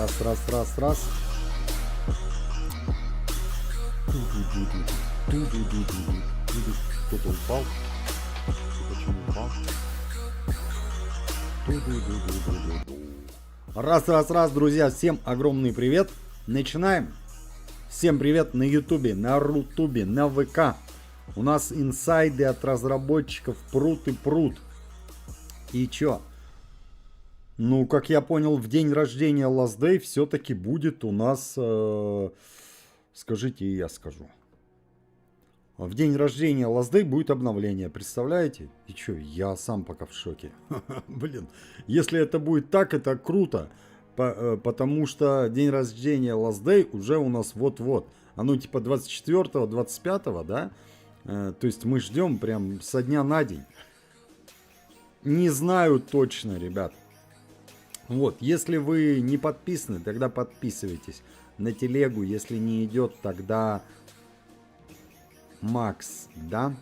Раз. Кто-то упал. Почему упал? Раз, друзья. Всем огромный привет. Начинаем. Всем привет на ютубе, на рутубе, на ВК. У нас инсайды от разработчиков прут и прут. И чё? Ну, как я понял, в день рождения Last Day все-таки будет у нас... скажите, и я скажу. В день рождения Last Day будет обновление, представляете? И чё, я сам пока в шоке. Блин, если это будет так, это круто. Потому что день рождения Last Day уже у нас вот-вот. Оно типа 24-го, 25-го, да? То есть мы ждем прям со дня на день. Не знаю точно, ребят. Вот, если вы не подписаны, тогда подписывайтесь на телегу. Если не идет, тогда Макс, да?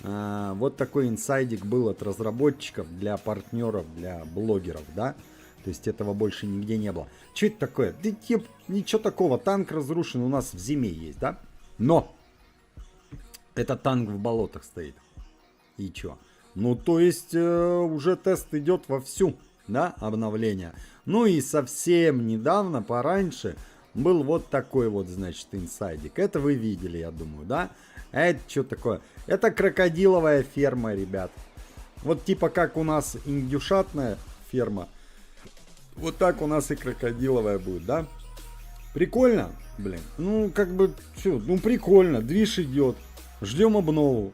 Вот такой инсайдик был от разработчиков для партнеров, для блогеров, да? То есть этого больше нигде не было. Что это такое? Да ничего такого, танк разрушен у нас в зиме есть, да? Но этот танк в болотах стоит. И чё? Ну, то есть уже тест идет вовсю. Да, обновление. Ну и совсем недавно, пораньше, был вот такой вот, значит, инсайдик. Это вы видели, я думаю, да? А это что такое? Это крокодиловая ферма, ребят. Вот типа как у нас индюшатная ферма, вот так у нас и крокодиловая будет, да? Прикольно? Блин, ну как бы, что, ну прикольно, движ идет. Ждем обнову.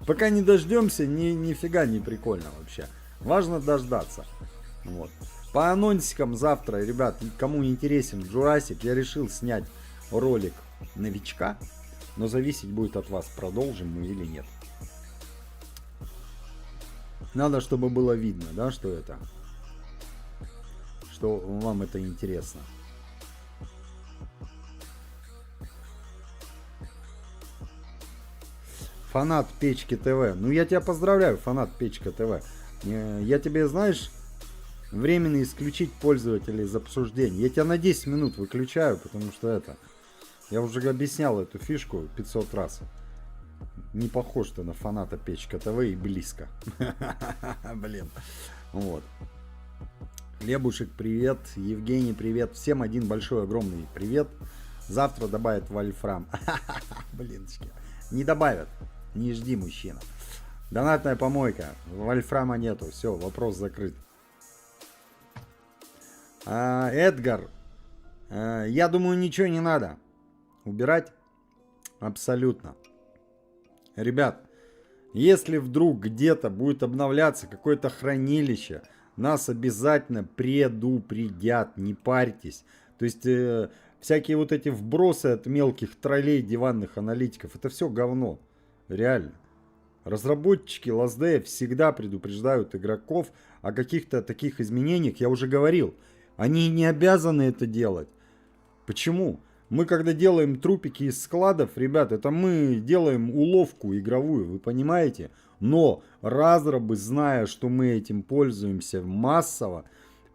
Пока не дождемся, нифига не прикольно вообще. Важно дождаться. Вот. По анонсикам завтра, ребят, кому интересен Jurassic, я решил снять ролик новичка. Но зависеть будет от вас, продолжим мы или нет. Надо, чтобы было видно, да, что это. Что вам это интересно. Фанат Печки ТВ. Ну, я тебя поздравляю, фанат Печка ТВ. Я тебе, знаешь, временно исключить пользователей из обсуждения. Я тебя на 10 минут выключаю, потому что это... Я уже объяснял эту фишку 500 раз. Не похож ты на фаната Печка ТВ и близко. Блин. Вот. Лебушек, привет. Евгений, привет. Всем один большой, огромный привет. Завтра добавят вольфрам. Блинчики. Не добавят. Не жди, мужчина. Донатная помойка. Вольфрама нету. Все, вопрос закрыт. Эдгар. Я думаю, ничего не надо. Убирать? Абсолютно. Ребят, если вдруг где-то будет обновляться какое-то хранилище, нас обязательно предупредят. Не парьтесь. То есть всякие вот эти вбросы от мелких троллей, диванных аналитиков, это все говно. Реально. Разработчики Last Day всегда предупреждают игроков о каких-то таких изменениях. Я уже говорил, они не обязаны это делать. Почему? Мы когда делаем трупики из складов, ребят, это мы делаем уловку игровую, вы понимаете? Но разрабы, зная, что мы этим пользуемся массово,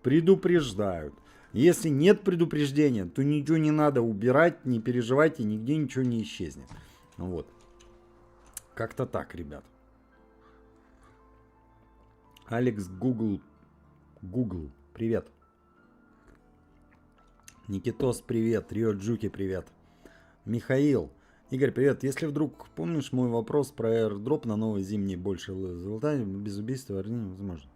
предупреждают. Если нет предупреждения, то ничего не надо убирать, не переживайте, нигде ничего не исчезнет. Вот. Как-то так, ребят. Алекс Google, привет. Никитос, привет. Рио Джуки, привет. Михаил, Игорь, привет. Если вдруг помнишь мой вопрос про airdrop на новый зимний больше золота, без убийства невозможно.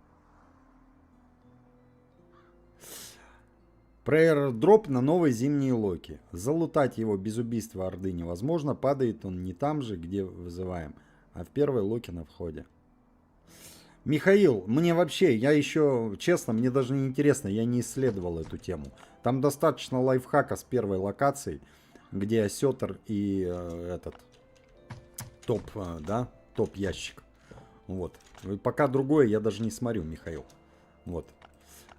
Про airdrop на новой зимние локи. Залутать его без убийства орды невозможно. Падает он не там же, где вызываем, а в первой локе на входе. Михаил, мне вообще, я еще, честно, мне даже не интересно, я не исследовал эту тему. Там достаточно лайфхака с первой локацией, где осетр и этот топ, да, топ ящик. Вот. Пока другое я даже не смотрю, Михаил. Вот.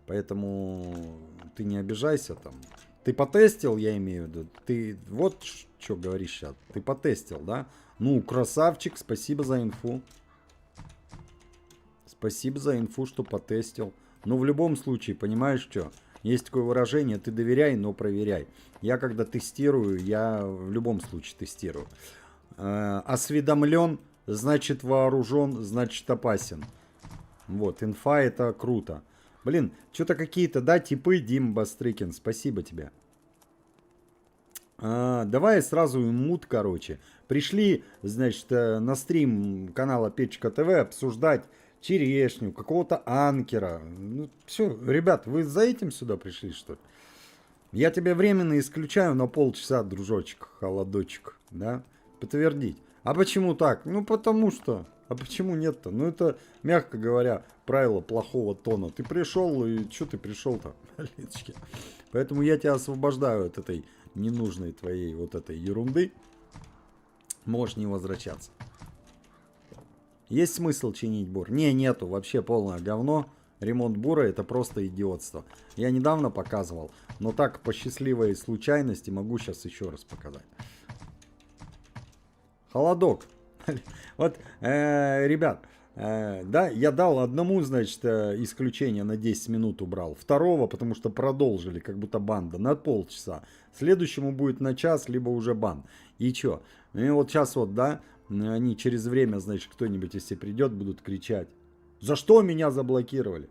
Поэтому ты не обижайся там. Ты потестил, я имею в виду. Ты вот что говоришь сейчас. Ты потестил, да? Ну, красавчик, спасибо за инфу. Спасибо за инфу, что потестил. Но в любом случае, понимаешь что? Есть такое выражение, ты доверяй, но проверяй. Я когда тестирую, я в любом случае тестирую. Осведомлен, значит вооружен, значит опасен. Вот, инфа это круто. Блин, что-то какие-то, да, типы, Дим Бастрыкин, спасибо тебе. Давай сразу мут, короче. Пришли, значит, на стрим канала Печка ТВ обсуждать черешню, какого-то анкера. Ну, все, ребят, вы за этим сюда пришли, что ли? Я тебя временно исключаю на полчаса, дружочек, холодочек, да? Подтвердить. А почему так? Ну, потому что. А почему нет-то? Ну, это, мягко говоря, правило плохого тона. Ты пришел, и что ты пришел-то? Поэтому я тебя освобождаю от этой ненужной твоей вот этой ерунды. Можешь не возвращаться. Есть смысл чинить бур? Не, нету. Вообще полное говно. Ремонт бура это просто идиотство. Я недавно показывал, но так по счастливой случайности могу сейчас еще раз показать. Холодок. Вот, ребят, да, я дал одному, значит, исключение на 10 минут убрал. Второго, потому что продолжили, как будто банда, на полчаса. Следующему будет на час, либо уже бан. И чё? И вот сейчас вот, да, они через время, значит, кто-нибудь, если придет, будут кричать. За что меня заблокировали?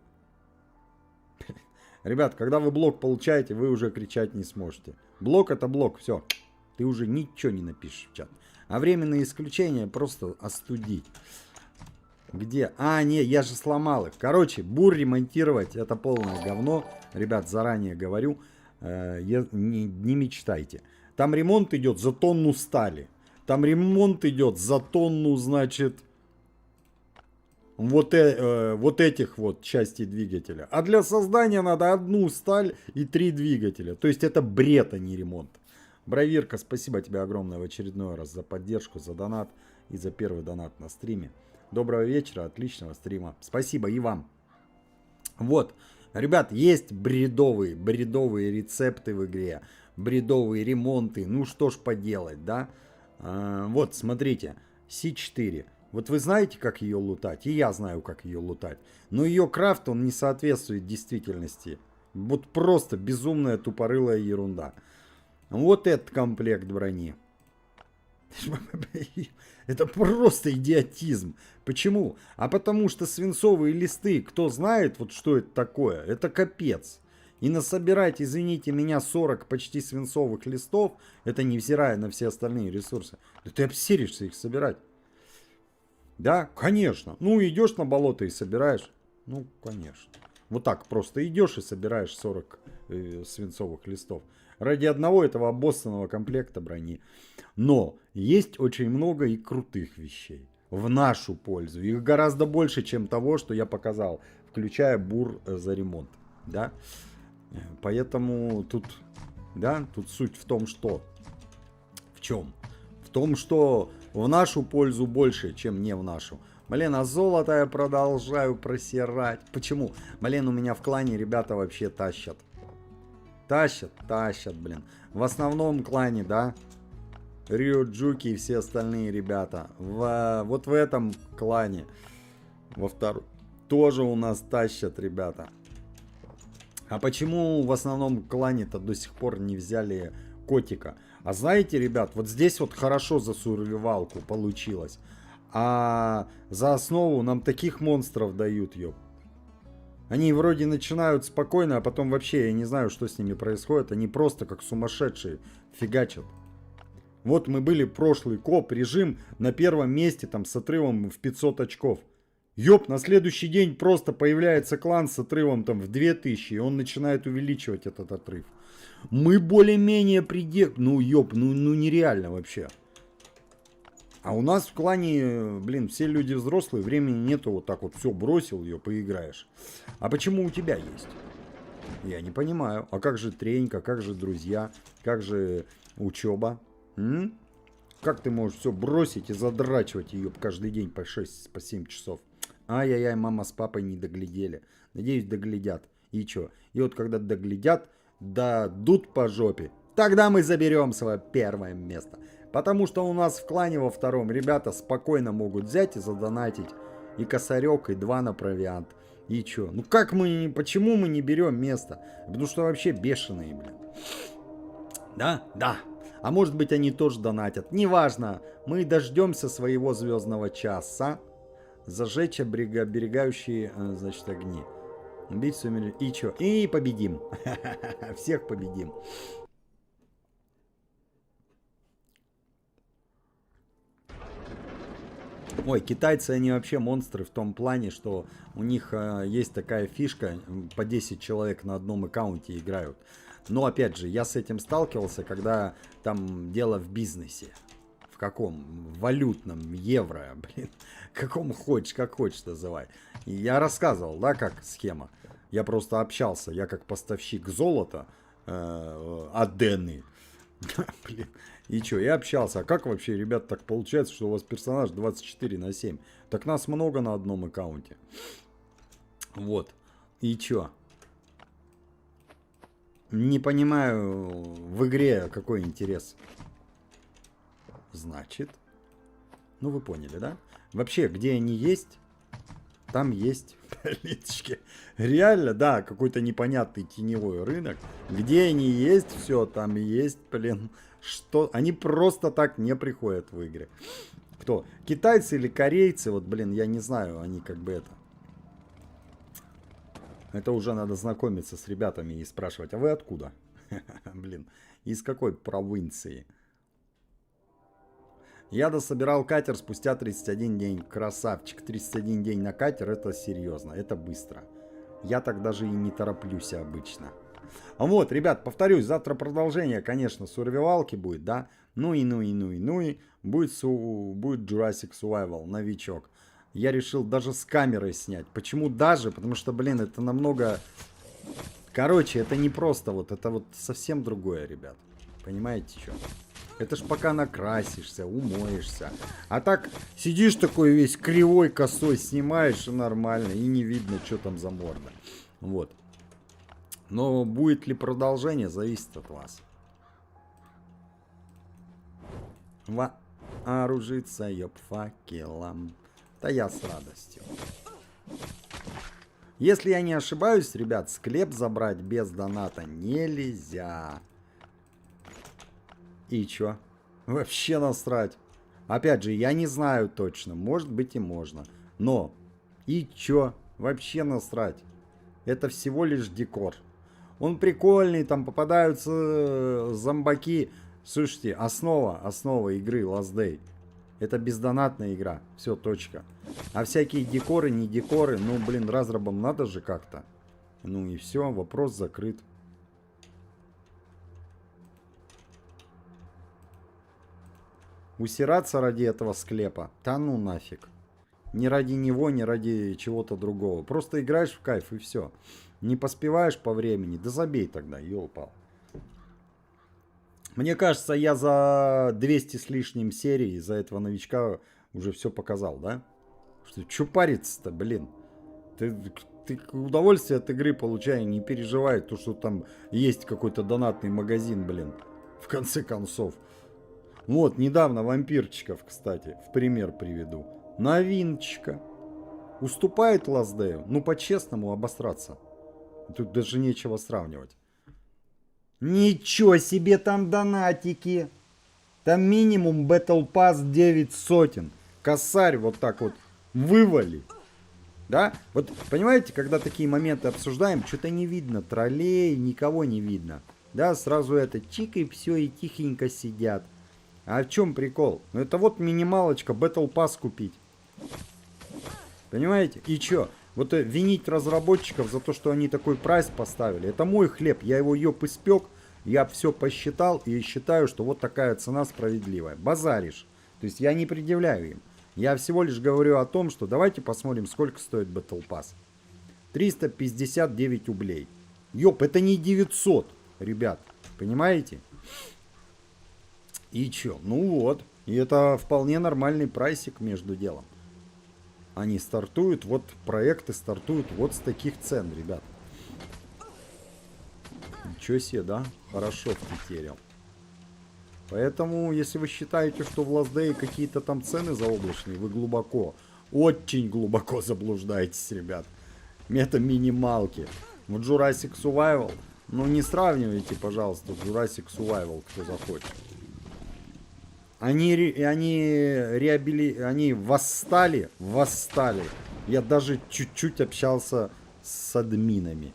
Ребят, когда вы блок получаете, вы уже кричать не сможете. Блок это блок, все. Ты уже ничего не напишешь в чат. А временные исключения просто остудить. Где? А, не, я же сломал их. Короче, бур ремонтировать это полное говно. Ребят, заранее говорю, не мечтайте. Там ремонт идет за тонну стали. Там ремонт идет за тонну, значит, вот этих вот частей двигателя. А для создания надо одну сталь и 3 двигателя. То есть это бред, а не ремонт. Бравирка, спасибо тебе огромное в очередной раз за поддержку, за донат и за первый донат на стриме. Доброго вечера, отличного стрима. Спасибо и вам. Вот, ребят, есть бредовые рецепты в игре. Бредовые ремонты. Ну что ж поделать, да? Вот, смотрите, С4. Вот вы знаете, как ее лутать? И я знаю, как ее лутать. Но ее крафт, он не соответствует действительности. Вот просто безумная тупорылая ерунда. Вот этот комплект брони. Это просто идиотизм. Почему? А потому что свинцовые листы, кто знает, вот что это такое, это капец. И насобирать, извините меня, 40 почти свинцовых листов, это невзирая на все остальные ресурсы. Да ты обсеришься их собирать. Да, конечно. Ну, идешь на болото и собираешь. Ну, конечно. Вот так просто идешь и собираешь 40 свинцовых листов. Ради одного этого обоссанного комплекта брони. Но есть очень много и крутых вещей. В нашу пользу. Их гораздо больше, чем того, что я показал. Включая бур за ремонт. Да? Поэтому тут, да, тут суть в том, что... В чем? В том, что в нашу пользу больше, чем не в нашу. Блин, а золото я продолжаю просирать. Почему? Блин, у меня в клане ребята вообще тащат. Тащат, блин. В основном клане, да. Рио Джуки и все остальные ребята. Вот в этом клане. Во втором. Тоже у нас тащат ребята. А почему в основном клане-то до сих пор не взяли котика? А знаете, ребят, вот здесь вот хорошо за сурвивалку получилось. А за основу нам таких монстров дают, ёп. Они вроде начинают спокойно, а потом вообще я не знаю, что с ними происходит. Они просто как сумасшедшие фигачат. Вот мы были прошлый коп режим на первом месте там с отрывом в 500 очков. Ёп, на следующий день просто появляется клан с отрывом там в 2000, и он начинает увеличивать этот отрыв. Мы более-менее Ну ёп, ну нереально вообще. А у нас в клане, блин, все люди взрослые, времени нету, вот так вот все бросил ее, поиграешь. А почему у тебя есть? Я не понимаю. А как же тренька, как же друзья, как же учеба? Как ты можешь все бросить и задрачивать ее каждый день по 6, по 7 часов? Ай-яй-яй, мама с папой не доглядели. Надеюсь, доглядят. И чё? И вот когда доглядят, дадут по жопе, тогда мы заберем свое первое место. Потому что у нас в клане во втором ребята спокойно могут взять и задонатить и косарек, и 2 на провиант. И чё? Ну как мы, почему мы не берем место? Потому что вообще бешеные, блин. Да? Да. А может быть они тоже донатят. Неважно. Мы дождемся своего звездного часа. Зажечь оберегающие, значит, огни. Убить сумерки. И чё? И победим. Всех победим. Ой, китайцы, они вообще монстры в том плане, что у них есть такая фишка, по 10 человек на одном аккаунте играют. Но опять же, я с этим сталкивался, когда там дело в бизнесе. В каком? В валютном, евро, блин. Каком хочешь, как хочешь называй. И я рассказывал, да, как схема. Я просто общался, я как поставщик золота Адены. Блин. И что, я общался. А как вообще, ребят, так получается, что у вас персонаж 24/7? Так нас много на одном аккаунте. Вот. И что? Не понимаю в игре какой интерес. Значит. Ну вы поняли, да? Вообще, где они есть, там есть политички. Реально, да, какой-то непонятный теневой рынок. Где они есть, все, там есть, блин. Что? Они просто так не приходят в игры. Кто? Китайцы или корейцы? Вот, блин, я не знаю, они как бы это. Это уже надо знакомиться с ребятами и спрашивать, а вы откуда? Блин, из какой провинции? Я дособирал катер спустя 31 день. Красавчик. 31 день на катер, это серьезно, это быстро. Я так даже и не тороплюсь обычно. А вот, ребят, повторюсь, завтра продолжение, конечно, сурвивалки будет, да? Ну и будет Jurassic Survival, новичок. Я решил даже с камерой снять. Почему даже? Потому что, блин, это намного... Короче, это не просто вот, это вот совсем другое, ребят. Понимаете, что? Это ж пока накрасишься, умоешься. А так сидишь такой весь кривой, косой, снимаешь и нормально. И не видно, что там за морда. Вот. Но будет ли продолжение, зависит от вас. Вооружиться, ёб, факелом. Да я с радостью. Если я не ошибаюсь, ребят, склеп забрать без доната нельзя. И чё? Вообще насрать. Опять же, я не знаю точно. Может быть и можно. Но. И чё? Вообще насрать. Это всего лишь декор. Он прикольный, там попадаются зомбаки. Слушайте, основа игры Last Day. Это бездонатная игра. Все, точка. А всякие декоры, не декоры, ну, блин, разрабам надо же как-то. Ну и все, вопрос закрыт. Усираться ради этого склепа? Да ну нафиг. Не ради него, не ради чего-то другого. Просто играешь в кайф и все. Не поспеваешь по времени, да забей тогда, ёлпал. Мне кажется, я за 200 с лишним серий, за этого новичка уже все показал, да? Что париться-то, блин? Ты удовольствие от игры получай, не переживай, то, что там есть какой-то донатный магазин, блин. В конце концов. Вот, недавно вампирчиков, кстати, в пример приведу. Новиночка. Уступает Last Day? Ну, по-честному обосраться. Тут даже нечего сравнивать. Ничего себе там донатики. Там минимум Battle Pass 9 сотен. Косарь вот так вот вывали. Да? Вот понимаете, когда такие моменты обсуждаем, что-то не видно троллей, никого не видно. Да, сразу это чик и все, и тихенько сидят. А в чем прикол? Ну это вот минималочка, Battle Pass купить. Понимаете? И чё? Вот винить разработчиков за то, что они такой прайс поставили, это мой хлеб, я его ёб испек, я все посчитал и считаю, что вот такая цена справедливая. Базаришь. То есть я не предъявляю им. Я всего лишь говорю о том, что давайте посмотрим, сколько стоит Battle Pass. 359 рублей. Ёп, это не 900, ребят. Понимаете? И чё? Ну вот. И это вполне нормальный прайсик между делом. Они стартуют, вот проекты стартуют вот с таких цен, ребят. Ничего себе, да? Хорошо втетерил. Поэтому, если вы считаете, что в Last Day какие-то там цены заоблачные, вы глубоко, очень глубоко заблуждаетесь, ребят. Это минималки. Вот Jurassic Survival. Ну не сравнивайте, пожалуйста, Jurassic Survival, кто захочет. Они восстали. Я даже чуть-чуть общался с админами.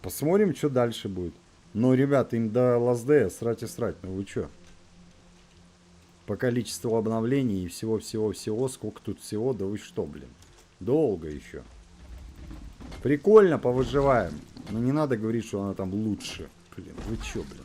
Посмотрим, что дальше будет. Но, ребят, им до Last Day срать и срать. Ну вы чё? По количеству обновлений и всего-всего-всего. Сколько тут всего? Да вы что, блин? Долго еще. Прикольно, повыживаем. Но не надо говорить, что она там лучше. Блин, вы чё, блин?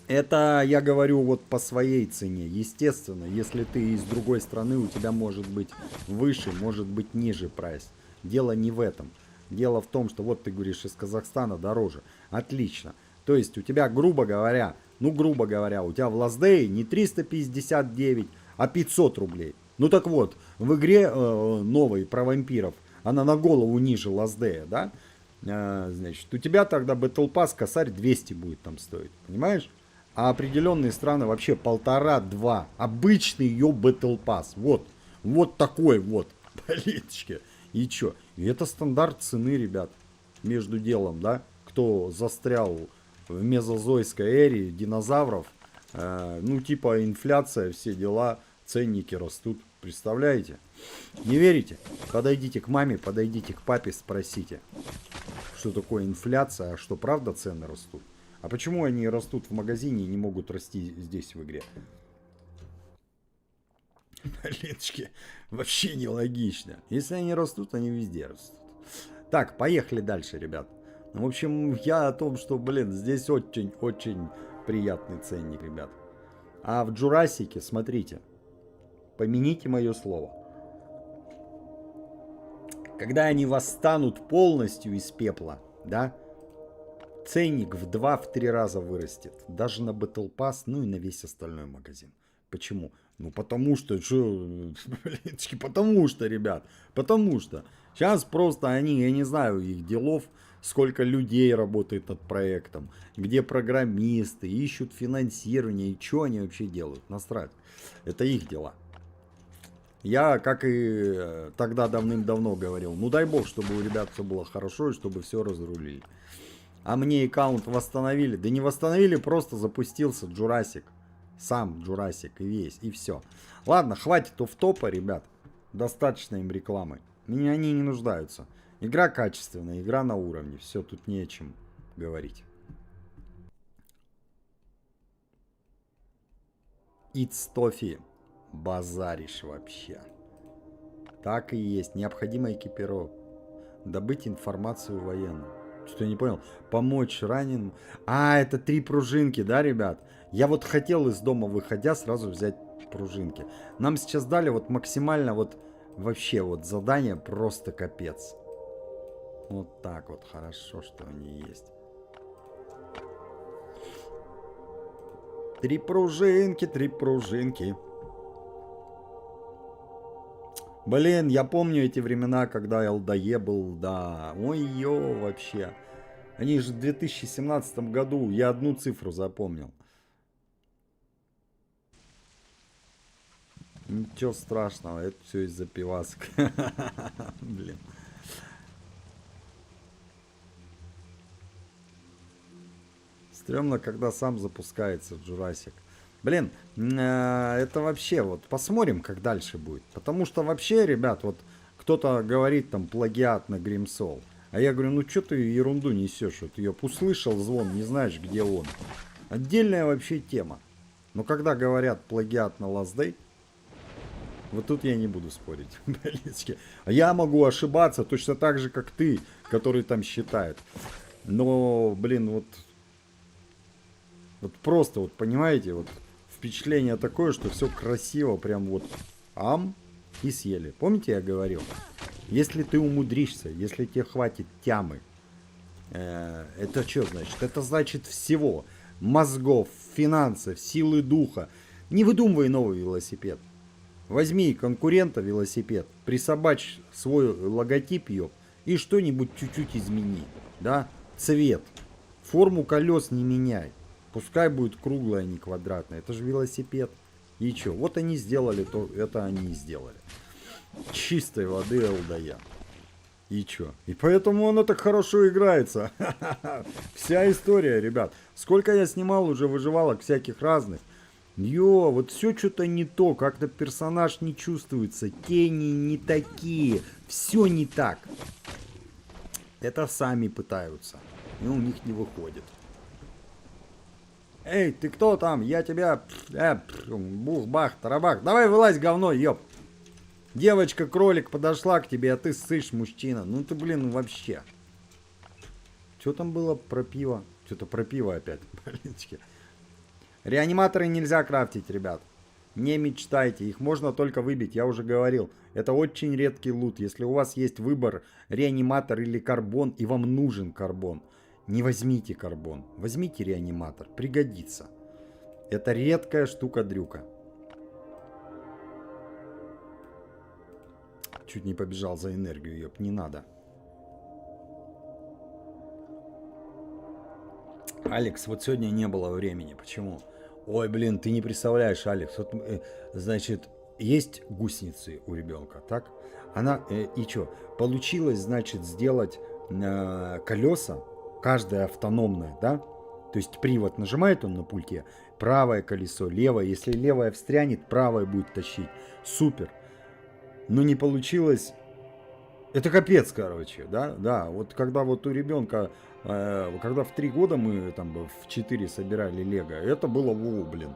Это я говорю вот по своей цене. Естественно, если ты из другой страны, у тебя может быть выше, может быть ниже прайс. Дело не в этом. Дело в том, что вот ты говоришь, из Казахстана дороже. Отлично. То есть у тебя, грубо говоря, у тебя в Last Day не 359, а 500 рублей. Ну так вот, в игре новой про вампиров, она на голову ниже Last Day, да? Значит, у тебя тогда Battle Pass косарь 200 будет там стоить, понимаешь? А определенные страны вообще 1,5-2. Обычный ее Battle Pass. Вот такой вот. Политочки. И чё? И это стандарт цены, ребят. Между делом, да? Кто застрял в мезозойской эре динозавров. Ну, типа инфляция, все дела. Ценники растут. Представляете? Не верите? Подойдите к маме, подойдите к папе, спросите. Что такое инфляция, а что правда цены растут? А почему они растут в магазине и не могут расти здесь в игре? Блинчики, вообще нелогично. Если они растут, они везде растут. Так, поехали дальше, ребят. В общем, я о том, что, блин, здесь очень-очень приятный ценник, ребят. А в Джурасике, смотрите, помяните мое слово. Когда они восстанут полностью из пепла, да, ценник в 2-3 раза вырастет. Даже на Battle Pass, ну и на весь остальной магазин. Почему? Ну потому что, ребят, потому что. Сейчас просто они, я не знаю их делов, сколько людей работает над проектом, где программисты, ищут финансирование, и что они вообще делают, насрать. Это их дела. Я, как и тогда давным-давно говорил, ну дай бог, чтобы у ребят все было хорошо и чтобы все разрулили. А мне аккаунт восстановили. Да не восстановили, просто запустился Jurassic. Сам Jurassic и весь, и все. Ладно, хватит офф-топа, ребят. Достаточно им рекламы. Они не нуждаются. Игра качественная, игра на уровне. Все, тут не о чем говорить. It's Toffee. Базаришь вообще. Так и есть. Необходима экипировка. Добыть информацию военную. Что я не понял? Помочь раненым. А, это 3 пружинки, да, ребят? Я вот хотел из дома, выходя, сразу взять пружинки. Нам сейчас дали вот максимально вот вообще вот задание просто капец. Вот так вот. Хорошо, что они есть. 3 пружинки, 3 пружинки. Блин, я помню эти времена, когда ЛДЕ был, да. Ой-ё, вообще. Они же в 2017 году, я одну цифру запомнил. Ничего страшного, это все из-за пивасок. Блин. Стремно, когда сам запускается Jurassic. Блин, это вообще вот посмотрим, как дальше будет. Потому что вообще, ребят, вот кто-то говорит там плагиат на Grimsoul. А я говорю, ну что ты ерунду несешь? Вот ее услышал звон, не знаешь, где он. Отдельная вообще тема. Но когда говорят плагиат на Last Day, вот тут я не буду спорить. А я могу ошибаться точно так же, как ты, который там считает. Но, блин, вот просто, вот понимаете, вот впечатление такое, что все красиво, прям вот и съели. Помните, я говорил? Если ты умудришься, если тебе хватит тямы, это что значит? Это значит всего. Мозгов, финансов, силы духа. Не выдумывай новый велосипед. Возьми конкурента велосипед, присобачь свой логотип ее и что-нибудь чуть-чуть измени. Да? Цвет. Форму колес не меняй. Пускай будет круглая, а не квадратная. Это же велосипед. И что? Вот они сделали, то это они и сделали. Чистой воды ЛДЯ. И чё? И поэтому оно так хорошо играется. Вся история, ребят. Сколько я снимал уже выживалок всяких разных. Вот все что-то не то. Как-то персонаж не чувствуется. Тени не такие. Все не так. Это сами пытаются. И у них не выходит. Эй, ты кто там? Я тебя... Бух-бах, тарабах. Давай вылазь, говно, ёп. Девочка-кролик подошла к тебе, а ты ссышь, мужчина. Ну ты, блин, вообще. Что там было про пиво? Что-то про пиво опять. Реаниматоры нельзя крафтить, ребят. Не мечтайте, их можно только выбить, я уже говорил. Это очень редкий лут. Если у вас есть выбор реаниматор или карбон, и вам нужен карбон, не возьмите карбон. Возьмите реаниматор, пригодится. Это редкая штука-дрюка. Чуть не побежал за энергию, ёп, не надо. Алекс, вот сегодня не было времени. Почему? Ой, блин, ты не представляешь, Алекс. Вот, значит, есть гусеницы у ребенка, так? Она, и что? Получилось, значит, сделать колеса, каждая автономная, да? То есть привод нажимает он на пульте, правое колесо, левое. Если левое встрянет, правое будет тащить. Супер. Но не получилось. Это капец, короче, да? Да, вот когда вот у ребенка, когда в 3 года мы там в 4 собирали лего, это было, блин,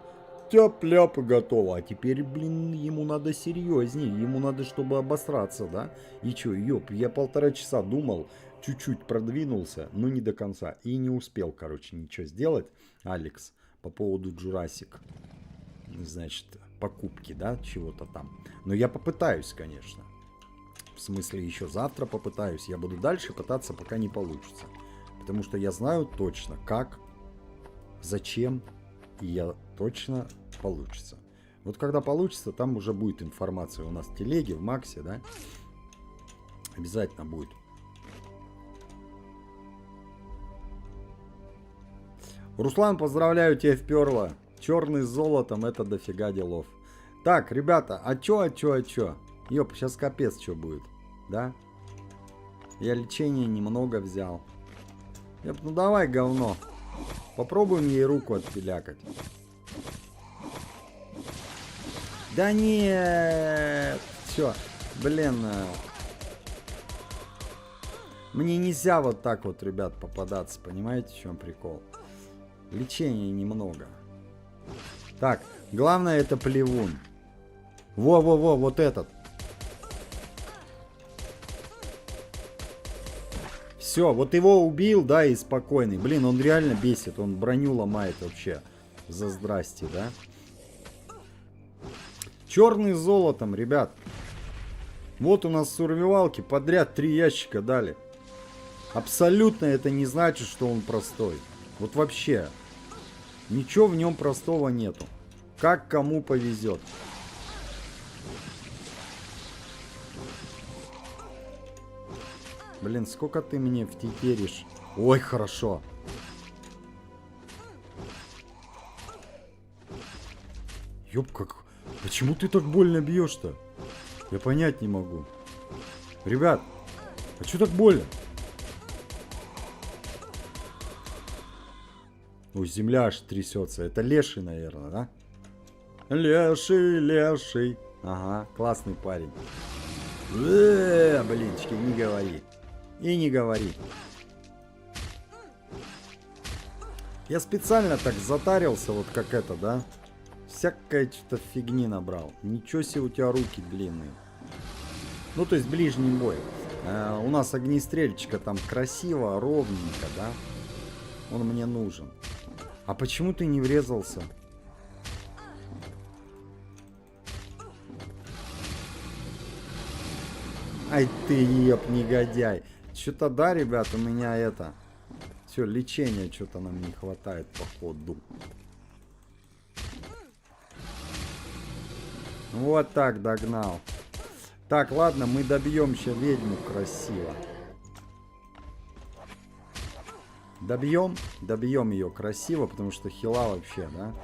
тяп-ляп и готово. А теперь, блин, ему надо серьезнее, ему надо, чтобы обосраться, да? И чё, ёп, я 1,5 часа думал, чуть-чуть продвинулся, но не до конца. И не успел, короче, ничего сделать, Алекс, по поводу Jurassic. Значит, покупки, да, чего-то там. Но я попытаюсь, конечно. В смысле, еще завтра попытаюсь. Я буду дальше пытаться, пока не получится. Потому что я знаю точно, как, зачем, и я точно получится. Вот когда получится, там уже будет информация у нас в телеге, в Максе, да. Обязательно будет. Руслан, поздравляю, тебя вперло. Черный с золотом, это дофига делов. Так, ребята, а чё? Ёп, сейчас капец что будет, да? Я лечения немного взял. Ёп, ну давай, говно. Попробуем ей руку отпилякать. Да нет! Всё, блин. Мне нельзя вот так вот, ребят, попадаться. Понимаете, в чем прикол? Лечения немного. Так, главное это плевун. Во-во-во, вот этот. Все, вот его убил, да, и спокойный. Блин, он реально бесит, он броню ломает вообще. За здрасте, да? Черный с золотом, ребят. Вот у нас сурвивалки подряд 3 ящика дали. Абсолютно это не значит, что он простой. Вот вообще. Ничего в нем простого нету. Как кому повезет. Блин, сколько ты мне втетеришь. Ой, хорошо. Ёп, как... Почему ты так больно бьешь-то? Я понять не могу. Ребят, а что так больно? Ой, земля аж трясется. Это леший, наверное, да? Леший, леший. Ага, классный парень. Блинчики, не говори. И не говори. Я специально так затарился, вот как это, да? Всякое что-то фигни набрал. Ничего себе у тебя руки длинные. Ну, то есть ближний бой. У нас огнестрельчика там красиво, ровненько, да? Он мне нужен. А почему ты не врезался? Ай ты, еб, негодяй. Что-то да, ребят, у меня это... Все, лечения что-то нам не хватает, походу. Вот так догнал. Так, ладно, мы добьем сейчас ведьму красиво. Добьем? Добьем ее красиво, потому что хила вообще, да?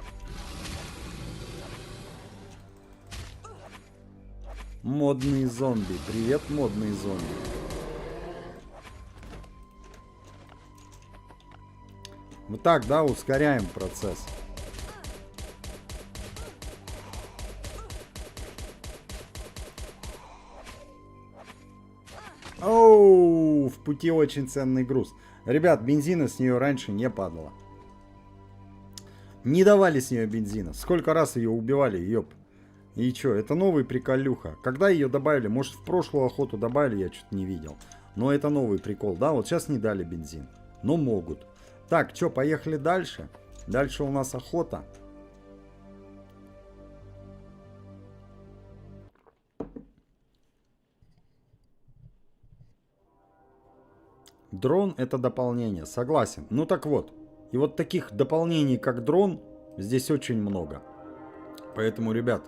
Модные зомби. Привет, модные зомби. Вот так, да, ускоряем процесс. Оу, в пути очень ценный груз. Ребят, бензина с нее раньше не падало. Не давали с нее бензина. Сколько раз ее убивали, ёп. И чё, это новый приколюха. Когда ее добавили? Может, в прошлую охоту добавили, я что-то не видел. Но это новый прикол, да? Вот сейчас не дали бензин. Но могут. Так, чё, поехали дальше. Дальше у нас охота. Дрон это дополнение, согласен. Ну так вот. И вот таких дополнений, как дрон, здесь очень много. Поэтому, ребят,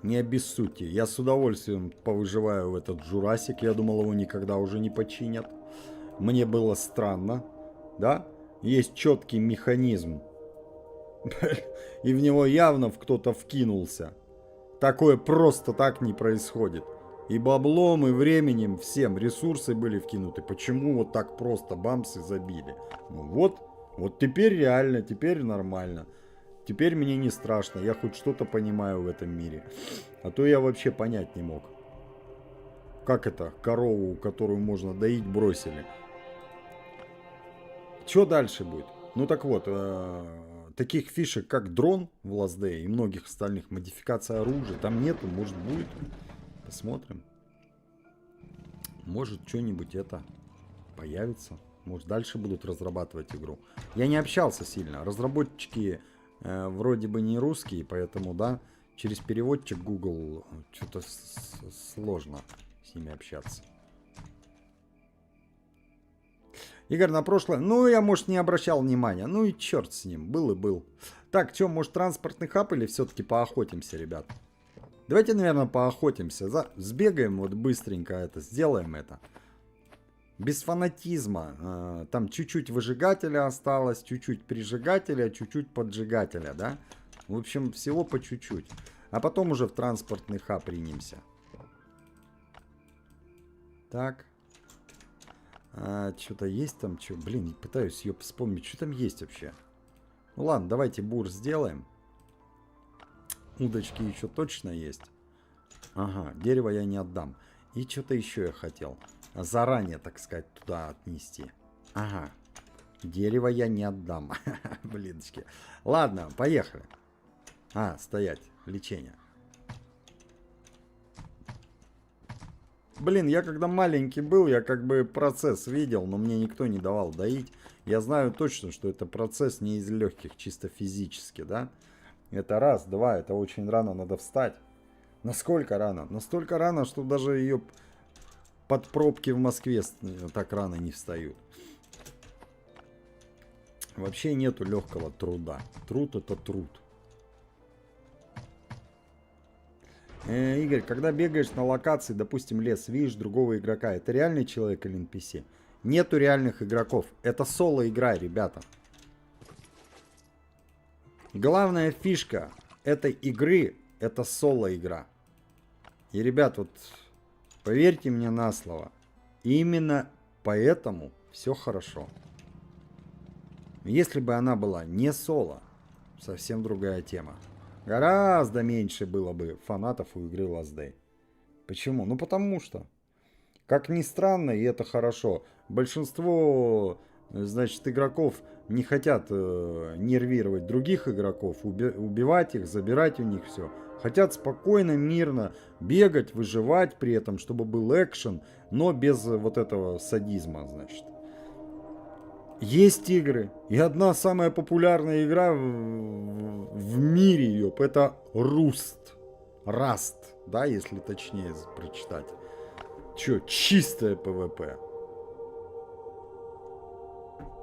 не обессудьте. Я с удовольствием повыживаю в этот Журасик. Я думал, его никогда уже не починят. Мне было странно. Да? Есть четкий механизм. И в него явно кто-то вкинулся. Такое просто так не происходит. И баблом, и временем, всем ресурсы были вкинуты. Почему вот так просто бамсы забили? Ну вот теперь реально, теперь нормально. Теперь мне не страшно, я хоть что-то понимаю в этом мире. А то я вообще понять не мог. Как это корову, которую можно доить, бросили? Что дальше будет? Ну так вот, таких фишек, как дрон в Last Day и многих остальных модификаций оружия, там нету, может будет. Посмотрим. Может что-нибудь это появится. Может дальше будут разрабатывать игру. Я не общался сильно. Разработчики вроде бы не русские, поэтому, да, через переводчик Google что-то сложно с ними общаться. Игорь, на прошлое... Ну, я, может, не обращал внимания. Ну и черт с ним. Был и был. Так, что, может, транспортный хаб или все-таки поохотимся, ребят? Давайте, наверное, поохотимся. Сбегаем вот быстренько это. Сделаем это. Без фанатизма. Там чуть-чуть выжигателя осталось, чуть-чуть прижигателя, чуть-чуть поджигателя, да? В общем, всего по чуть-чуть. А потом уже в транспортный хаб принемся. Так. Что-то есть там? Блин, пытаюсь ее вспомнить. Что там есть вообще? Ну ладно, давайте бур сделаем. Удочки еще точно есть. Ага, дерево я не отдам. И что-то еще я хотел. Заранее, так сказать, туда отнести. Ага. Дерево я не отдам. Блиночки. Ладно, поехали. Стоять. Лечение. Блин, я когда маленький был, я как бы процесс видел, но мне никто не давал доить. Я знаю точно, что это процесс не из легких, чисто физически, да? Это раз, два, это очень рано надо встать. Насколько рано? Настолько рано, что даже ее под пробки в Москве так рано не встают. Вообще нету легкого труда. Труд это труд. Игорь, когда бегаешь на локации, допустим, лес, видишь другого игрока, это реальный человек или NPC? Нету реальных игроков. Это соло-игра, ребята. Главная фишка этой игры — это соло-игра. И, ребят, вот поверьте мне на слово, именно поэтому все хорошо. Если бы она была не соло, совсем другая тема. Гораздо меньше было бы фанатов у игры Last Day. Почему? Ну потому что, как ни странно, и это хорошо, большинство, значит, игроков не хотят нервировать других игроков, убивать их, забирать у них все. Хотят спокойно, мирно бегать, выживать при этом, чтобы был экшен, но без вот этого садизма, значит. Есть игры. И одна самая популярная игра в мире, ёп, это Rust. Rust, да, если точнее прочитать. Чё, чистое PvP.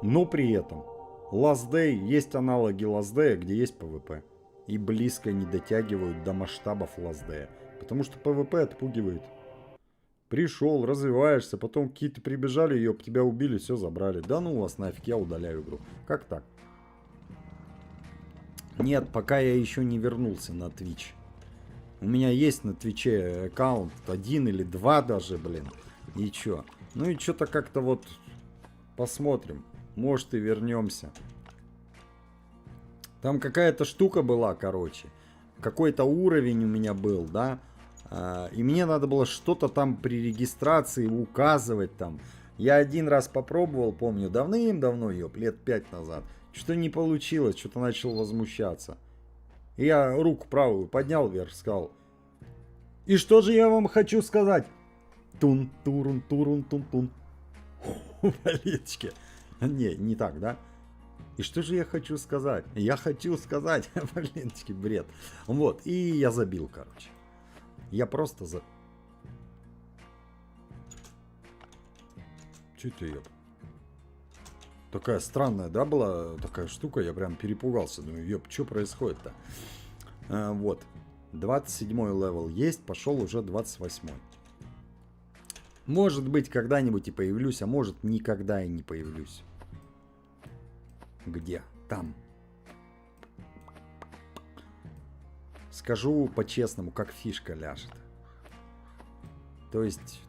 Но при этом Last Day, есть аналоги Last Day, где есть PvP. И близко не дотягивают до масштабов Last Day. Потому что PvP отпугивает. Пришел, развиваешься, потом какие-то прибежали, ёп, тебя убили, все забрали. Да ну вас нафиг, я удаляю игру. Как так? Нет, пока я еще не вернулся на Twitch. У меня есть на Твиче аккаунт, 1 или 2 даже, блин. И чё? Ну и что-то как-то вот посмотрим. Может и вернемся. Там какая-то штука была, короче. Какой-то уровень у меня был, да. И мне надо было что-то там при регистрации указывать там. Я один раз попробовал, помню, давным-давно, ёп, лет 5 назад. Что-то не получилось, что-то начал возмущаться. И я руку правую поднял вверх, сказал: и что же я вам хочу сказать? Тун, турун, турун, тун, тун. Болечки. Не так, да? И что же я хочу сказать? Я хочу сказать, блинчики, бред. Вот, и я забил, короче. Я просто Чё это, ёп? Такая странная, да, была такая штука, я прям перепугался. Думаю, ёп, что происходит-то? Вот, 27-й левел есть, пошел уже 28-й. Может быть, когда-нибудь и появлюсь, а может, никогда и не появлюсь. Где? Там. Скажу по-честному, как фишка ляжет. То есть.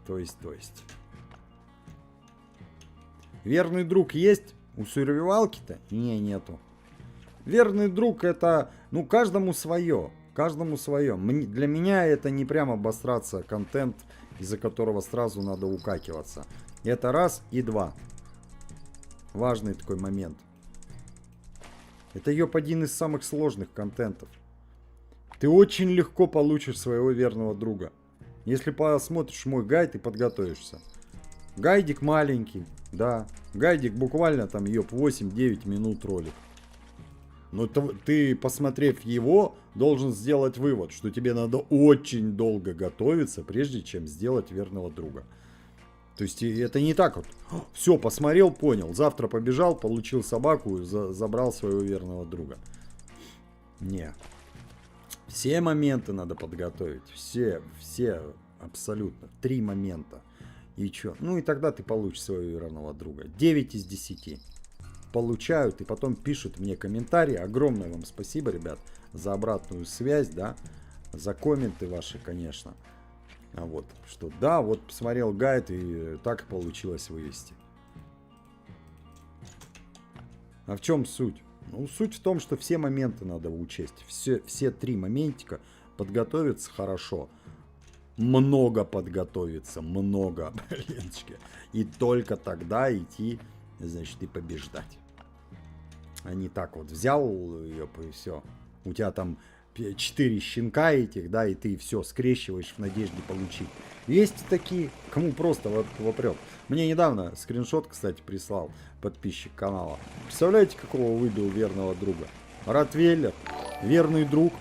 Верный друг есть? У сурвивалки-то? Не, нету. Верный друг это, ну, каждому свое. Каждому свое. Для меня это не прям обосраться контент, из-за которого сразу надо укакиваться. Это раз и два. Важный такой момент. Это, ёп, один из самых сложных контентов. Ты очень легко получишь своего верного друга. Если посмотришь мой гайд и подготовишься. Гайдик маленький, да. Гайдик буквально там, ёп, 8-9 минут ролик. Но ты, посмотрев его, должен сделать вывод, что тебе надо очень долго готовиться, прежде чем сделать верного друга. То есть это не так вот. Все, посмотрел, понял. Завтра побежал, получил собаку, забрал своего верного друга. Не. Все моменты надо подготовить. Все абсолютно. 3 момента. И чё? Ну и тогда ты получишь своего верного друга. 9 из 10. Получают и потом пишут мне комментарии. Огромное вам спасибо, ребят, за обратную связь, да. За комменты ваши, конечно. А вот, что да, вот посмотрел гайд и так получилось вывести. А в чем суть? Ну, суть в том, что все моменты надо учесть. Все 3 моментика подготовиться хорошо. Много подготовиться, много, блинчики. И только тогда идти, значит, и побеждать. А не так вот взял, ёп, и все. У тебя там 4 щенка этих, да, и ты все скрещиваешь в надежде получить. Есть такие, кому просто вопрет. Мне недавно скриншот, кстати, прислал подписчик канала. Представляете, какого выбил верного друга? Ротвейлер, верный друг,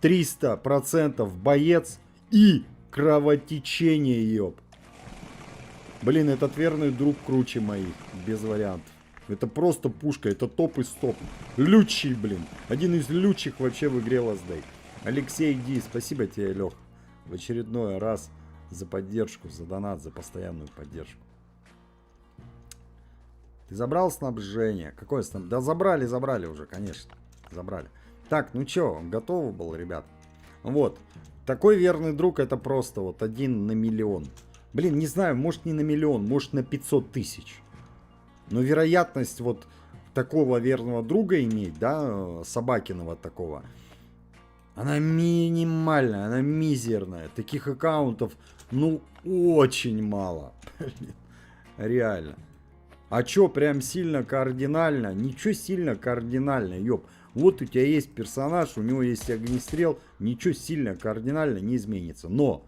300% боец и кровотечение, ёп. Блин, этот верный друг круче моих, без вариантов. Это просто пушка, это топ из топ. Лючий, блин. Один из лючих вообще в игре Last Day. Алексей Ди, спасибо тебе, Лех. В очередной раз за поддержку, за донат, за постоянную поддержку. Ты забрал снабжение? Какое снабжение? Да забрали уже, конечно. Забрали. Так, ну чё, готово был, ребят? Вот. Такой верный друг это просто вот 1 на миллион. Блин, не знаю, может не на миллион, может на 500 тысяч. Но вероятность вот такого верного друга иметь, да, собакиного такого, она минимальная, она мизерная. Таких аккаунтов, ну, очень мало. Реально. А чё, прям сильно кардинально? Ничего сильно кардинально, ёп. Вот у тебя есть персонаж, у него есть огнестрел, ничего сильно кардинально не изменится. Но,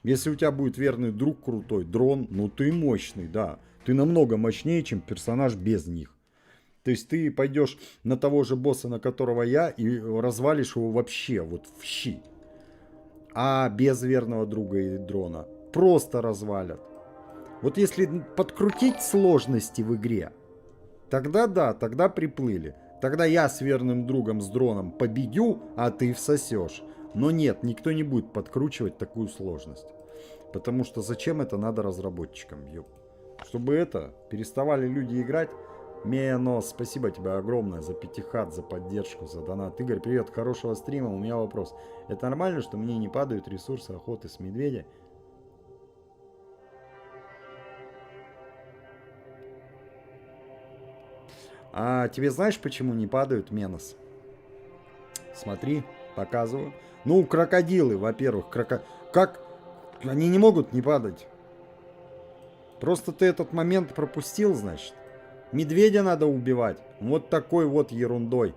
если у тебя будет верный друг крутой, дрон, ну ты мощный, да. Ты намного мощнее, чем персонаж без них. То есть ты пойдешь на того же босса, на которого я, и развалишь его вообще, вот в щи. А без верного друга и дрона просто развалят. Вот если подкрутить сложности в игре, тогда да, тогда приплыли. Тогда я с верным другом, с дроном победю, а ты всосешь. Но нет, никто не будет подкручивать такую сложность. Потому что зачем это надо разработчикам, ёп. Чтобы это, переставали люди играть, Менос, спасибо тебе огромное за пятихат, за поддержку, за донат. Игорь, привет, хорошего стрима. У меня вопрос. Это нормально, что мне не падают ресурсы охоты с медведя? А тебе знаешь, почему не падают, Менос? Смотри, показываю. Ну, крокодилы, во-первых. Как? Они не могут не падать. Просто ты этот момент пропустил, значит. Медведя надо убивать. Вот такой вот ерундой.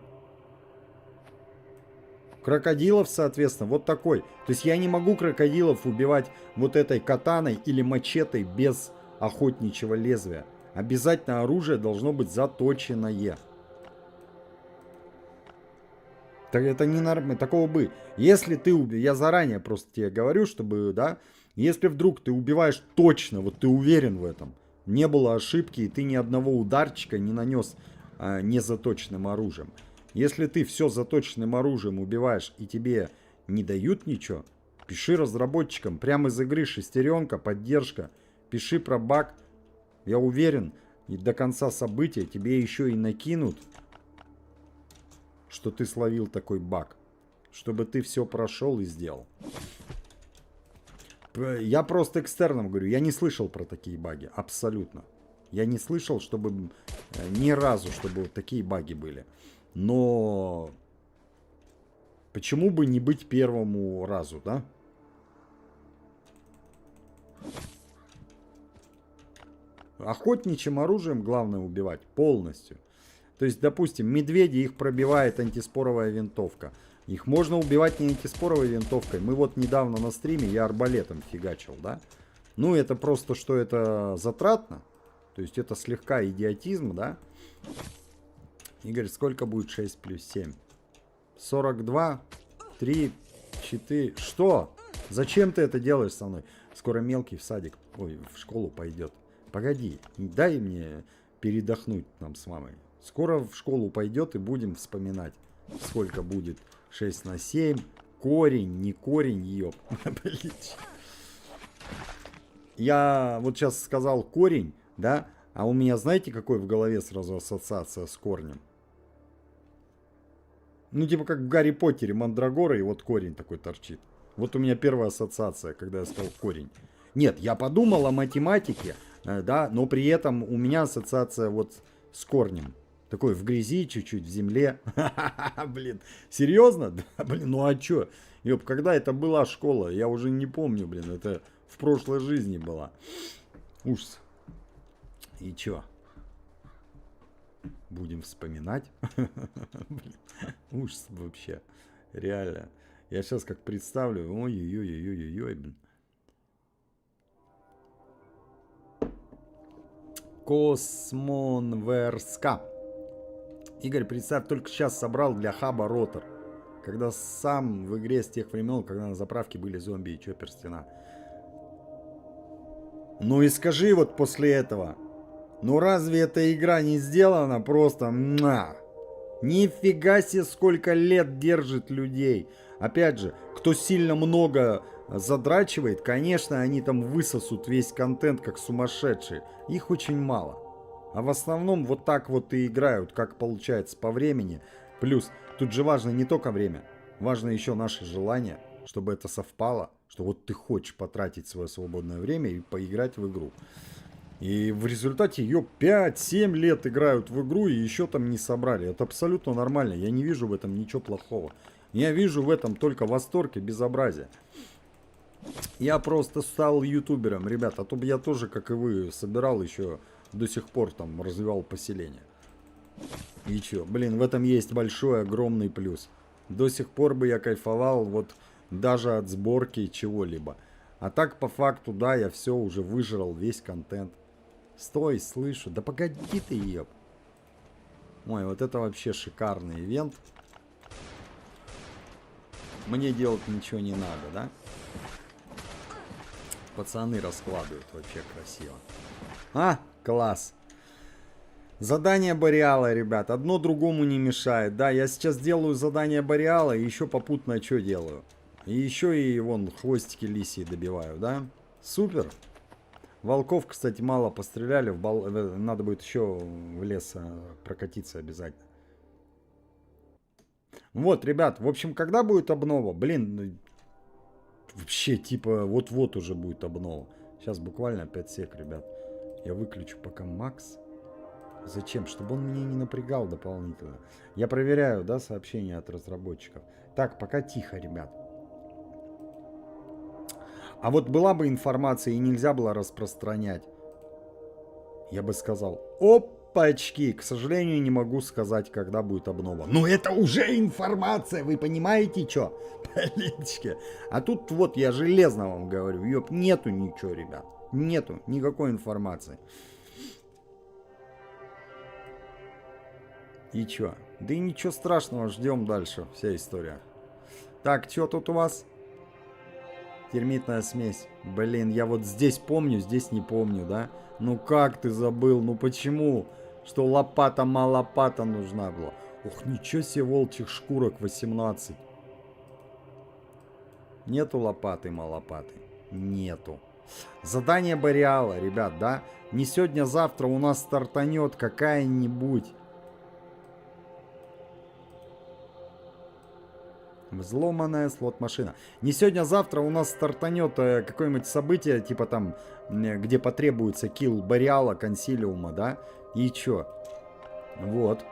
Крокодилов, соответственно, вот такой. То есть я не могу крокодилов убивать вот этой катаной или мачетой без охотничьего лезвия. Обязательно оружие должно быть заточенное. Так это не нормально. Такого бы. Если ты я заранее просто тебе говорю, чтобы, да, если вдруг ты убиваешь точно, вот ты уверен в этом, не было ошибки, и ты ни одного ударчика не нанес незаточенным оружием. Если ты все заточенным оружием убиваешь и тебе не дают ничего, пиши разработчикам прямо из игры, шестеренка, поддержка, пиши про баг. Я уверен, и до конца события тебе еще и накинут, что ты словил такой баг, чтобы ты все прошел и сделал. Я просто экстерном говорю, я не слышал про такие баги, абсолютно. Я не слышал, чтобы ни разу, чтобы вот такие баги были. Но почему бы не быть первому разу, да? Охотничьим оружием главное убивать полностью. То есть, допустим, медведи, их пробивает антиспоровая винтовка. Их можно убивать не антиспоровой винтовкой. Мы вот недавно на стриме, я арбалетом фигачил, да? Ну, это просто, что это затратно. То есть, это слегка идиотизм, да? Игорь, сколько будет 6 плюс 7? 42, 3, 4... Что? Зачем ты это делаешь со мной? Скоро мелкий в садик, ой, в школу пойдет. Погоди, дай мне передохнуть нам с мамой. Скоро в школу пойдет и будем вспоминать, сколько будет 6 на 7. Корень, не корень, ёб. Я вот сейчас сказал корень, да? А у меня, знаете, какой в голове сразу ассоциация с корнем? Ну, типа как в Гарри Поттере Мандрагора, и вот корень такой торчит. Вот у меня первая ассоциация, когда я сказал корень. Нет, я подумал о математике, да, но при этом у меня ассоциация вот с корнем. Такой в грязи, чуть-чуть в земле. Блин, серьезно? Да, блин, ну а чё? Ёб, когда это была школа? Я уже не помню, блин, это в прошлой жизни была. Ужас. И чё? Будем вспоминать. Блин, ужас вообще. Реально. Я сейчас как представлю. Ой-ой-ой-ой-ой-ой, блин. Космонверска. Игорь, представь, только сейчас собрал для хаба ротор. Когда сам в игре с тех времен, когда на заправке были зомби и чоппер стена. Ну и скажи вот после этого. Ну разве эта игра не сделана просто? Нифига себе, сколько лет держит людей. Опять же, кто сильно много задрачивает, конечно, они там высосут весь контент как сумасшедшие. Их очень мало. А в основном вот так вот и играют, как получается по времени. Плюс, тут же важно не только время. Важно еще наше желание, чтобы это совпало. Что вот ты хочешь потратить свое свободное время и поиграть в игру. И в результате ее 5-7 лет играют в игру и еще там не собрали. Это абсолютно нормально. Я не вижу в этом ничего плохого. Я вижу в этом только восторг и безобразие. Я просто стал ютубером, ребят. А то бы я тоже, как и вы, собирал еще до сих пор там развивал поселение. И чё? Блин, в этом есть большой, огромный плюс. До сих пор бы я кайфовал вот даже от сборки чего-либо. А так по факту, да, я все уже выжрал, весь контент. Стой, слышу. Да погоди ты, еб. Ой, вот это вообще шикарный ивент. Мне делать ничего не надо, да? Пацаны раскладывают вообще красиво. А, класс. Задание Бореала, ребят. Одно другому не мешает. Да, я сейчас делаю задание Бореала и еще попутно что делаю? И еще и вон хвостики лисии добиваю, да? Супер. Волков, кстати, мало постреляли. Надо будет еще в лес прокатиться обязательно. Вот, ребят, в общем, когда будет обнова? Блин, вообще, типа, вот-вот уже будет обнова. Сейчас буквально 5 сек, ребят. Я выключу пока Макс. Зачем? Чтобы он меня не напрягал дополнительно. Я проверяю, да, сообщения от разработчиков. Так, пока тихо, ребят. А вот была бы информация и нельзя было распространять, я бы сказал: опачки, к сожалению, не могу сказать, когда будет обнова. Но это уже информация, вы понимаете, что? Политики. А тут вот я железно вам говорю, ёп, нету ничего, ребят. Нету никакой информации. И чё? Да и ничего страшного, ждем дальше, вся история. Так, что тут у вас? Термитная смесь. Блин, я вот здесь помню, здесь не помню, да? Ну как ты забыл? Ну почему? Что лопата малопата нужна была? Ух, ничего себе, волчьих шкурок 18. Нету лопаты малопаты? Нету. Задание Бориала, ребят, да? Не сегодня-завтра у нас стартанет какая-нибудь взломанная слот-машина. Не сегодня-завтра у нас стартанет какое-нибудь событие, типа там, где потребуется килл Бориала, консилиума, да? И чё? Вот.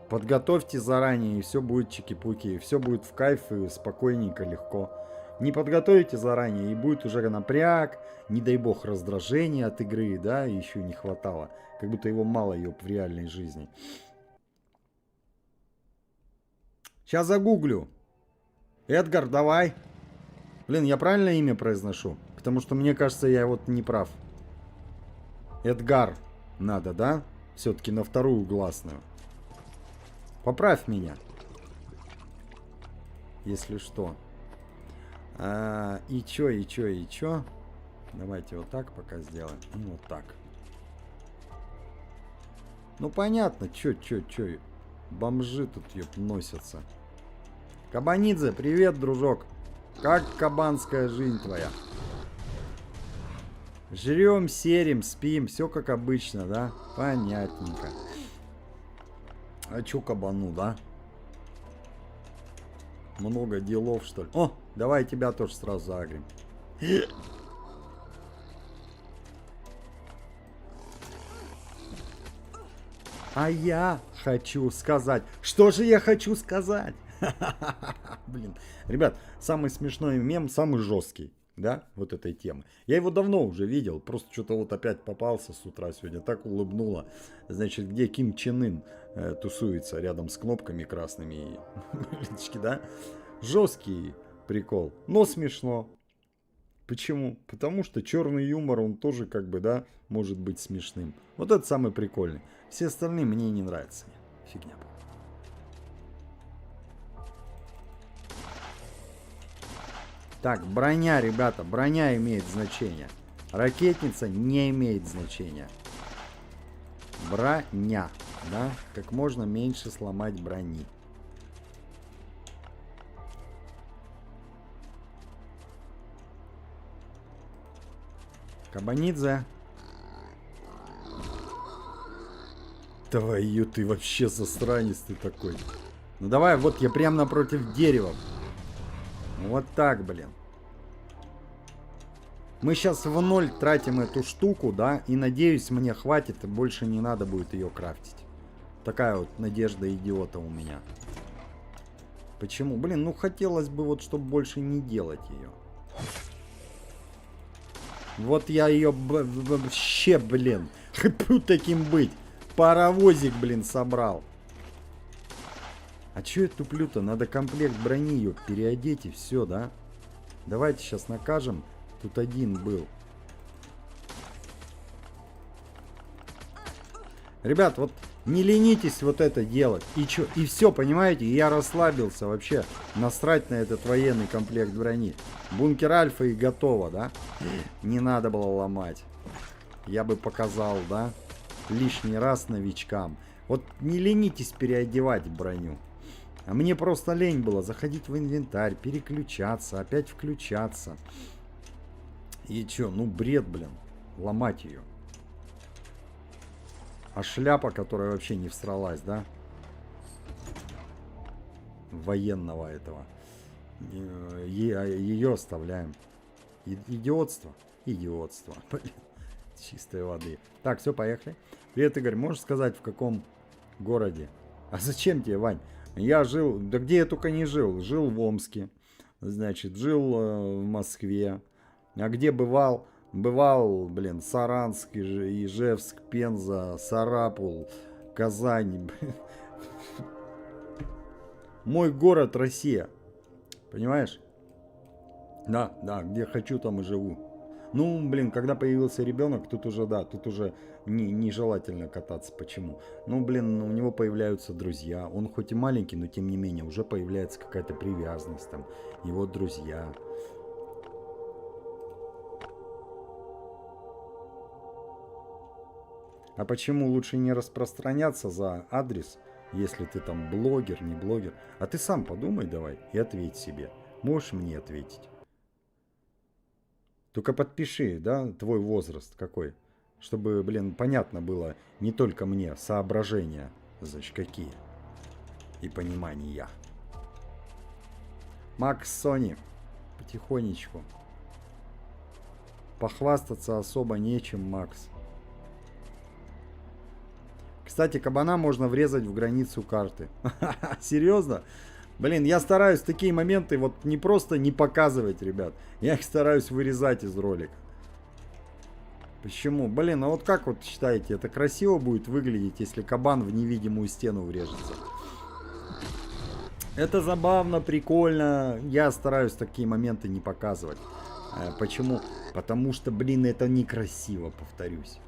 Подготовьте заранее, и все будет чики-пуки, и все будет в кайф, и спокойненько, легко. Не подготовите заранее, и будет уже напряг, не дай бог раздражение от игры, да, еще не хватало. Как будто его мало ее в реальной жизни. Сейчас загуглю. Эдгар, давай. Блин, я правильно имя произношу? Потому что мне кажется, я вот не прав. Эдгар надо, да? Все-таки на вторую гласную. Поправь меня. Если что. И чё? Давайте вот так пока сделаем. И вот так. Ну понятно, чё. Бомжи тут, ёп, носятся. Кабанидзе, привет, дружок. Как кабанская жизнь твоя? Жрем, серим, спим, все как обычно, да? Понятненько. А чё кабану, да? Много делов, что ли? О, давай тебя тоже сразу заагрим. А я хочу сказать. Что же я хочу сказать? Блин, ребят, самый смешной мем, самый жесткий, да, вот этой темы. Я его давно уже видел, просто что-то вот опять попался с утра сегодня, так улыбнуло. Значит, где Ким Чен Ын тусуется рядом с кнопками красными и да? Жесткий прикол, но смешно. Почему? Потому что черный юмор, он тоже как бы, да, может быть смешным. Вот это самый прикольный. Все остальные мне не нравятся. Фигня. Так, броня, ребята, броня имеет значение. Ракетница не имеет значения. Броня, да, как можно меньше сломать брони. Кабанидзе. Твою, ты вообще засранец ты такой. Ну давай, вот я прям напротив дерева. Вот так, блин. Мы сейчас в ноль тратим эту штуку, да, и надеюсь, мне хватит, и больше не надо будет ее крафтить. Такая вот надежда идиота у меня. Почему? Блин, ну хотелось бы вот, чтобы больше не делать ее. Вот я ее вообще, блин, хочу таким быть. Паровозик, блин, собрал. А чё я туплю-то? Надо комплект брони ее переодеть и все, да? Давайте сейчас накажем. Тут один был. Ребят, вот не ленитесь вот это делать. И чё? И все, понимаете? Я расслабился вообще. Насрать на этот военный комплект брони. Бункер Альфа и готово, да? Не надо было ломать. Я бы показал, да? Лишний раз новичкам. Вот не ленитесь переодевать броню. А мне просто лень было заходить в инвентарь, переключаться, опять включаться. И чё, ну бред, блин. Ломать ее. А шляпа, которая вообще не всралась, да? Военного этого. Ее оставляем. Идиотство. Идиотство. Блин. Чистой воды. Так, все, поехали. Привет, Игорь. Можешь сказать, в каком городе? А зачем тебе, Вань? Я жил... Да где я только не жил. Жил в Омске. Значит, жил в Москве. А где бывал? Бывал, блин, Саранск, Ижевск, Пенза, Сарапул, Казань. Мой город Россия. Понимаешь? Да, да, где хочу, там и живу. Ну, блин, когда появился ребенок, тут уже, да, тут уже нежелательно кататься. Почему? Ну, блин, у него появляются друзья. Он хоть и маленький, но тем не менее, уже появляется какая-то привязанность там. Его друзья. А почему лучше не распространяться за адрес, если ты там блогер, не блогер? А ты сам подумай давай и ответь себе. Можешь мне ответить? Только подпиши, да, твой возраст какой. Чтобы, блин, понятно было не только мне, соображения, значит, какие. И понимания. Макс Сони. Потихонечку. Похвастаться особо нечем, Макс. Кстати, кабана можно врезать в границу карты. Серьезно? Блин, я стараюсь такие моменты вот не просто не показывать, ребят. Я их стараюсь вырезать из ролика. Почему? Блин, а вот как вот считаете, это красиво будет выглядеть, если кабан в невидимую стену врежется? Это забавно, прикольно. Я стараюсь такие моменты не показывать. Почему? Потому что, блин, это некрасиво, повторюсь.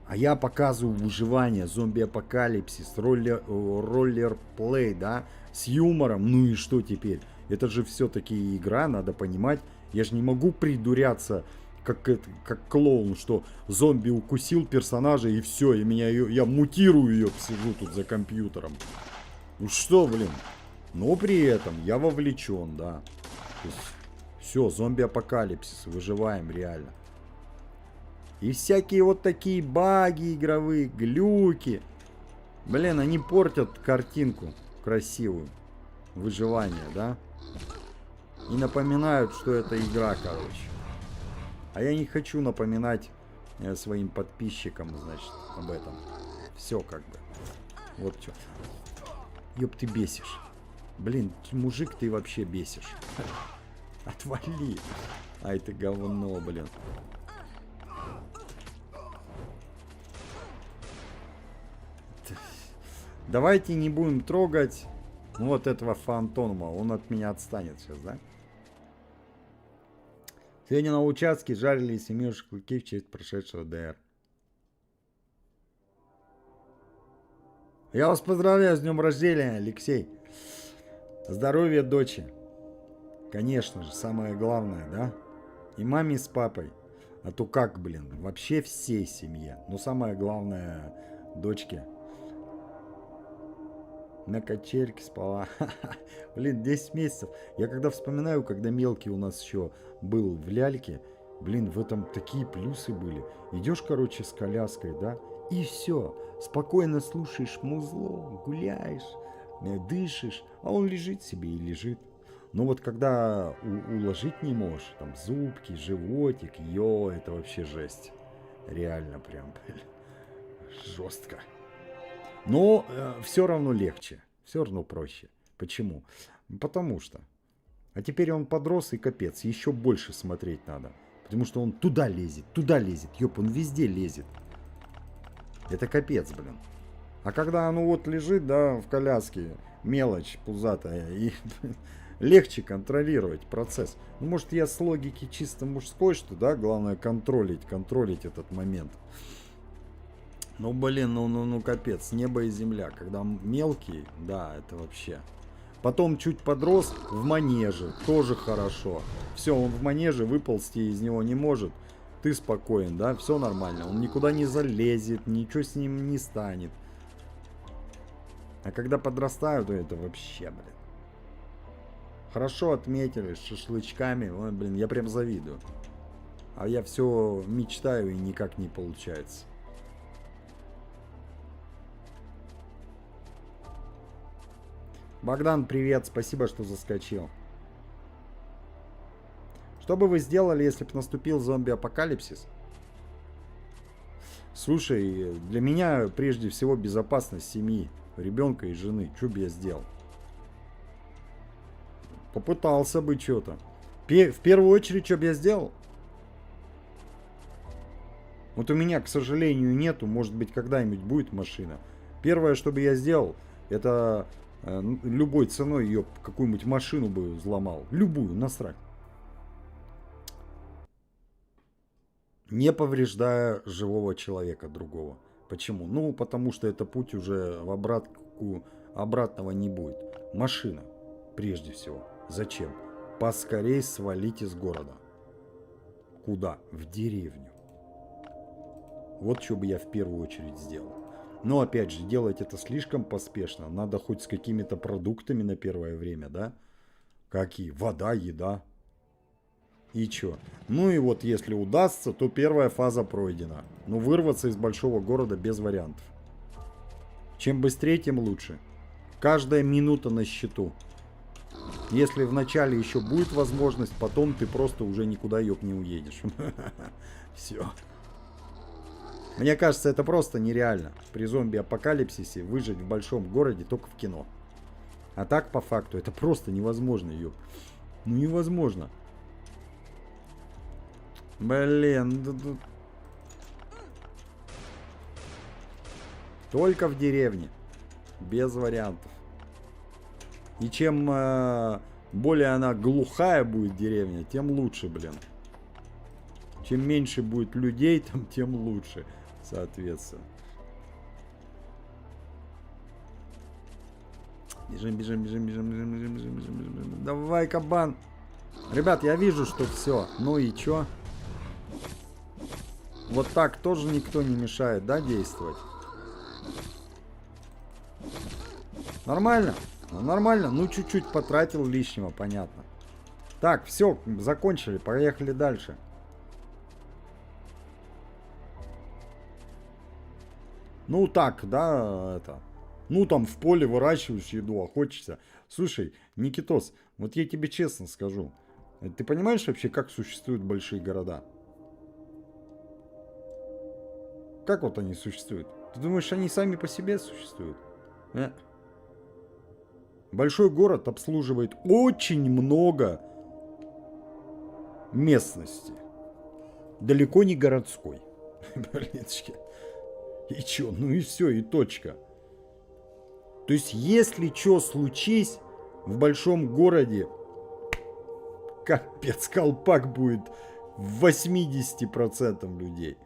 А я показываю выживание, зомби-апокалипсис, роллер-плей, да, с юмором. Ну и что теперь? Это же все-таки игра, надо понимать. Я же не могу придуряться, как клоун, что зомби укусил персонажа и все, и я мутирую ее, сижу тут за компьютером. Ну что, блин? Но при этом я вовлечен, да. Все, зомби-апокалипсис, выживаем реально. И всякие вот такие баги игровые, глюки. Блин, они портят картинку красивую. Выживание, да? И напоминают, что это игра, короче. А я не хочу напоминать своим подписчикам, значит, об этом. Все как бы. Вот что. Ёб, ты бесишь. Блин, мужик, ты вообще бесишь. Отвали. Ай, ты говно, блин. Давайте не будем трогать вот этого фантома. Он от меня отстанет сейчас, да? Сегодня на участке жарили семью шашлыки в честь прошедшего ДР. Я вас поздравляю с днем рождения, Алексей. Здоровья дочи. Конечно же, самое главное, да? И маме с папой. А то как, блин, вообще всей семье. Но самое главное, дочке. На качельке спала. Блин, 10 месяцев. Я когда вспоминаю, когда мелкий у нас еще был в ляльке, блин, в этом такие плюсы были. Идешь, короче, с коляской, да, и все. Спокойно слушаешь музло, гуляешь, дышишь, а он лежит себе и лежит. Но вот когда уложить не можешь, там зубки, животик, это вообще жесть. Реально прям, блин, жестко. Но все равно легче, все равно проще. Почему? Потому что. А теперь он подрос и капец, еще больше смотреть надо. Потому что он туда лезет, ёп, он везде лезет. Это капец, блин. А когда оно вот лежит, да, в коляске, мелочь пузатая, и легче контролировать процесс. Ну, может, я с логики чисто мужской, что, да, главное контролить этот момент. Ну, блин, ну, капец, небо и земля. Когда мелкий, да, это вообще. Потом чуть подрос в манеже, тоже хорошо. Все, он в манеже, выползти из него не может. Ты спокоен, да, все нормально. Он никуда не залезет, ничего с ним не станет. А когда подрастают, то это вообще, блин. Хорошо отметили, с шашлычками. Ой, блин, я прям завидую. А я все мечтаю и никак не получается. Богдан, привет, спасибо, что заскочил. Что бы вы сделали, если бы наступил зомби-апокалипсис? Слушай, для меня прежде всего безопасность семьи, ребенка и жены. Что бы я сделал? Попытался бы что-то. В первую очередь, что бы я сделал? Вот у меня, к сожалению, нету. Может быть, когда-нибудь будет машина. Первое, что бы я сделал, это любой ценой ее какую-нибудь машину бы взломал. Любую, насрать. Не повреждая живого человека другого. Почему? Ну, потому что это путь уже в обратку, обратного не будет. Машина, прежде всего. Зачем? Поскорей свалить из города. Куда? В деревню. Вот что бы я в первую очередь сделал. Но опять же, делать это слишком поспешно. Надо хоть с какими-то продуктами на первое время, да? Какие? Вода, еда. И чё? Ну и вот если удастся, то первая фаза пройдена. Но вырваться из большого города без вариантов. Чем быстрее, тем лучше. Каждая минута на счету. Если вначале еще будет возможность, потом ты просто уже никуда, ёб, не уедешь. Все. Мне кажется, это просто нереально. При зомби-апокалипсисе выжить в большом городе только в кино. А так, по факту, это просто невозможно, ёб. Ну невозможно. Блин. Только в деревне. Без вариантов. И чем более она глухая будет деревня, тем лучше, блин. Чем меньше будет людей, тем лучше, соответственно. Бежим, бежим, бежим, бежим, бежим, бежим, бежим, бежим, бежим. Давай, кабан. Ребят, я вижу, что все. Ну и чё? Вот так тоже никто не мешает, да, действовать? Нормально? Ну, нормально. Ну, чуть-чуть потратил лишнего, понятно. Так, все, закончили. Поехали дальше. Ну, так, да, это... Ну, там в поле выращиваешь еду, охотишься. Слушай, Никитос, вот я тебе честно скажу. Ты понимаешь вообще, как существуют большие города? Как вот они существуют? Ты думаешь, они сами по себе существуют? Большой город обслуживает очень много местности. Далеко не городской. Блинчики. И чё? Ну и все, и точка. То есть, если что случись в большом городе, капец, колпак будет 80% людей.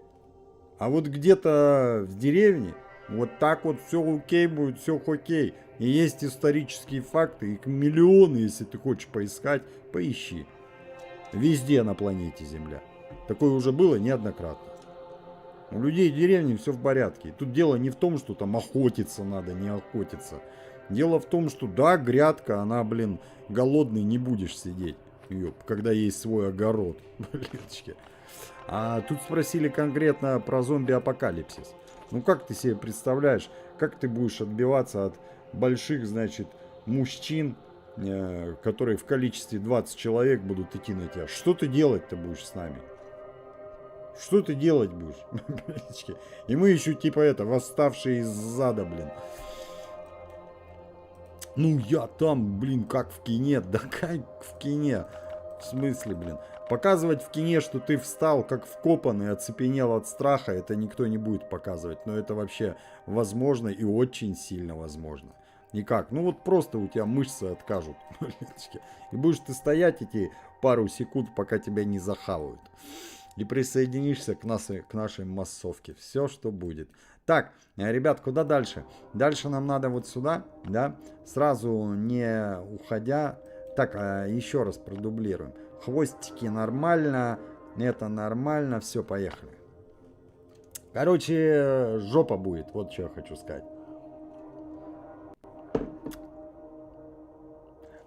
А вот где-то в деревне вот так вот все окей будет, все окей. И есть исторические факты, их миллионы, если ты хочешь поискать, поищи. Везде на планете Земля. Такое уже было неоднократно. У людей в деревне все в порядке. И тут дело не в том, что там охотиться надо, не охотиться. Дело в том, что да, грядка, она, блин, голодный не будешь сидеть. Ёп, когда есть свой огород. Блинчики. А тут спросили конкретно про зомби-апокалипсис. Ну как ты себе представляешь, как ты будешь отбиваться от больших, значит, мужчин, которые в количестве 20 человек будут идти на тебя? Что ты делать-то будешь с нами? Что ты делать будешь? И мы еще типа это, восставшие из зада, блин. Ну я там, блин, как в кине. Да как в кине? В смысле, блин? Показывать в кине, что ты встал как вкопанный, оцепенел от страха, это никто не будет показывать. Но это вообще возможно и очень сильно возможно. Никак. Ну вот просто у тебя мышцы откажут. И будешь ты стоять эти пару секунд, пока тебя не захавают. И присоединишься к нашей массовке. Все, что будет. Так, ребят, куда дальше? Дальше нам надо вот сюда, да? Сразу не уходя. Так, еще раз продублируем. Хвостики нормально. Это нормально. Все, поехали. Короче, жопа будет. Вот что я хочу сказать.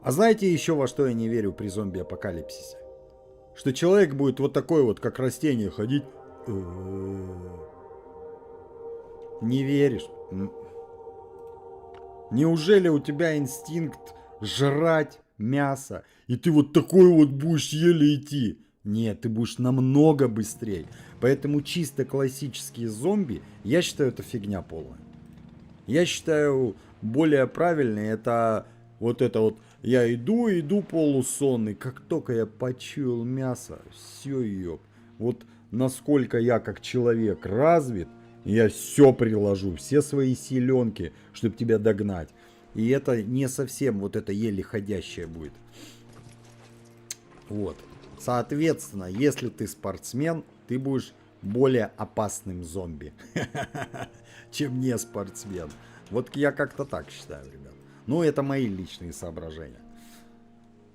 А знаете еще во что я не верю при зомби-апокалипсисе? Что человек будет вот такой вот, как растение, ходить. Не веришь? Неужели у тебя инстинкт жрать мясо, и ты вот такой вот будешь еле идти? Нет, ты будешь намного быстрее. Поэтому чисто классические зомби, я считаю, это фигня полная. Я считаю, более правильный это вот, я иду полусонный, как только я почуял мясо, все ёб. Вот насколько я как человек развит, я все приложу, все свои силенки, чтобы тебя догнать. И это не совсем вот это еле ходящее будет. Вот. Соответственно, если ты спортсмен, ты будешь более опасным зомби, чем не спортсмен. Вот я как-то так считаю, ребят. Ну, это мои личные соображения.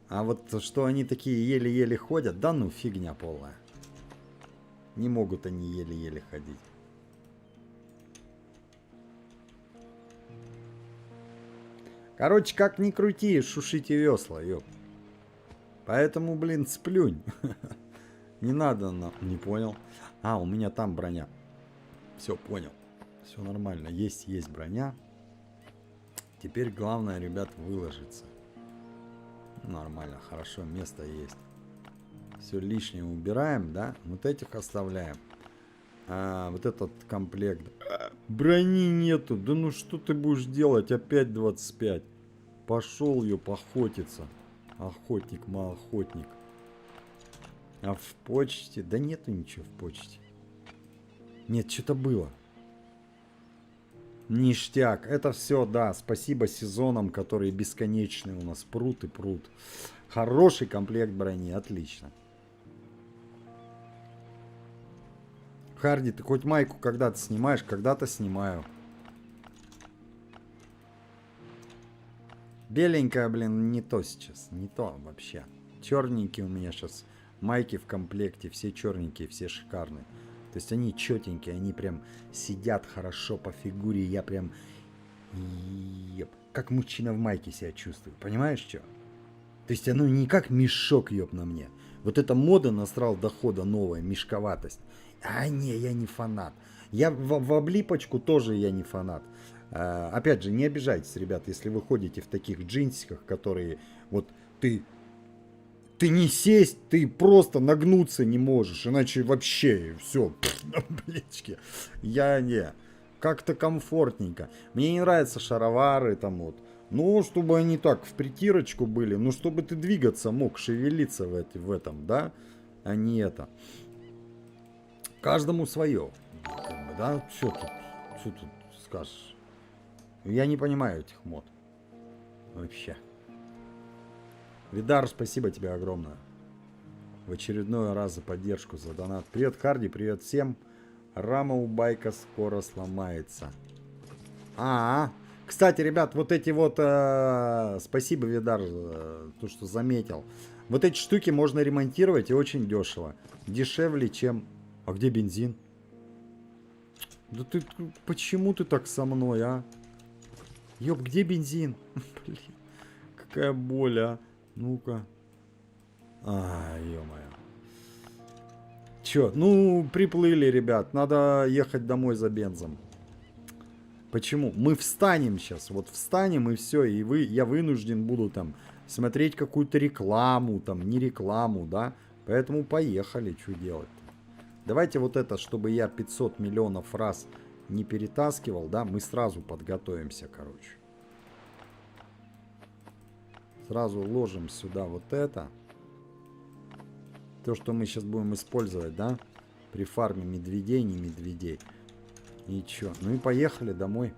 А вот что они такие еле-еле ходят, да ну фигня полная. Не могут они еле-еле ходить. Короче, как ни крути, шушите весла, ёп. Поэтому, блин, сплюнь. Не надо, не понял. А, у меня там броня. Все, понял. Все нормально. Есть броня. Теперь главное, ребят, выложиться. Нормально, хорошо, место есть. Все лишнее убираем, да? Вот этих оставляем. Вот этот комплект. Брони нету. Да ну что ты будешь делать? Опять 25. Пошел ее поохотиться. Охотник, малохотник. А в почте? Да нету ничего в почте. Нет, что-то было. Ништяк. Это все, да, спасибо сезонам, которые бесконечные у нас прут и прут. Хороший комплект брони, отлично. Харди, ты хоть майку когда-то снимаешь? Когда-то снимаю. Беленькая, блин, не то сейчас. Не то вообще. Черненькие у меня сейчас майки в комплекте. Все черненькие, все шикарные. То есть они четенькие, они прям сидят хорошо по фигуре. Я прям... как мужчина в майке себя чувствую. Понимаешь, что? То есть оно не как мешок, ёб на мне. Вот эта мода насрал дохода новая, мешковатость. А не, я не фанат. Я в облипочку тоже я не фанат. Опять же, не обижайтесь, ребят, если вы ходите в таких джинсиках, которые вот ты не сесть, ты просто нагнуться не можешь, иначе вообще все на плечке. Я не. Как-то комфортненько. Мне не нравятся шаровары там вот. Ну, чтобы они так в притирочку были, ну, чтобы ты двигаться мог, шевелиться в этом, да, а не это. Каждому свое. Да, что тут скажешь? Я не понимаю этих мод. Вообще. Видар, спасибо тебе огромное. В очередной раз за поддержку, за донат. Привет, Харди, привет всем. Рама у байка скоро сломается. Кстати, ребят, вот эти вот... спасибо, Видар, то, что заметил. Вот эти штуки можно ремонтировать и очень дешево. Дешевле, чем... А где бензин? Да ты... Почему ты так со мной, а? Ёб, где бензин? Блин, какая боль, а? Ну-ка. Ё-моё. Чё? Ну, приплыли, ребят. Надо ехать домой за бензом. Почему? Мы встанем сейчас. Вот встанем и все. И я вынужден буду там смотреть какую-то рекламу, там, не рекламу, да? Поэтому поехали, что делать? Давайте вот это, чтобы я 500 миллионов раз не перетаскивал, да? Мы сразу подготовимся, короче. Сразу ложим сюда вот это. То, что мы сейчас будем использовать, да? При фарме медведей, не медведей. И чё? Ну и поехали домой.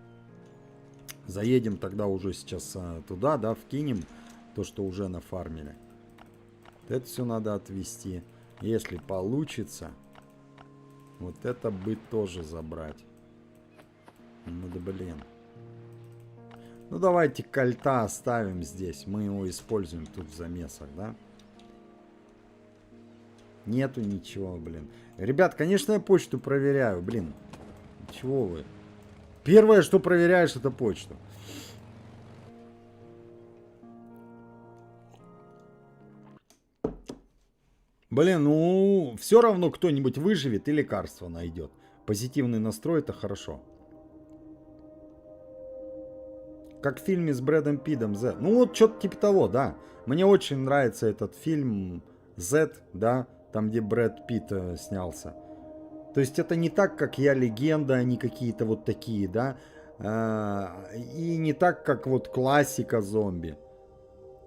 Заедем тогда уже сейчас туда, да, вкинем то, что уже нафармили. Это все надо отвезти. Если получится, вот это бы тоже забрать. Ну да блин. Ну давайте кольта оставим здесь. Мы его используем тут в замесах, да? Нету ничего, блин. Ребят, конечно, я почту проверяю, блин. Чего вы? Первое, что проверяешь, это почту. Блин, ну, все равно кто-нибудь выживет и лекарство найдет. Позитивный настрой — это хорошо. Как в фильме с Брэдом Питтом Z. Ну вот что-то типа того, да. Мне очень нравится этот фильм Z, да, там где Брэд Питт снялся. То есть это не так, как «Я легенда», они какие-то вот такие, да. И не так, как вот классика зомби.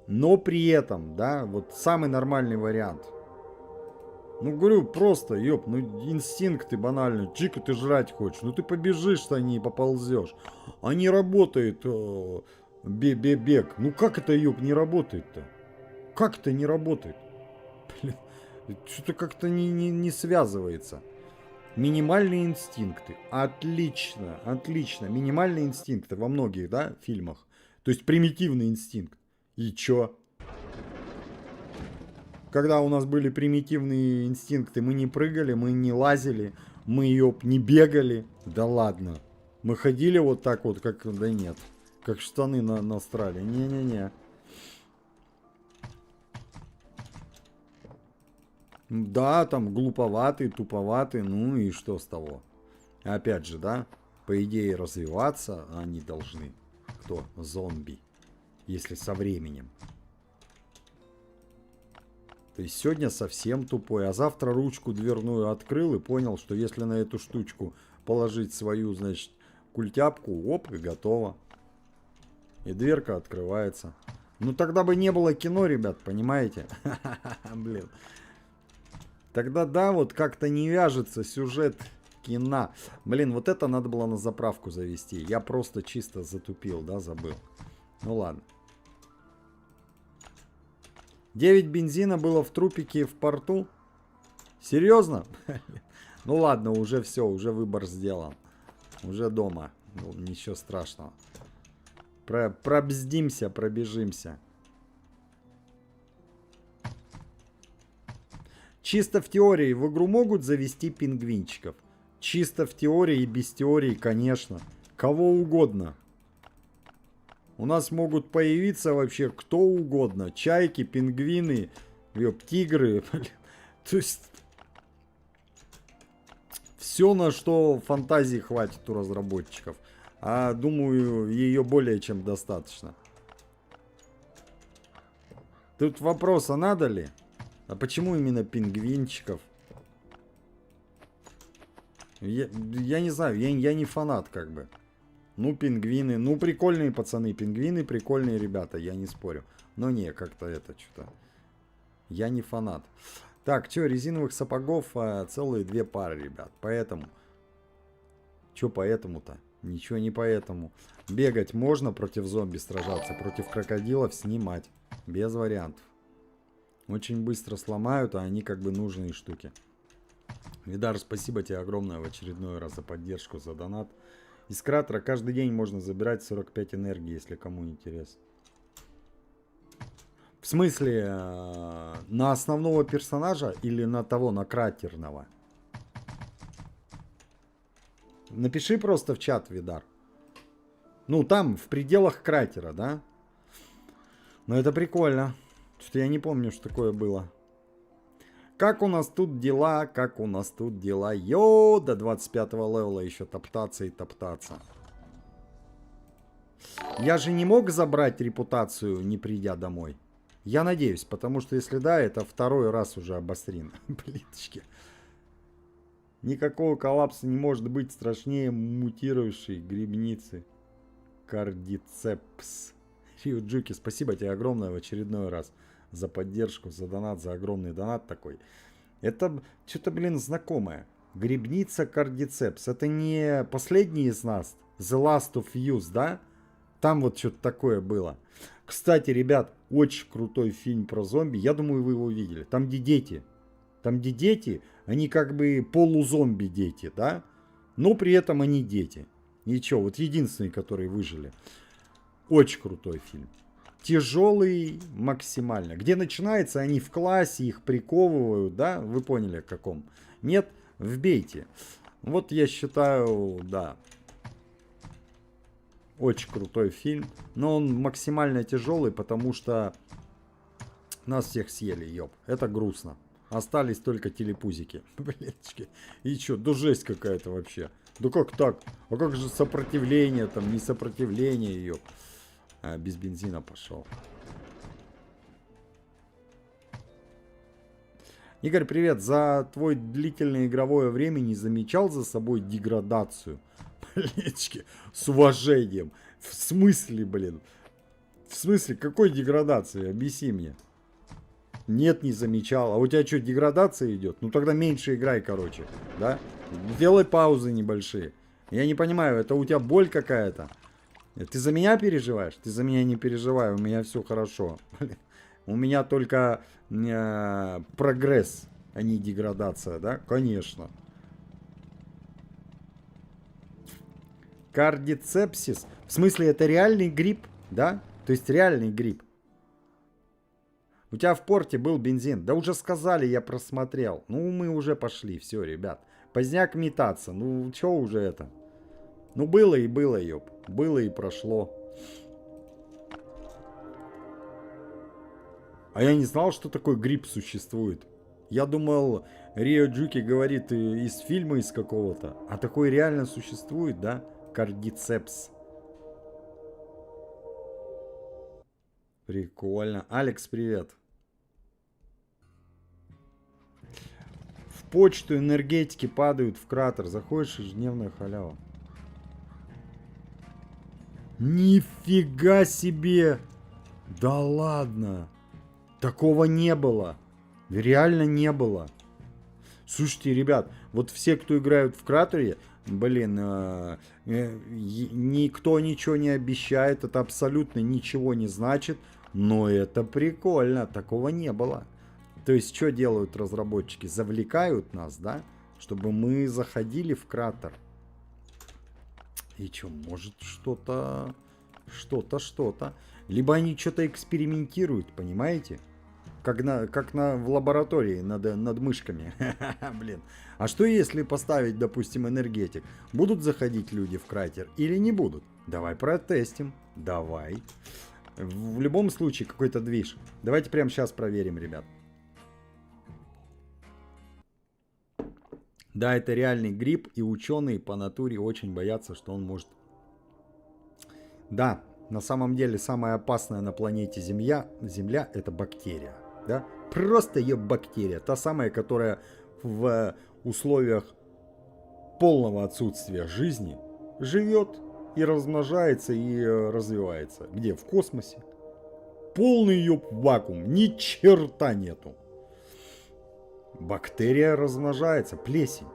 Но при этом, да, вот самый нормальный вариант. Ну, говорю, просто, ёп, ну инстинкты банальные. Чика, ты жрать хочешь. Ну ты побежишь-то, не поползешь. А не работает бег. Ну как это, ёп, не работает-то? Как это не работает? Блин, что-то как-то не связывается. Минимальные инстинкты. Отлично, отлично. Минимальные инстинкты во многих, да, фильмах. То есть примитивный инстинкт. И чё? Когда у нас были примитивные инстинкты, мы не прыгали, мы не лазили, мы, ёп, не бегали. Да ладно. Мы ходили вот так вот, как... Да нет. Как штаны настрали. Не-не-не. Да, там глуповатый, туповатый, ну и что с того? Опять же, да, по идее развиваться они должны. Кто? Зомби. Если со временем. То есть сегодня совсем тупой, а завтра ручку дверную открыл и понял, что если на эту штучку положить свою, значит, культяпку, оп, и готово. И дверка открывается. Ну тогда бы не было кино, ребят, понимаете? Блин. Тогда да, вот как-то не вяжется сюжет кино. Блин, вот это надо было на заправку завести. Я просто чисто затупил, да, забыл. Ну ладно. 9 бензина было в трупике в порту. Серьезно? Ну ладно, уже все, уже выбор сделан. Уже дома. Ну, ничего страшного. Пробздимся, пробежимся. Чисто в теории в игру могут завести пингвинчиков. Чисто в теории и без теории, конечно. Кого угодно. У нас могут появиться вообще кто угодно. Чайки, пингвины, тигры. То есть... Все, на что фантазии хватит у разработчиков. А думаю, ее более чем достаточно. Тут вопрос, а надо ли? А почему именно пингвинчиков? Я не знаю, я не фанат как бы. Ну, пингвины, ну, прикольные пацаны, пингвины, прикольные ребята, я не спорю. Но не, как-то это что-то. Я не фанат. Так, что, резиновых сапогов целые 2 пары, ребят. Поэтому. Что поэтому-то? Ничего не поэтому. Бегать можно против зомби, сражаться, против крокодилов снимать. Без вариантов. Очень быстро сломают, а они как бы нужные штуки. Видар, спасибо тебе огромное в очередной раз за поддержку, за донат. Из кратера каждый день можно забирать 45 энергии, если кому интересно. В смысле, на основного персонажа или на того, на кратерного? Напиши просто в чат, Видар. Ну, там, в пределах кратера, да? Но это прикольно. Что я не помню, что такое было. Как у нас тут дела? Как у нас тут дела? Йоу, до 25-го левела еще топтаться и топтаться. Я же не мог забрать репутацию, не придя домой. Я надеюсь, потому что если да, это второй раз уже обострин. Блинчики. Никакого коллапса не может быть страшнее мутировавшей грибницы. Кардицепс. Риуджуки, спасибо тебе огромное в очередной раз. За поддержку, за донат, за огромный донат такой. Это что-то, блин, знакомое. Грибница Кардицепс. Это не последний из нас? The Last of Us, да? Там вот что-то такое было. Кстати, ребят, очень крутой фильм про зомби. Я думаю, вы его видели. Там где дети. Там где дети, они как бы полузомби дети, да? Но при этом они дети. Ничего, вот единственные, которые выжили. Очень крутой фильм. Тяжелый максимально. Где начинается, они в классе, их приковывают, да? Вы поняли, о каком? Нет, вбейте. Вот я считаю, да. Очень крутой фильм. Но он максимально тяжелый, потому что нас всех съели, ёб. Это грустно. Остались только телепузики. Блинчики. И чё, да жесть какая-то вообще. Да как так? А как же сопротивление там, не сопротивление ее? Без бензина пошел. Игорь, привет. За твой длительное игровое время не замечал за собой деградацию? Блинчики, с уважением. В смысле, блин? В смысле, какой деградации? Объясни мне. Нет, не замечал. А у тебя что, деградация идет? Ну тогда меньше играй, короче. Да? Делай паузы небольшие. Я не понимаю, это у тебя боль какая-то? Ты за меня переживаешь? Ты за меня не переживай, у меня все хорошо. У меня только прогресс, а не деградация, да? Конечно. Кардицепсис. В смысле, это реальный грипп, да? То есть реальный грипп. У тебя в порте был бензин. Да уже сказали, я просмотрел. Ну, мы уже пошли. Все, ребят. Поздняк метаться. Ну, что уже это? Ну, было и было, ёп. Было и прошло. А я не знал, что такой грипп существует. Я думал, Рио Джуки говорит из фильма из какого-то. А такой реально существует, да? Кардицепс. Прикольно. Алекс, привет. В почту энергетики падают в кратер. Заходишь, ежедневная халява. Нифига себе! Да ладно! Такого не было. Реально не было. Слушайте, ребят, вот все, кто играют в кратере, блин, никто ничего не обещает, это абсолютно ничего не значит, но это прикольно, такого не было. То есть, что делают разработчики? Завлекают нас, да, чтобы мы заходили в кратер. И что, может что-то... Либо они что-то экспериментируют, понимаете? Как в лаборатории над мышками. Блин. А что если поставить, допустим, энергетик? Будут заходить люди в кратер или не будут? Давай протестим. Давай. В любом случае какой-то движ. Давайте прямо сейчас проверим, ребят. Да, это реальный грипп, и ученые по натуре очень боятся, что он может... Да, на самом деле самая опасная на планете Земля это бактерия. Да? Просто ее бактерия. Та самая, которая в условиях полного отсутствия жизни живет и размножается и развивается. Где? В космосе. Полный ее вакуум. Ни черта нету. Бактерия размножается. Плесень.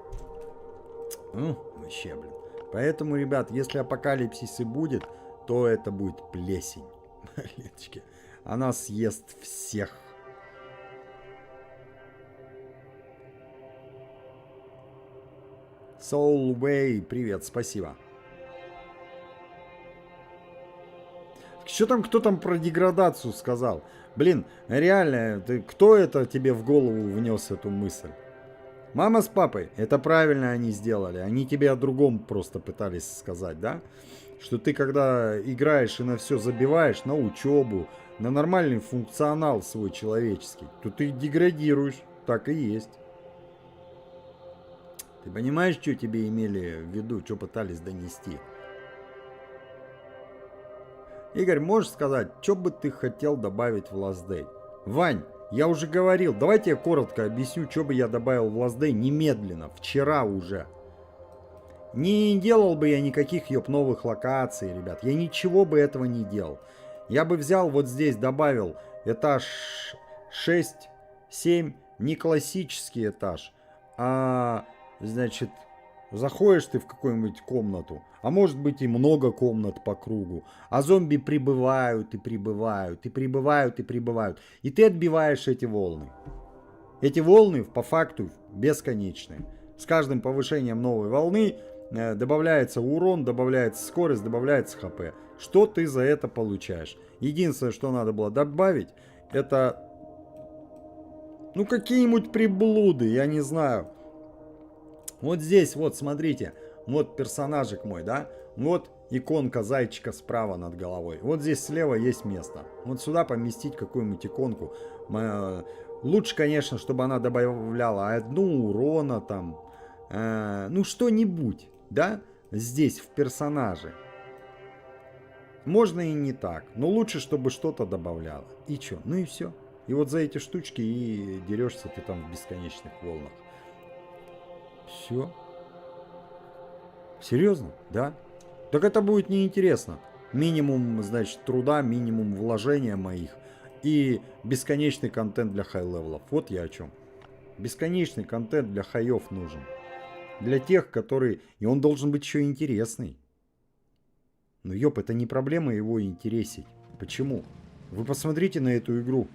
Вообще, блин. Поэтому, ребят, если апокалипсис и будет, то это будет плесень. Она съест всех. Soulway, привет, спасибо. Что там, кто там про деградацию сказал? Блин, реально, кто это тебе в голову внес эту мысль? Мама с папой, это правильно они сделали. Они тебе о другом просто пытались сказать, да? Что ты когда играешь и на все забиваешь, на учебу, на нормальный функционал свой человеческий, то ты деградируешь. Так и есть. Ты понимаешь, что тебе имели в виду, что пытались донести? Игорь, можешь сказать, что бы ты хотел добавить в Last Day? Вань, я уже говорил, давайте я коротко объясню, что бы я добавил в Last Day немедленно, вчера уже. Не делал бы я никаких новых локаций, ребят, я ничего бы этого не делал. Я бы взял вот здесь, добавил этаж 6, 7, не классический этаж, а, значит, заходишь ты в какую-нибудь комнату, а может быть и много комнат по кругу, а зомби прибывают и прибывают, и прибывают и прибывают, и ты отбиваешь эти волны. Эти волны по факту бесконечные. С каждым повышением новой волны добавляется урон, добавляется скорость, добавляется хп. Что ты за это получаешь? Единственное, что надо было добавить, это ну какие-нибудь приблуды, я не знаю. Вот здесь, вот, смотрите, вот персонажик мой, да? Вот иконка зайчика справа над головой. Вот здесь слева есть место. Вот сюда поместить какую-нибудь иконку Лучше, конечно, чтобы она добавляла одну урона там. Ну, что-нибудь, да, здесь в персонаже. Можно и не так, но лучше, чтобы что-то добавляло. И чё? Ну и все. И вот за эти штучки и дерешься ты там в бесконечных волнах. Все. Серьезно? Да? Так это будет неинтересно. Минимум, значит, труда, минимум вложения моих. И бесконечный контент для хай-левелов. Вот я о чем. Бесконечный контент для хаев нужен. Для тех, которые... И он должен быть еще интересный. Но ёп, это не проблема его интересить. Почему? Вы посмотрите на эту игру.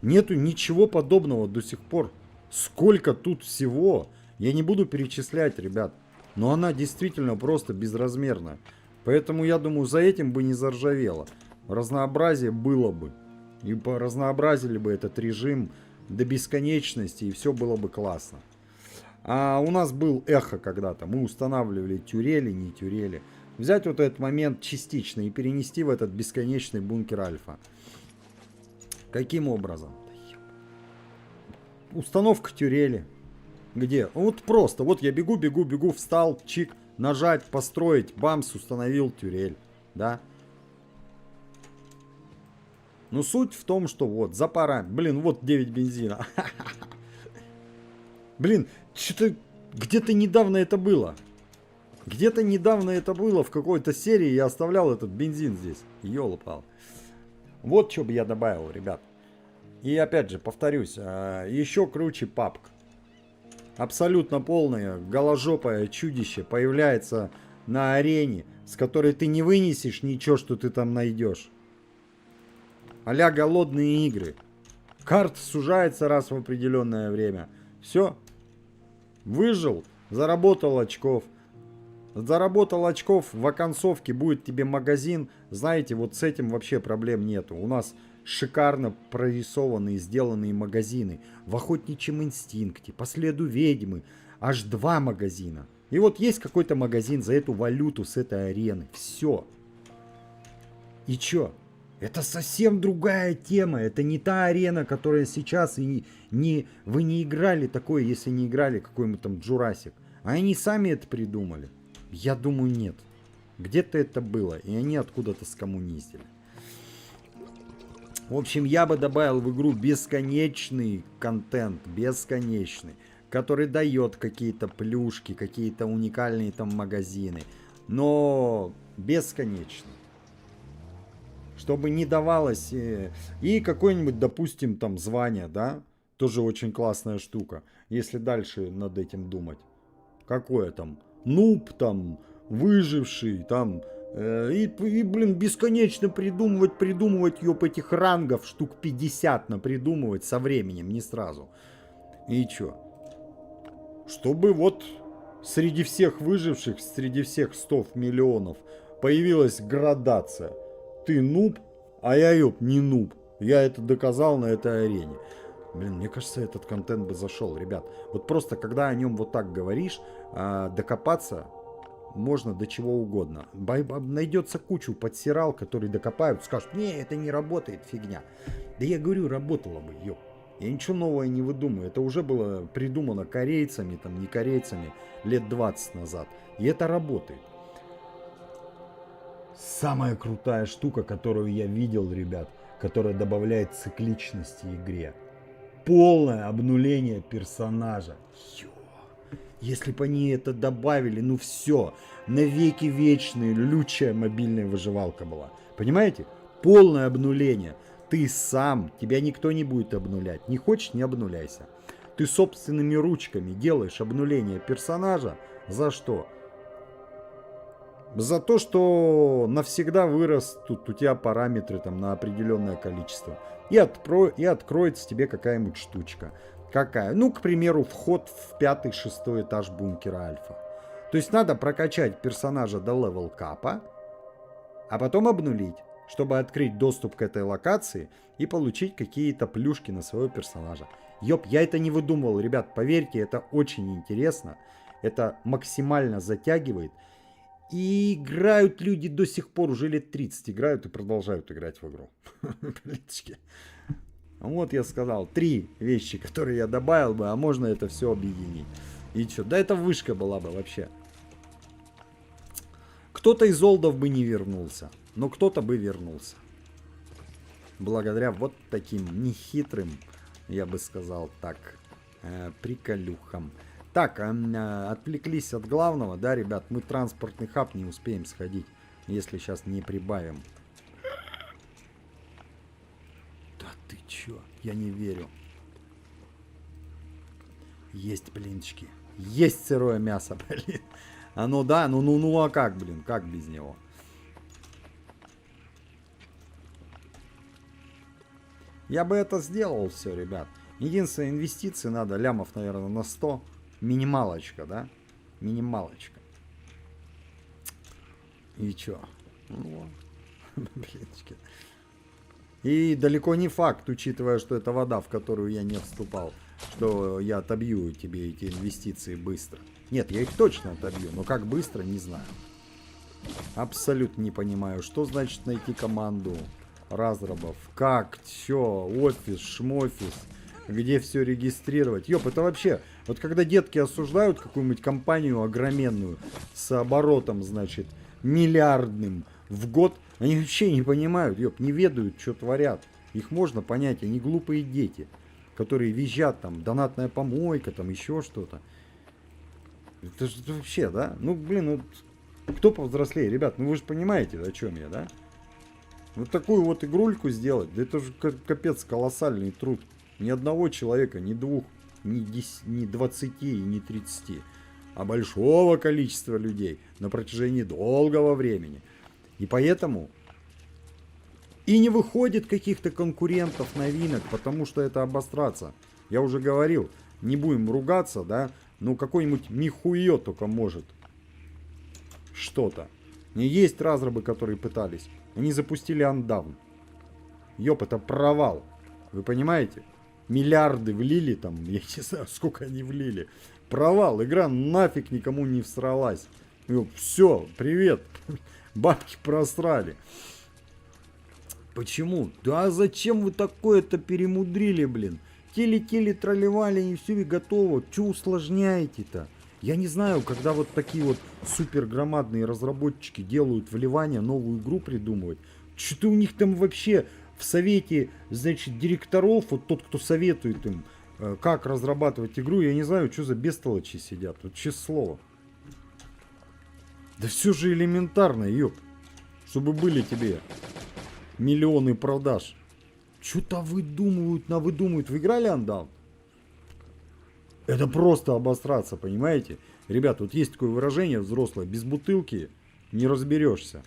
Нету ничего подобного до сих пор. Сколько тут всего. Я не буду перечислять, ребят. Но она действительно просто безразмерная. Поэтому я думаю, за этим бы не заржавело. Разнообразие было бы. И разнообразили бы этот режим до бесконечности. И все было бы классно. А у нас был эхо когда-то. Мы устанавливали тюрели, не тюрели. Взять вот этот момент частично и перенести в этот бесконечный бункер альфа. Каким образом? Установка тюрели. Где? Вот просто. Вот я бегу, встал, чик, нажать, построить, бамс, установил тюрель. Да? Но суть в том, что вот, за парами. Блин, вот 9 бензина. Блин, что-то где-то недавно это было. Где-то недавно это было, в какой-то серии я оставлял этот бензин здесь. Ёлопал. Вот что бы я добавил, ребят. И опять же, повторюсь, еще круче папка. Абсолютно полное, голожопое чудище появляется на арене, с которой ты не вынесешь ничего, что ты там найдешь. А-ля голодные игры. Карта сужается раз в определенное время. Все. Выжил, заработал очков. Заработал очков, в оконцовке будет тебе магазин. Знаете, вот с этим вообще проблем нету. У нас шикарно прорисованные, сделанные магазины. В Охотничьем инстинкте, по следу ведьмы. Аж 2 магазина. И вот есть какой-то магазин за эту валюту с этой арены. Все. И чё? Это совсем другая тема. Это не та арена, которая сейчас. И вы не играли такое, если не играли какой-нибудь там Jurassic. А они сами это придумали. Я думаю, нет. Где-то это было, и они откуда-то скоммуниздили. В общем, я бы добавил в игру бесконечный контент, бесконечный, который дает какие-то плюшки, какие-то уникальные там магазины, но бесконечный. Чтобы не давалось... И какое-нибудь, допустим, там звание, да? Тоже очень классная штука, если дальше над этим думать. Какое там? Нуб там, выживший там, блин, бесконечно придумывать, ёп, этих рангов, штук 50 напридумывать со временем, не сразу. И чё? Чтобы вот среди всех выживших, среди всех 100 миллионов появилась градация. Ты нуб, а я, ёп, не нуб. Я это доказал на этой арене. Блин, мне кажется, этот контент бы зашел, ребят. Вот просто, когда о нем вот так говоришь, докопаться можно до чего угодно. Найдется кучу подсирал, которые докопают, скажут, не, это не работает, фигня. Да я говорю, работало бы, ёп. Я ничего нового не выдумаю. Это уже было придумано корейцами, там, не корейцами, лет 20 назад. И это работает. Самая крутая штука, которую я видел, ребят, которая добавляет цикличности игре. Полное обнуление персонажа. Если бы они это добавили, ну все, навеки вечные, лючая мобильная выживалка была. Понимаете? Полное обнуление. Ты сам, тебя никто не будет обнулять. Не хочешь, не обнуляйся. Ты собственными ручками делаешь обнуление персонажа. За что? За то, что навсегда вырастут у тебя параметры там на определенное количество. И откроется тебе какая-нибудь штучка. Какая? Ну, к примеру, вход в 5-6 этаж бункера Альфа. То есть надо прокачать персонажа до левел капа, а потом обнулить, чтобы открыть доступ к этой локации и получить какие-то плюшки на своего персонажа. Ёп, я это не выдумывал, ребят, поверьте, это очень интересно. Это максимально затягивает. И играют люди до сих пор, уже лет 30 играют и продолжают играть в игру. Вот я сказал, 3 вещи, которые я добавил бы, а можно это все объединить. И что? Да это вышка была бы вообще. Кто-то из олдов бы не вернулся, но кто-то бы вернулся. Благодаря вот таким нехитрым, я бы сказал так, приколюхам. Так, отвлеклись от главного, да, ребят, мы транспортный хаб не успеем сходить, если сейчас не прибавим. Да ты чё? Я не верю. Есть блинчики. Есть сырое мясо, блин. А ну да, ну а как, блин, как без него? Я бы это сделал все, ребят. Единственное, инвестиции надо, лямов, наверное, на 100. Минималочка, да? Минималочка. И чё? Ну, блинчики. И далеко не факт, учитывая, что это вода, в которую я не вступал, что я отобью тебе эти инвестиции быстро. Нет, я их точно отобью, но как быстро, не знаю. Абсолютно не понимаю, что значит найти команду разрабов, как, чё, офис, шмофис, где все регистрировать. Ёп, это вообще, вот когда детки осуждают какую-нибудь компанию огроменную с оборотом, значит, миллиардным в год, они вообще не понимают, ёп, не ведают, что творят. Их можно понять, они глупые дети, которые визжат там, донатная помойка, там еще что-то. Это же вообще, да? Ну, блин, вот кто повзрослее, ребят, ну вы же понимаете, о чем я, да? Вот такую вот игрульку сделать, да это же капец колоссальный труд. Ни одного человека, ни двух, ни 10, ни 20 и ни 30, а большого количества людей на протяжении долгого времени. И поэтому и не выходит каких-то конкурентов, новинок, потому что это обостраться. Я уже говорил, не будем ругаться, да, ну какой-нибудь Михуё только может что-то. Не есть разрабы, которые пытались. Они запустили Undawn. Ёп, это провал. Вы понимаете? Миллиарды влили там, я не знаю, сколько они влили. Провал, игра нафиг никому не всралась. Все, привет. Бабки просрали. Почему? Да зачем вы такое-то перемудрили, блин? Телетели, тролливали, и все, и готово. Че усложняете-то? Я не знаю, когда вот такие вот супер громадные разработчики делают вливание, новую игру придумывать. Что-то у них там вообще в совете, значит, директоров, вот тот, кто советует им, как разрабатывать игру, я не знаю, что за бестолочи сидят. Вот честное слово. Да все же элементарно, ёп. Чтобы были тебе миллионы продаж. Что-то выдумывают, навыдумывают. Вы играли Undawn? Это просто обосраться, понимаете? Ребят, вот есть такое выражение взрослое. Без бутылки не разберешься.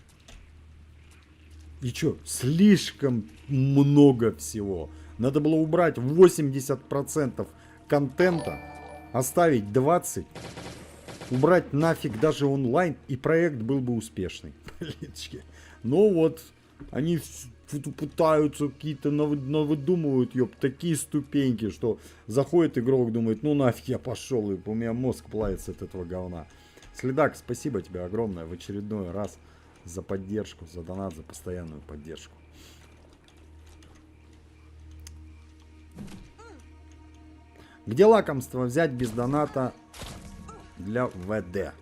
И что? Слишком много всего. Надо было убрать 80% контента, оставить 20%. Убрать нафиг даже онлайн, и проект был бы успешный. Но вот, они пытаются какие-то навыдумывают, ёп, такие ступеньки, что заходит игрок, думает, ну нафиг я пошел, и у меня мозг плавится от этого говна. Следак, спасибо тебе огромное в очередной раз за поддержку, за донат, за постоянную поддержку. Где лакомство взять без доната для ВД?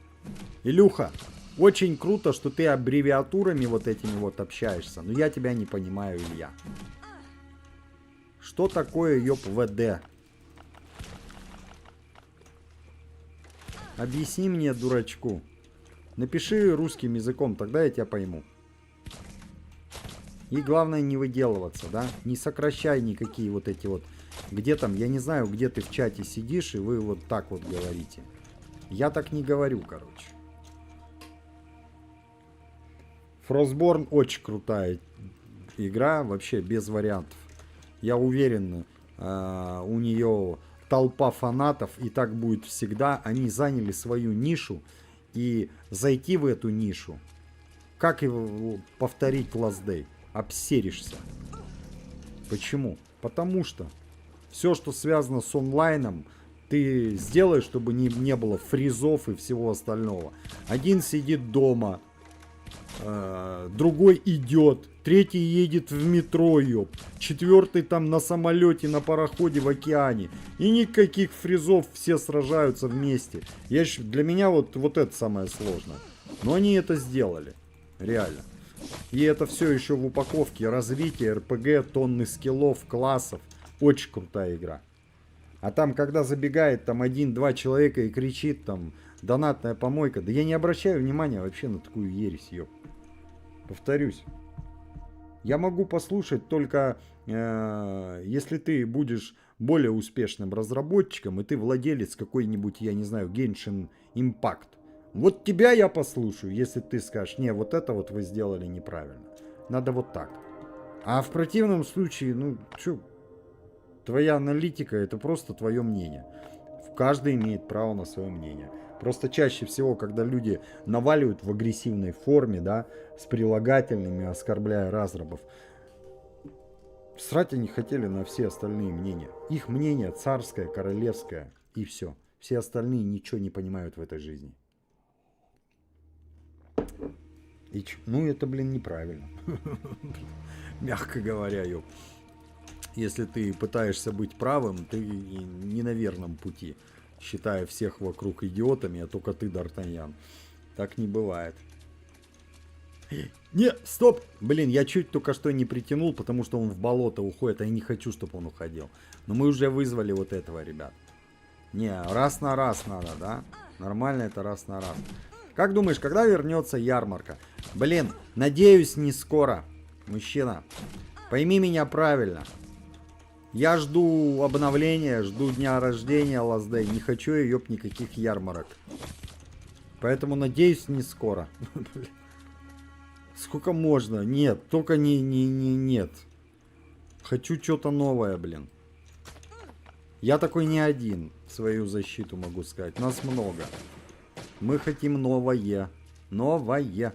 Илюха, очень круто, что ты аббревиатурами вот этими вот общаешься, но я тебя не понимаю, Илья. Что такое, ёп, ВД? Объясни мне, дурачку. Напиши русским языком, тогда я тебя пойму. И главное не выделываться, да? Не сокращай никакие вот эти вот... Где там, я не знаю, где ты в чате сидишь, и вы вот так вот говорите. Я так не говорю, короче. Frostborn очень крутая игра, вообще без вариантов. Я уверен, у нее толпа фанатов, и так будет всегда. Они заняли свою нишу, и зайти в эту нишу, как его повторить Last Day? Обсеришься. Почему? Потому что все, что связано с онлайном, ты сделаешь, чтобы не было фризов и всего остального. Один сидит дома, другой идет, третий едет в метро, ёп. четвертый там на самолете, на пароходе в океане. И никаких фризов, все сражаются вместе. Для меня вот это самое сложное. Но они это сделали. Реально. И это все еще в упаковке. Развитие, РПГ, тонны скиллов, классов. Очень крутая игра. А там, когда забегает там 1-2 человека и кричит там донатная помойка. Да я не обращаю внимания вообще на такую ересь, ёп. Повторюсь. Я могу послушать только, если ты будешь более успешным разработчиком, и ты владелец какой-нибудь, я не знаю, Genshin Impact. Вот тебя я послушаю, если ты скажешь, не, вот это вот вы сделали неправильно. Надо вот так. А в противном случае, ну, что, твоя аналитика это просто твое мнение. Каждый имеет право на свое мнение. Просто чаще всего, когда люди наваливают в агрессивной форме, да, с прилагательными, оскорбляя разрабов, срать они хотели на все остальные мнения. Их мнение царское, королевское, и все. Все остальные ничего не понимают в этой жизни. Ну, это, блин, неправильно. Мягко говоря, ёп. Если ты пытаешься быть правым, ты не на верном пути, считая всех вокруг идиотами, а только ты Д'Артаньян. Так не бывает. Не, стоп! Блин, я чуть только что не притянул, потому что он в болото уходит, а я не хочу, чтобы он уходил. Но мы уже вызвали вот этого, ребят. Не, раз на раз надо, да? Нормально это раз на раз. Как думаешь, когда вернется ярмарка? Блин, надеюсь, не скоро. Мужчина, пойми меня правильно. Я жду обновления, жду дня рождения Last Day. Не хочу ее никаких ярмарок. Поэтому надеюсь, не скоро. Сколько можно? Нет, только нет. Хочу что-то новое, блин. Я такой не один, в свою защиту могу сказать. Нас много. Мы хотим новое. Новое.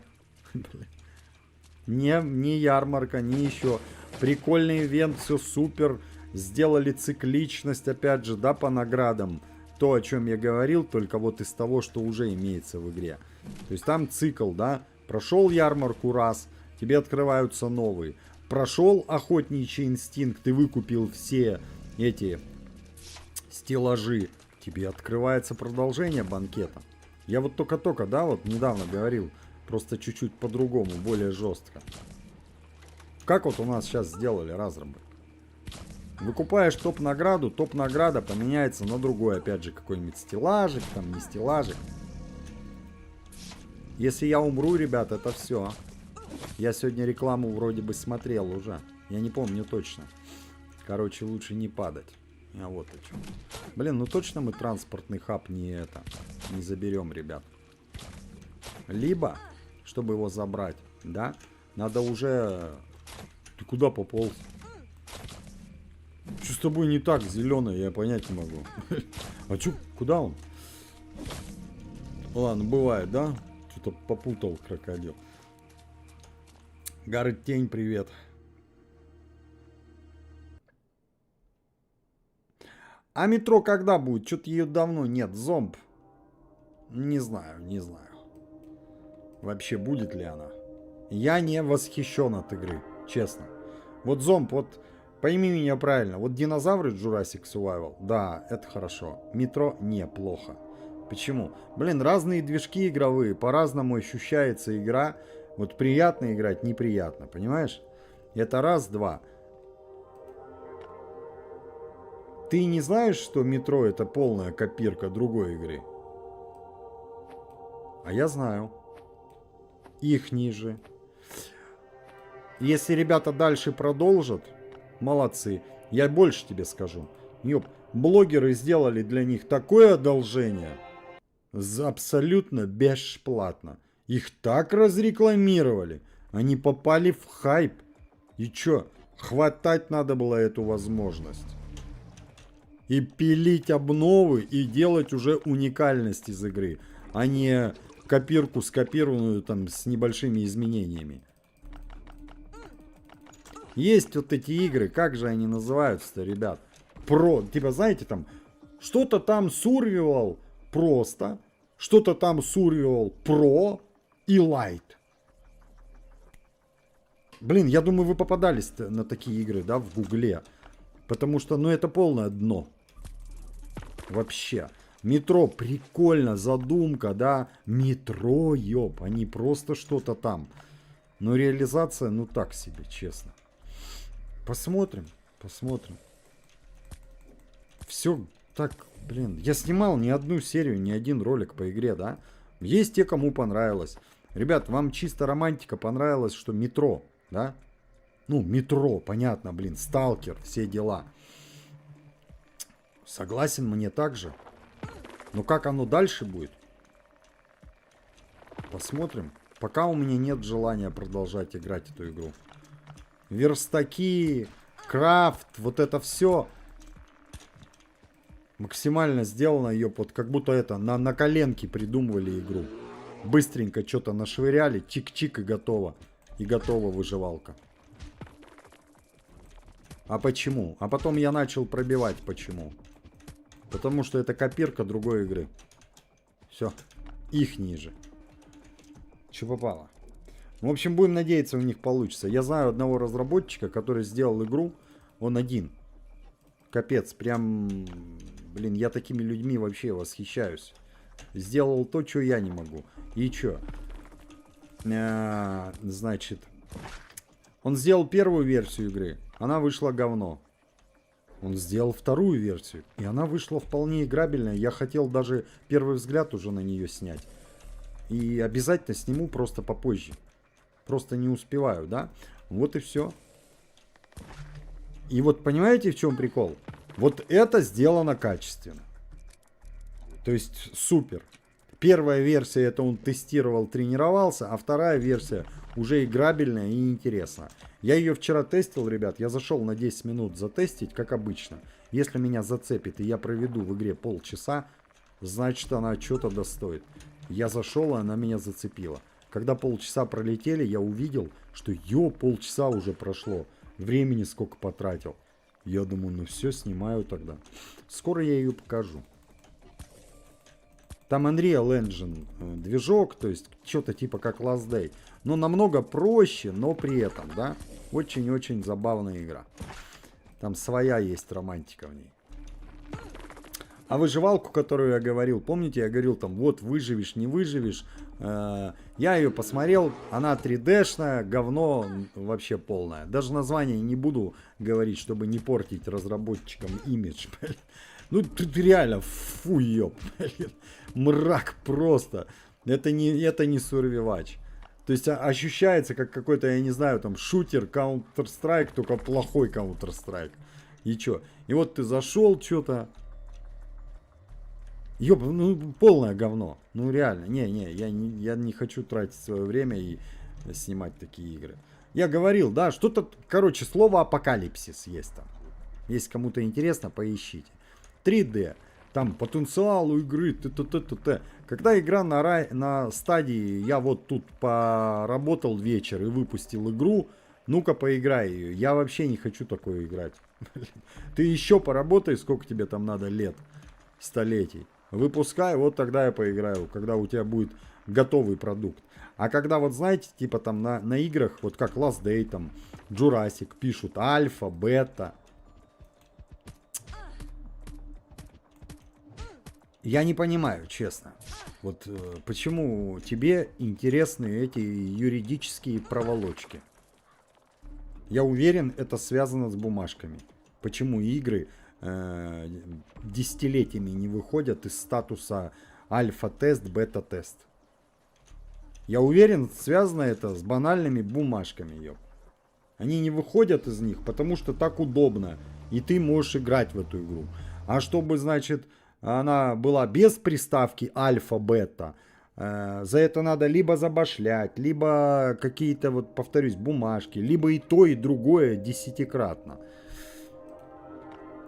Не ярмарка, не еще. Прикольный ивент, все супер. Сделали цикличность, опять же, да, по наградам. То, о чем я говорил, только вот из того, что уже имеется в игре. То есть там цикл, да. Прошел ярмарку раз, тебе открываются новые. Прошел охотничий инстинкт, ты выкупил все эти стеллажи. Тебе открывается продолжение банкета. Я вот только-только, да, вот недавно говорил. Просто чуть-чуть по-другому, более жестко. Как вот у нас сейчас сделали разрабы? Выкупаешь топ-награду, топ-награда поменяется на другой, опять же, какой-нибудь стеллажик, там не стеллажик. Если я умру, ребят, это все. Я сегодня рекламу вроде бы смотрел уже. Я не помню точно. Короче, лучше не падать. А вот о чем. Блин, ну точно мы транспортный хаб не заберем, ребят. Либо, чтобы его забрать, да, надо уже... Ты куда пополз? Что с тобой не так, зеленый, я понять не могу. А чё, куда он? Ладно, бывает, да? Что-то попутал крокодил. Гаррет Тень, привет. А метро когда будет? Что-то ее давно нет. Зомб. Не знаю. Вообще будет ли она? Я не восхищен от игры, честно. Вот зомб, вот пойми меня правильно. Вот динозавры Jurassic Survival, да, это хорошо. Метро неплохо. Почему? Блин, разные движки игровые, по-разному ощущается игра. Вот приятно играть, неприятно, понимаешь? Это раз-два. Ты не знаешь, что метро это полная копирка другой игры? А я знаю. Их ниже. Если ребята дальше продолжат, молодцы. Я больше тебе скажу. Ёп, блогеры сделали для них такое одолжение. Абсолютно бесплатно. Их так разрекламировали. Они попали в хайп. И чё, хватать надо было эту возможность. И пилить обновы, и делать уже уникальность из игры. А не копирку скопированную там с небольшими изменениями. Есть вот эти игры, как же они называются-то, ребят? Типа, знаете, там, что-то там survival просто, что-то там survival pro и light. Блин, я думаю, вы попадались на такие игры, да, в Гугле. Потому что, ну, это полное дно. Вообще. Метро, прикольно, задумка, да. Метро, ёб, а не просто что-то там. Но реализация, ну, так себе, честно. Посмотрим, посмотрим. Все так, блин. Я снимал не одну серию, не один ролик по игре, да. Есть те, кому понравилось. Ребят, вам чисто романтика понравилось, что метро, да? Ну, метро, понятно, блин, сталкер, все дела. Согласен, мне также. Но как оно дальше будет? Посмотрим. Пока у меня нет желания продолжать играть эту игру. Верстаки, крафт, вот это все максимально сделано ее под, как будто это на коленке придумывали игру. Быстренько что-то нашвыряли, чик-чик и готово. И готова выживалка. А почему? А потом я начал пробивать почему. Потому что это копирка другой игры. Все. Их ниже. Че попало? В общем, будем надеяться, у них получится. Я знаю одного разработчика, который сделал игру. Он один. Капец, прям... Блин, я такими людьми вообще восхищаюсь. Сделал то, что я не могу. И что? Значит... Он сделал первую версию игры. Она вышла говно. Он сделал вторую версию. И она вышла вполне играбельная. Я хотел даже первый взгляд уже на нее снять. И обязательно сниму просто попозже. Просто не успеваю, да? Вот и все. И вот понимаете, в чем прикол? Вот это сделано качественно. То есть супер. Первая версия это он тестировал, тренировался, а вторая версия уже играбельная и интересная. Я ее вчера тестил, ребят. Я зашел на 10 минут затестить, как обычно. Если меня зацепит и я проведу в игре полчаса, значит она что-то достоит. Я зашел, и она меня зацепила. Когда полчаса пролетели, я увидел, что полчаса уже прошло. Времени сколько потратил. Я думаю, ну все, снимаю тогда. Скоро я ее покажу. Там Unreal Engine движок, то есть что-то типа как Last Day. Но намного проще, но при этом, да, очень-очень забавная игра. Там своя есть романтика в ней. А выживалку, которую я говорил, помните, я говорил там, вот выживешь, не выживешь. Я ее посмотрел, она 3D-шная, говно вообще полное. Даже название не буду говорить, чтобы не портить разработчикам имидж. Ну, тут реально, фу, ёп, блин. Мрак просто. Это не сурвивач. То есть ощущается как какой-то, я не знаю, там шутер, Counter-Strike, только плохой Counter-Strike. И чё? И вот ты зашел, что-то... Ёб, ну полное говно. Ну реально, я не хочу тратить свое время и снимать такие игры. Я говорил, да, что-то, короче, слово апокалипсис есть там. Если кому-то интересно, поищите. 3D, там потенциал у игры, т. Когда игра на стадии, я вот тут поработал вечер и выпустил игру, ну-ка поиграй ее. Я вообще не хочу такое играть. Ты еще поработай, сколько тебе там надо лет, столетий. Выпускай, вот тогда я поиграю, когда у тебя будет готовый продукт. А когда вот знаете, типа там на играх, вот как Last Day, там, Jurassic, пишут альфа, бета. Я не понимаю, честно. Вот почему тебе интересны эти юридические проволочки? Я уверен, это связано с бумажками. Почему игры десятилетиями не выходят из статуса альфа-тест, бета-тест. Я уверен, связано это с банальными бумажками. Ёп. Они не выходят из них, потому что так удобно. И ты можешь играть в эту игру. А чтобы, значит, она была без приставки альфа-бета, за это надо либо забашлять, либо какие-то, вот повторюсь, бумажки, либо и то, и другое десятикратно.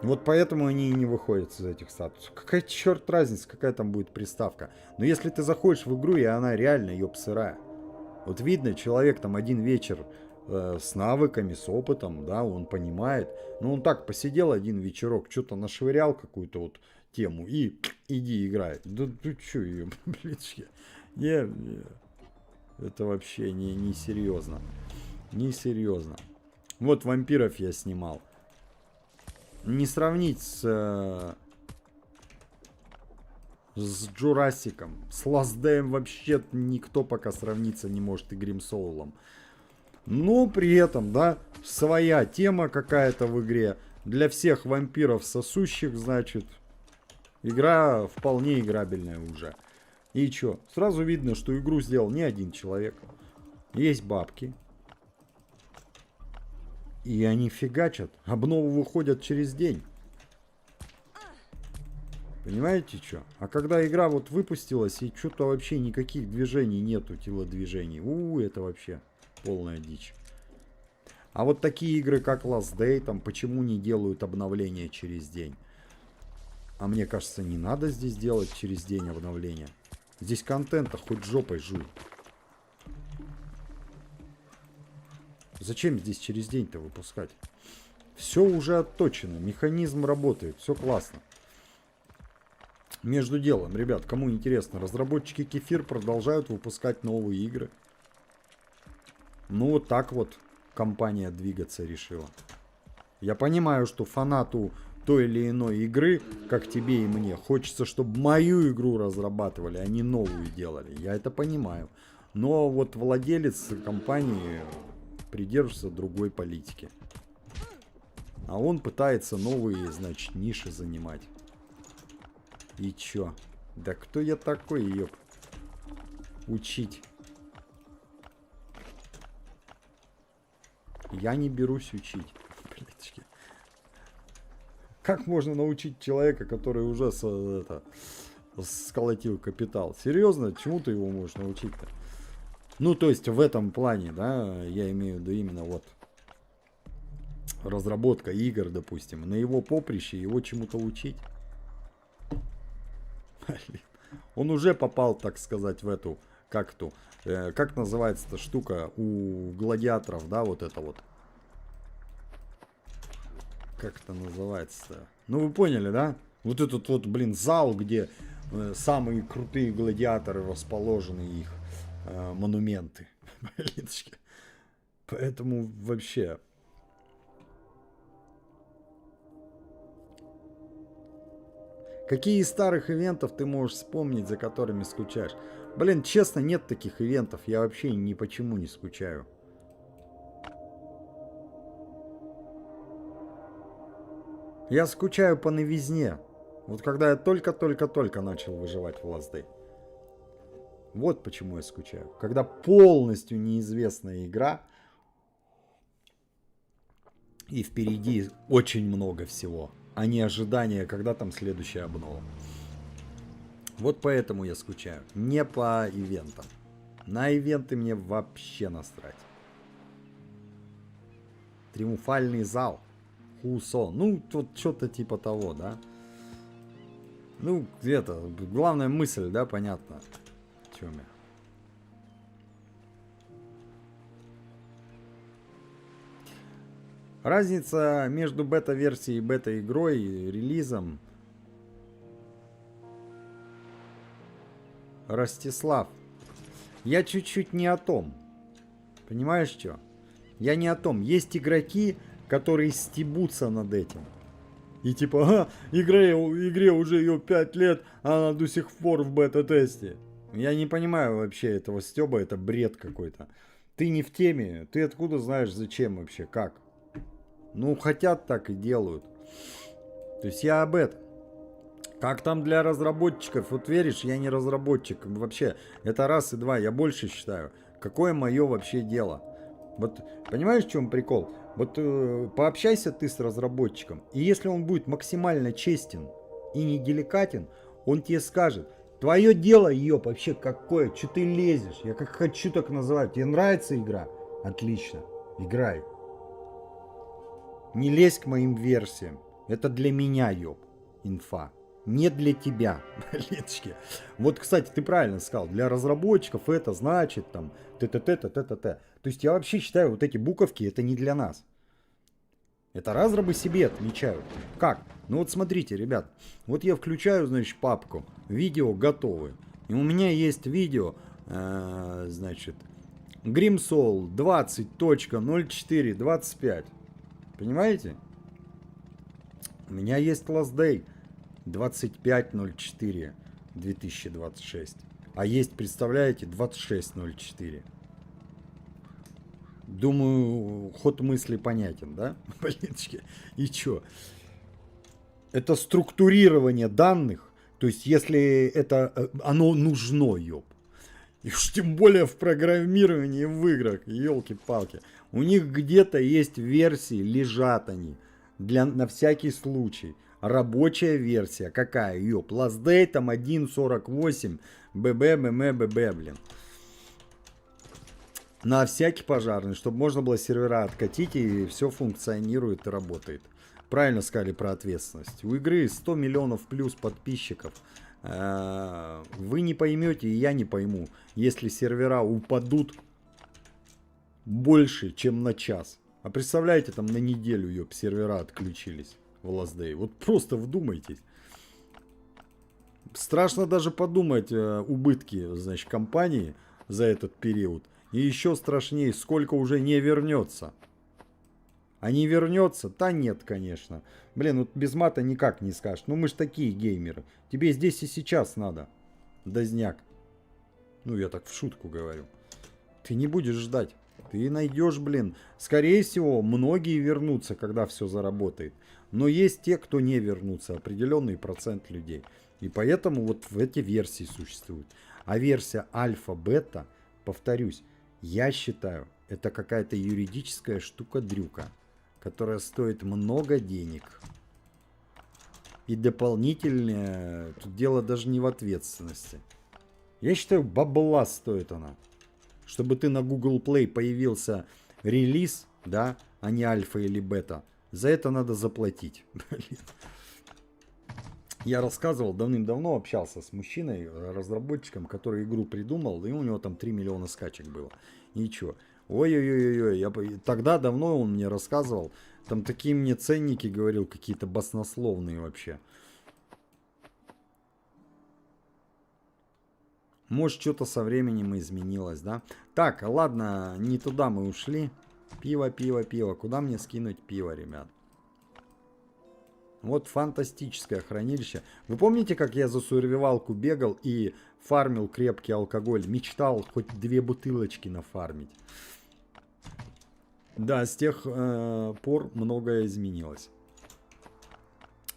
Вот поэтому они и не выходят из этих статусов. Какая черт разница, какая там будет приставка. Но если ты заходишь в игру, и она реально ёб сырая. Вот видно, человек там один вечер с навыками, с опытом, да, он понимает. Но он так посидел один вечерок, что-то нашвырял какую-то вот тему и иди играй. Да ты что, ее, блин, это вообще не серьезно. Несерьезно. Вот вампиров я снимал. Не сравнить с Джурасиком. С Лаздеем вообще никто пока сравниться не может и Гримсоулом. Но при этом, да, своя тема какая-то в игре. Для всех вампиров сосущих, значит, игра вполне играбельная уже. И чё? Сразу видно, что игру сделал не один человек. Есть бабки. И они фигачат. Обновы выходят через день. Понимаете, что? А когда игра вот выпустилась, и что-то вообще никаких движений нету, телодвижений. Это вообще полная дичь. А вот такие игры, как Last Day, там, почему не делают обновления через день? А мне кажется, не надо здесь делать через день обновления. Здесь контента хоть жопой жуй. Зачем здесь через день-то выпускать? Все уже отточено, механизм работает, все классно. Между делом, ребят, кому интересно, разработчики Кефир продолжают выпускать новые игры. Ну вот так вот компания двигаться решила. Я понимаю, что фанату той или иной игры, как тебе и мне, хочется, чтобы мою игру разрабатывали, а не новую делали. Я это понимаю. Но вот владелец компании придерживается другой политики. А он пытается новые, значит, ниши занимать. И чё? Да кто я такой, ёп? Учить. Я не берусь учить. Блядочки. Как можно научить человека, который уже сколотил капитал? Серьезно? Чему ты его можешь научить-то? Ну, то есть в этом плане, да, я имею в виду именно вот разработка игр, допустим. На его поприще его чему-то учить. Он уже попал, так сказать, в эту, как называется эта штука у гладиаторов, да, вот это вот. Как это называется-то? Ну, вы поняли, да? Вот этот вот, блин, зал, где самые крутые гладиаторы расположены, их монументы. Поэтому вообще... Какие из старых ивентов ты можешь вспомнить, за которыми скучаешь? Блин, честно, нет таких ивентов. Я вообще ни почему не скучаю. Я скучаю по новизне. Вот когда я только-только-только начал выживать в Last Day. Вот почему я скучаю. Когда полностью неизвестная игра. И впереди очень много всего. А не ожидание, когда там следующая обнова. Вот поэтому я скучаю. Не по ивентам. На ивенты мне вообще насрать. Триумфальный зал. Хусо. Ну, тут что-то типа того, да? Ну, где-то. Главная мысль, да, понятно. В чем я. Разница между бета-версией и бета-игрой и релизом. Ростислав. Я чуть-чуть не о том. Понимаешь, что? Я не о том. Есть игроки, которые стебутся над этим. И типа, игре уже ее 5 лет, а она до сих пор в бета-тесте. Я не понимаю вообще этого стеба, это бред какой-то. Ты не в теме, ты откуда знаешь, зачем вообще, как? Ну, хотят, так и делают. То есть я об этом. Как там для разработчиков? Вот веришь, я не разработчик. Вообще, это раз и два. Я больше считаю. Какое мое вообще дело? Вот, понимаешь, в чем прикол? Вот пообщайся ты с разработчиком. И если он будет максимально честен и не деликатен, он тебе скажет: твое дело, ёб, вообще какое? Че ты лезешь? Я как хочу так называть. Тебе нравится игра? Отлично. Играй. Не лезь к моим версиям. Это для меня, ёб, инфа. Не для тебя, блинчики. Вот, кстати, ты правильно сказал. Для разработчиков это значит там т-т-т-т-т-т. То есть я вообще считаю, вот эти буковки это не для нас. Это разрабы себе отмечают. Как? Ну вот смотрите, ребят. Вот я включаю, значит, папку. Видео готовы. И у меня есть видео, значит, Grimsoul 20.04.25. Понимаете? У меня есть Last Day 25.04.2026. А есть, представляете, 26.04. Думаю, ход мысли понятен, да? Блинчики. И чё? Это структурирование данных. То есть, если это оно нужно, ёб. И уж тем более в программировании в играх, елки-палки. У них где-то есть версии, лежат они. На всякий случай. Рабочая версия какая, ёп. Last Day там 1.48. ББ, блин. На всякий пожарный, чтобы можно было сервера откатить, и все функционирует и работает. Правильно сказали про ответственность. У игры 100 миллионов плюс подписчиков. Вы не поймете, и я не пойму, если сервера упадут больше, чем на час. А представляете, там на неделю, ёп, сервера отключились в Last Day. Вот просто вдумайтесь. Страшно даже подумать убытки, значит, компании за этот период. И еще страшнее, сколько уже не вернется. А не вернется? Да нет, конечно. Блин, вот без мата никак не скажешь. Ну мы ж такие геймеры. Тебе здесь и сейчас надо. Дозняк. Ну я так в шутку говорю. Ты не будешь ждать. Ты найдешь, блин. Скорее всего, многие вернутся, когда все заработает. Но есть те, кто не вернутся. Определенный процент людей. И поэтому вот в эти версии существуют. А версия альфа-бета, повторюсь, я считаю, это какая-то юридическая штука-дрюка, которая стоит много денег. И дополнительное, тут дело даже не в ответственности. Я считаю, бабла стоит она. Чтобы ты на Google Play появился релиз, да, а не альфа или бета, за это надо заплатить. Я рассказывал, давным-давно общался с мужчиной, разработчиком, который игру придумал, и у него там 3 миллиона скачек было. Ничего. Ой-ой-ой-ой, тогда давно он мне рассказывал, там такие мне ценники говорил, какие-то баснословные вообще. Может, что-то со временем изменилось, да? Так, ладно, не туда мы ушли. Пиво. Куда мне скинуть пиво, ребят? Вот фантастическое хранилище. Вы помните, как я за сурвивалку бегал и фармил крепкий алкоголь? Мечтал хоть 2 бутылочки нафармить. Да, с тех пор многое изменилось.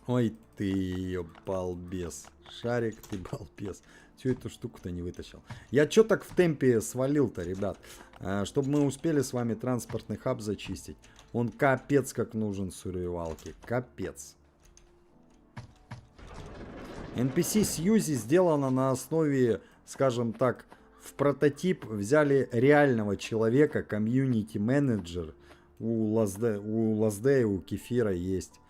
Ой, ты балбес. Шарик, ты балбес. Всю эту штуку-то не вытащил. Я чё так в темпе свалил-то, ребят? Чтобы мы успели с вами транспортный хаб зачистить. Он капец как нужен сурвивалке. Капец. NPC Сьюзи сделана на основе, скажем так, в прототип взяли реального человека, комьюнити-менеджер. У Лазде, у Кефира есть.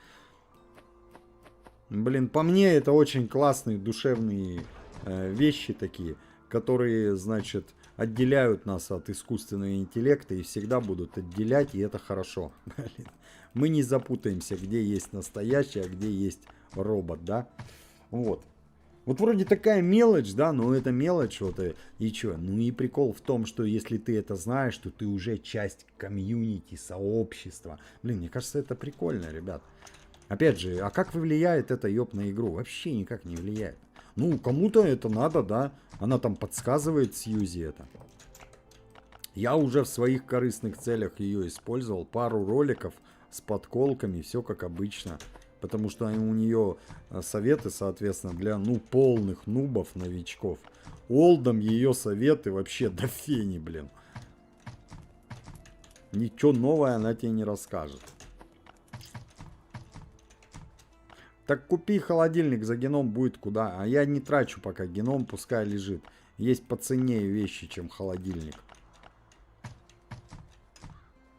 Блин, по мне это очень классные душевные вещи такие, которые, значит, отделяют нас от искусственного интеллекта и всегда будут отделять, и это хорошо. Блин. Мы не запутаемся, где есть настоящий, а где есть робот, да? Вот. Вот вроде такая мелочь, да, но это мелочь, вот и чё? Ну и прикол в том, что если ты это знаешь, то ты уже часть комьюнити, сообщества. Блин, мне кажется, это прикольно, ребят. Опять же, а как влияет это, ёб, на игру? Вообще никак не влияет. Ну, кому-то это надо, да. Она там подсказывает Сьюзи это. Я уже в своих корыстных целях ее использовал. Пару роликов с подколками, все как обычно. Потому что у нее советы, соответственно, для, ну, полных нубов, новичков. Олдом ее советы вообще до фени, блин. Ничего новое она тебе не расскажет. Так купи холодильник, за геном будет куда. А я не трачу пока геном, пускай лежит. Есть поценнее вещи, чем холодильник.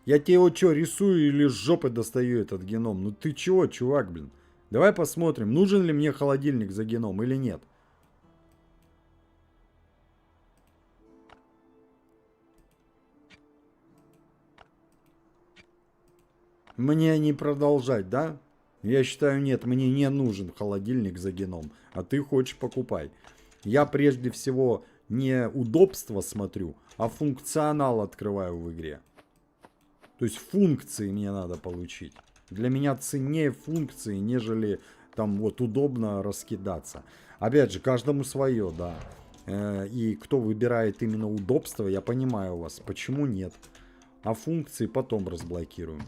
Я тебе его что, рисую или с жопы достаю этот геном? Ну ты чего, чувак, блин? Давай посмотрим, нужен ли мне холодильник за геном или нет. Мне не продолжать, да? Я считаю, нет, мне не нужен холодильник за геном. А ты хочешь, покупай. Я прежде всего не удобство смотрю, а функционал открываю в игре. То есть функции мне надо получить. Для меня ценнее функции, нежели там вот удобно раскидаться. Опять же, каждому свое, да. И кто выбирает именно удобство, я понимаю вас. Почему нет? А функции потом разблокируем.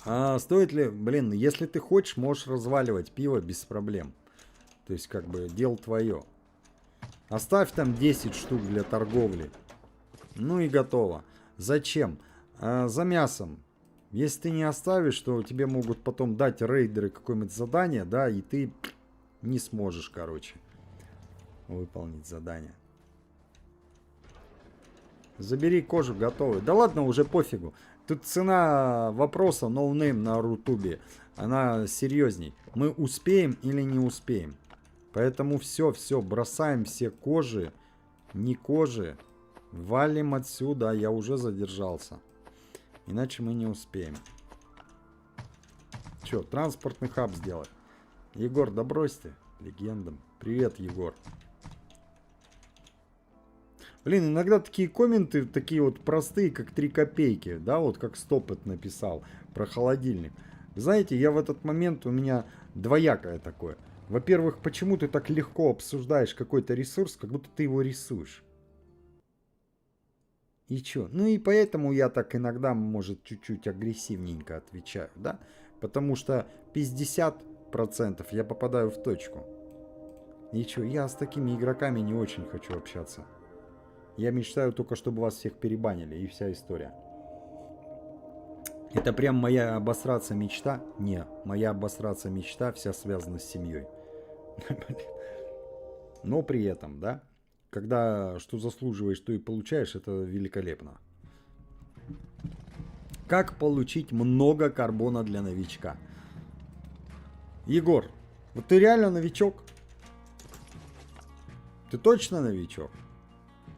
А стоит ли, блин, если ты хочешь, можешь разваливать пиво без проблем. То есть, как бы, дело твое. Оставь там 10 штук для торговли. Ну и готово. Зачем? За мясом. Если ты не оставишь, то тебе могут потом дать рейдеры какое-нибудь задание, да, и ты не сможешь, короче, выполнить задание. Забери кожу, готовую. Да ладно, уже пофигу. Тут цена вопроса ноунейм на Рутубе, она серьезней. Мы успеем или не успеем? Поэтому все, бросаем все кожи, не кожи. Валим отсюда, я уже задержался. Иначе мы не успеем. Че, транспортный хаб сделать? Егор, да брось ты, легендам. Привет, Егор. Блин, иногда такие комменты, такие вот простые, как 3 копейки, да, вот как Стопет написал про холодильник. Знаете, я в этот момент, у меня двоякое такое. Во-первых, почему ты так легко обсуждаешь какой-то ресурс, как будто ты его рисуешь? И чё? Ну и поэтому я так иногда, может, чуть-чуть агрессивненько отвечаю, да? Потому что 50% я попадаю в точку. И чё? Я с такими игроками не очень хочу общаться. Я мечтаю только, чтобы вас всех перебанили, и вся история. Это прям моя обосраться мечта? Не, моя обосраться мечта вся связана с семьей. Но при этом, да, когда что заслуживаешь, то и получаешь, это великолепно. Как получить много карбона для новичка? Егор, вот ты реально новичок? Ты точно новичок?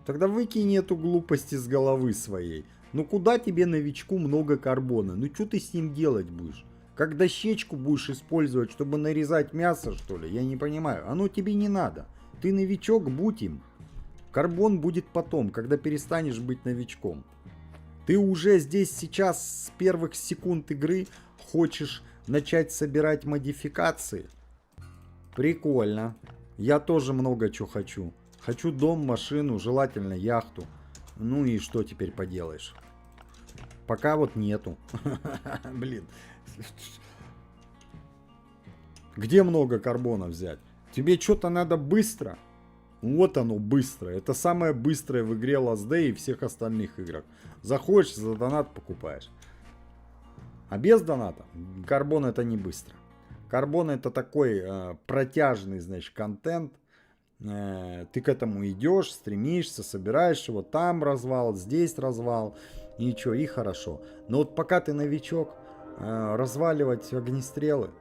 Тогда выкинь эту глупость из головы своей. Ну куда тебе новичку много карбона? Ну что ты с ним делать будешь? Как дощечку будешь использовать, чтобы нарезать мясо, что ли? Я не понимаю. Оно тебе не надо. Ты новичок, будь им. Карбон будет потом, когда перестанешь быть новичком. Ты уже здесь сейчас с первых секунд игры хочешь начать собирать модификации? Прикольно. Я тоже много чего хочу. Хочу дом, машину, желательно яхту. Ну и что теперь поделаешь? Пока вот нету. Блин. Где много карбона взять? Тебе что-то надо быстро. Вот оно быстро. Это самое быстрое в игре Last Day и всех остальных играх. Заходишь, за донат покупаешь. А без доната карбон это не быстро. Карбон это такой протяжный, значит, контент. Ты к этому идешь, стремишься, собираешь его. Там развал, здесь развал. И ничего, и хорошо. Но вот пока ты новичок, разваливать огнестрелы,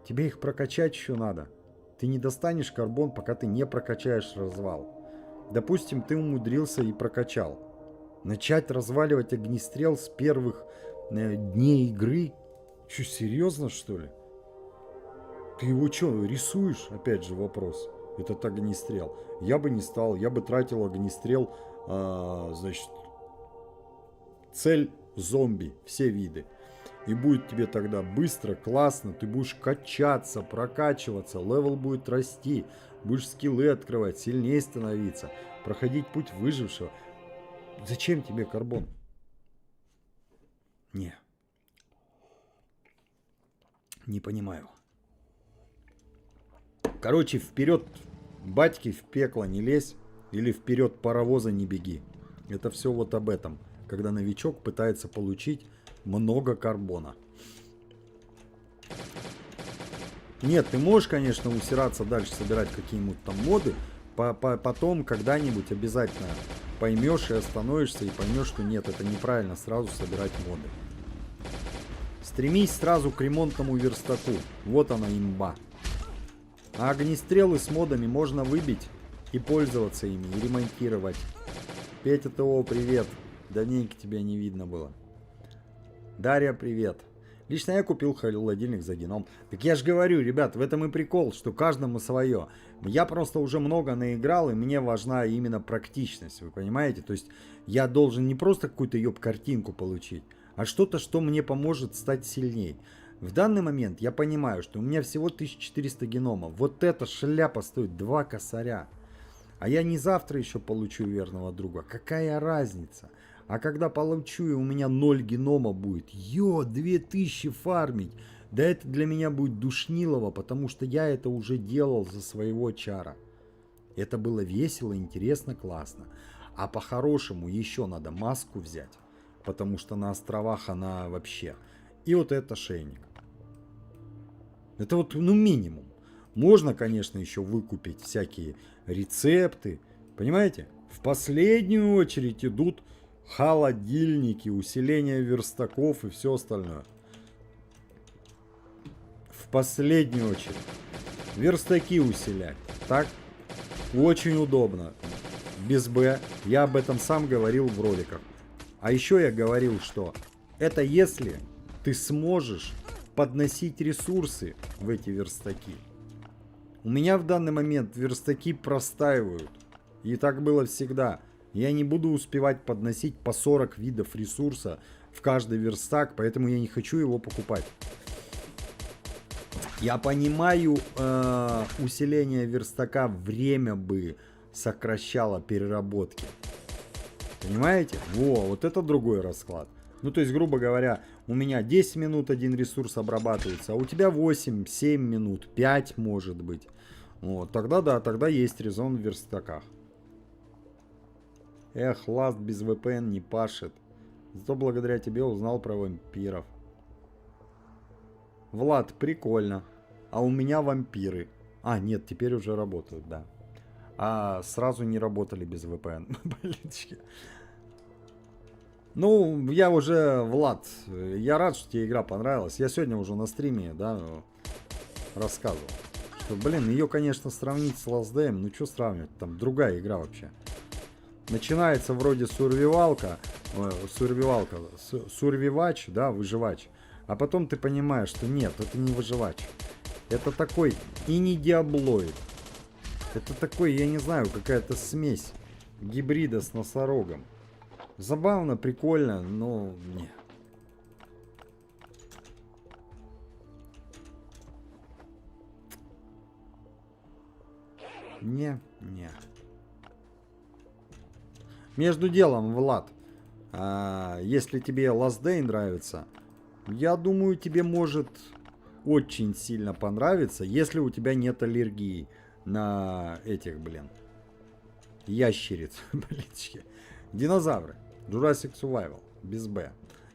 тебе их прокачать еще надо. Ты не достанешь карбон, пока ты не прокачаешь развал. Допустим, ты умудрился и прокачал. Начать разваливать огнестрел с первых дней игры? Че, серьезно, что ли? Ты его что, рисуешь? Опять же вопрос. Этот огнестрел. Я бы не стал, я бы тратил огнестрел, значит, цель зомби, все виды. И будет тебе тогда быстро, классно, ты будешь качаться, прокачиваться, левел будет расти, будешь скиллы открывать, сильнее становиться, проходить путь выжившего. Зачем тебе карбон? Не понимаю. Короче, вперед, батьки, в пекло не лезь, или вперед паровоза не беги. Это все вот об этом, когда новичок пытается получить много карбона. Нет, ты можешь, конечно, усираться дальше, собирать какие-нибудь там моды. Потом когда-нибудь обязательно поймешь и остановишься, и поймешь, что нет, это неправильно сразу собирать моды. Стремись сразу к ремонтному верстаку. Вот она имба. А огнестрелы с модами можно выбить и пользоваться ими, и ремонтировать. Петя ТО, привет. Давненько тебя не видно было. Дарья, привет. Лично я купил холодильник за геном. Так я же говорю, ребят, в этом и прикол, что каждому свое. Я просто уже много наиграл, и мне важна именно практичность, вы понимаете? То есть я должен не просто какую-то ёб-картинку получить, а что-то, что мне поможет стать сильней. В данный момент я понимаю, что у меня всего 1400 геномов. Вот эта шляпа стоит 2 косаря. А я не завтра еще получу верного друга. Какая разница? А когда получу, и у меня 0 генома будет, 2000 фармить. Да это для меня будет душнилово, потому что я это уже делал за своего чара. Это было весело, интересно, классно. А по-хорошему еще надо маску взять, потому что на островах она вообще. И вот это шейник. Это вот, ну, минимум. Можно, конечно, еще выкупить всякие рецепты. Понимаете? В последнюю очередь идут холодильники, усиление верстаков и все остальное. В последнюю очередь. Верстаки усилять. Так? Очень удобно. Без Б. Я об этом сам говорил в роликах. А еще я говорил, что это если ты сможешь подносить ресурсы в эти верстаки. У меня в данный момент верстаки простаивают. И так было всегда. Я не буду успевать подносить по 40 видов ресурса в каждый верстак, поэтому я не хочу его покупать. Я понимаю, усиление верстака время бы сокращало переработки. Понимаете? Вот это другой расклад. Ну, то есть, грубо говоря, у меня 10 минут один ресурс обрабатывается, а у тебя 8, 7 минут, 5 может быть. Вот, тогда да, тогда есть резон в верстаках. Эх, Last без VPN не пашет. Зато благодаря тебе узнал про вампиров. Влад, прикольно. А у меня вампиры. А, нет, теперь уже работают, да. А сразу не работали без VPN. Блинчики. Ну, я уже, Влад, я рад, что тебе игра понравилась. Я сегодня уже на стриме, да, рассказывал. Что, блин, ее, конечно, сравнить с Last Day, ну что сравнивать, там другая игра вообще. Начинается вроде сурвивалка, сурвивач, да, выживач. А потом ты понимаешь, что нет, это не выживач. Это такой и не диаблоид. Это такой, я не знаю, какая-то смесь гибрида с носорогом. Забавно, прикольно, но не. Не. Между делом, Влад, если тебе Last Day нравится, я думаю, тебе может очень сильно понравиться, если у тебя нет аллергии на этих, блин, ящериц, блинчики. Динозавры. Jurassic Survival. Без Б.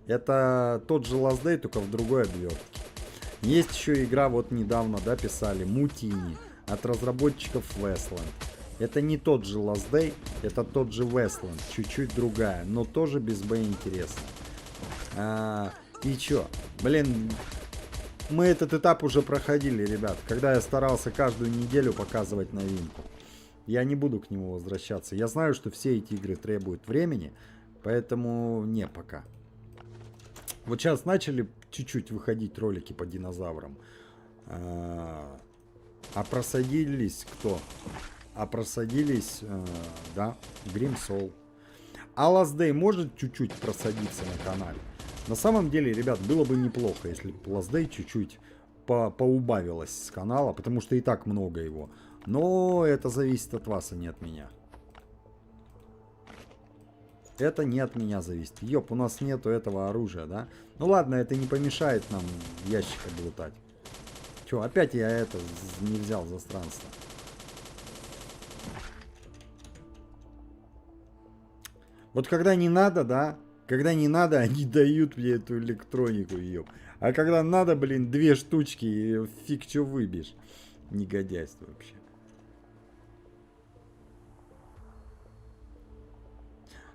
Это тот же Last Day, только в другой обвертке. Есть еще игра, вот недавно, да, писали, Мутини, от разработчиков Westland. Это не тот же Last Day, это тот же Westland, чуть-чуть другая, но тоже без Б интересно. И чё? Блин, мы этот этап уже проходили, ребят, когда я старался каждую неделю показывать новинку. Я не буду к нему возвращаться. Я знаю, что все эти игры требуют времени, поэтому не пока. Вот сейчас начали чуть-чуть выходить ролики по динозаврам. А просадились кто? А просадились, да, Grim Soul. А Last Day может чуть-чуть просадиться на канале. На самом деле, ребят, было бы неплохо, если бы Last Day чуть-чуть поубавилось с канала, потому что и так много его. Но это зависит от вас, а не от меня. Это не от меня зависит. Ёп, у нас нету этого оружия, да? Ну ладно, это не помешает нам ящика лутать. Чё, опять я это не взял за странство. Вот когда не надо, да? Когда не надо, они дают мне эту электронику, ёп. А когда надо, блин, 2 штучки, и фиг чё выбьешь. Негодяйство вообще.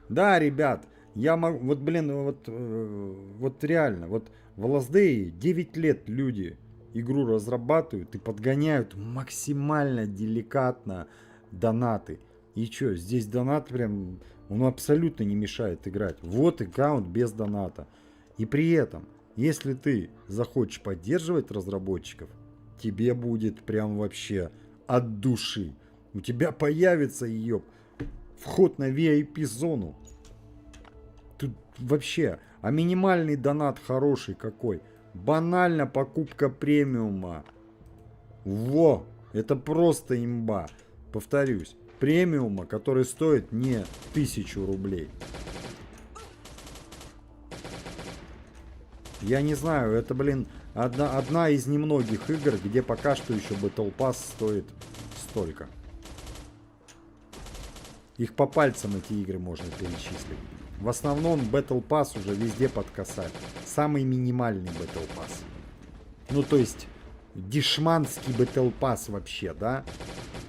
Да, ребят, я могу, вот, блин, вот реально, вот в Last Day 9 лет люди игру разрабатывают и подгоняют максимально деликатно донаты. И чё, здесь донат прям, он абсолютно не мешает играть. Вот аккаунт без доната. И при этом Если ты захочешь поддерживать разработчиков, тебе будет прям вообще от души. У тебя появится ее вход на VIP-зону. Тут вообще, а минимальный донат хороший какой. Банально покупка премиума. Во, это просто имба. Повторюсь, премиума, который стоит не 1000 рублей. Я не знаю, это, блин, одна из немногих игр, где пока что еще Battle Pass стоит столько. Их по пальцам эти игры можно перечислить. В основном Battle Pass уже везде под косарь. Самый минимальный Battle Pass. Ну, то есть, дешманский Battle Pass вообще, да?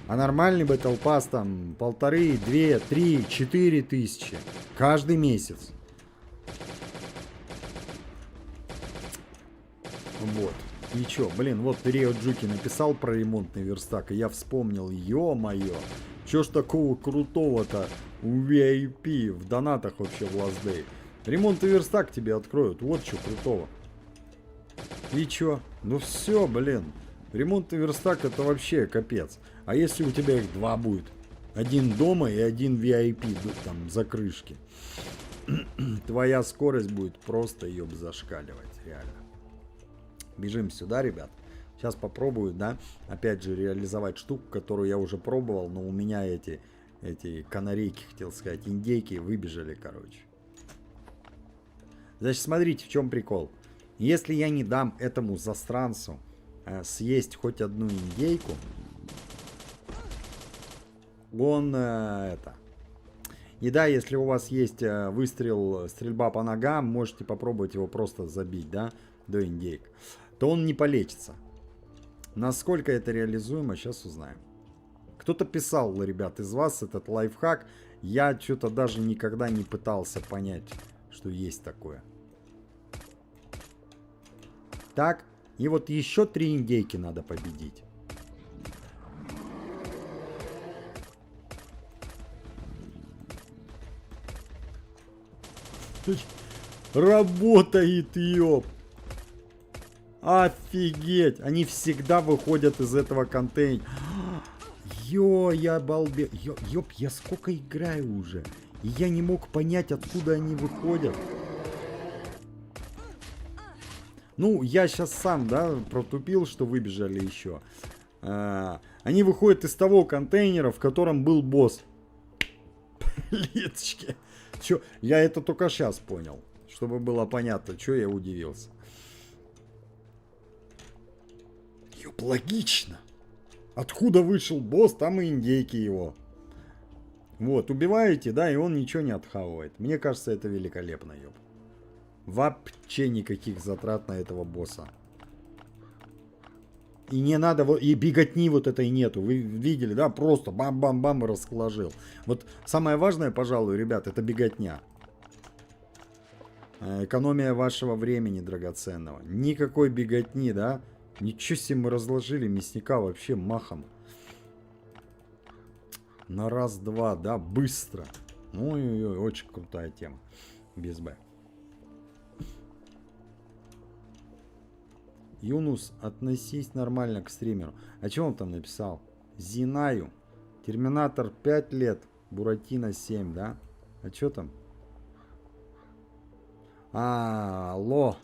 А нормальный Battle Pass там 1500, 2, 3, 4 тысячи. Каждый месяц. Вот. И чё, блин, вот Рио Джуки написал про ремонтный верстак, и я вспомнил, ё-моё, чё ж такого крутого-то у VIP в донатах вообще в Last Day. Ремонтный верстак тебе откроют, вот чё крутого. И чё? Ну все, блин, ремонтный верстак это вообще капец. А если у тебя их два будет? Один дома и один VIP, там, за крышки. Твоя скорость будет просто ёб зашкаливать, реально. Бежим сюда, ребят. Сейчас попробую, да, опять же реализовать штуку, которую я уже пробовал, но у меня эти канарейки, хотел сказать, индейки выбежали, короче. Значит, смотрите, в чем прикол. Если я не дам этому засранцу съесть хоть одну индейку, он это... И да, если у вас есть выстрел, стрельба по ногам, можете попробовать его просто забить, да, до индейк, то он не полечится. Насколько это реализуемо, сейчас узнаем. Кто-то писал, ребят, из вас этот лайфхак. Я что-то даже никогда не пытался понять, что есть такое. Так, и вот еще 3 индейки надо победить. Работает, ёп! Офигеть! Они всегда выходят из этого контейнера. Ё, я балбе... Ёп, я сколько играю уже. И я не мог понять, откуда они выходят. Ну, я сейчас сам, да, протупил, что выбежали еще. Они выходят из того контейнера, в котором был босс. Леточки. Чё? Я это только сейчас понял. Чтобы было понятно, что я удивился. Ёп, логично. Откуда вышел босс, там и индейки его. Вот, убиваете, да, и он ничего не отхавывает. Мне кажется, это великолепно, ёп. Вообще никаких затрат на этого босса. И не надо, и беготни вот этой нету. Вы видели, да, просто бам-бам-бам и расложил. Вот самое важное, пожалуй, ребят, это беготня. Экономия вашего времени драгоценного. Никакой беготни, да. Ничего себе мы разложили мясника вообще махом. На раз-два, да, быстро. Ой-ой-ой, очень крутая тема. Без Б. Юнус, относись нормально к стримеру. А что он там написал? Зинаю. Терминатор 5 лет. Буратино 7, да? А что там? Алло.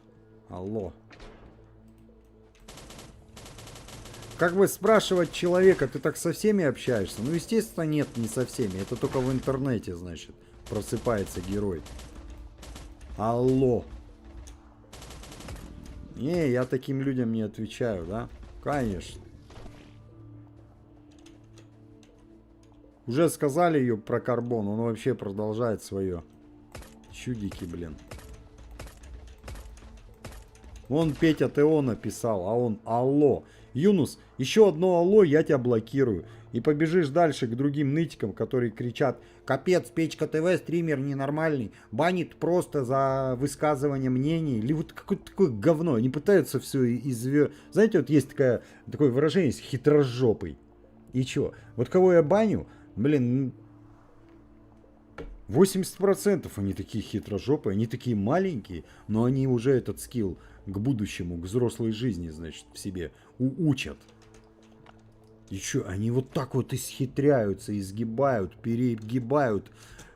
Алло. Как бы спрашивать человека, ты так со всеми общаешься? Ну, естественно, нет, не со всеми. Это только в интернете, значит, просыпается герой. Алло. Не, я таким людям не отвечаю, да? Конечно. Уже сказали ее про карбон, он вообще продолжает свое. Чудики, блин. Вон Петя ТО написал, а он алло. Юнус, еще одно алло, я тебя блокирую. И побежишь дальше к другим нытикам, которые кричат: капец, Печка ТВ, стример ненормальный, банит просто за высказывание мнений. Или вот какое-то такое говно. Они пытаются все Знаете, вот есть такое выражение, хитрожопый. И чё? Вот кого я баню, блин, 80% они такие хитрожопые, они такие маленькие, но они уже этот скилл к будущему, к взрослой жизни, значит, в себе учат. И что, они вот так вот исхитряются, изгибают, перегибают,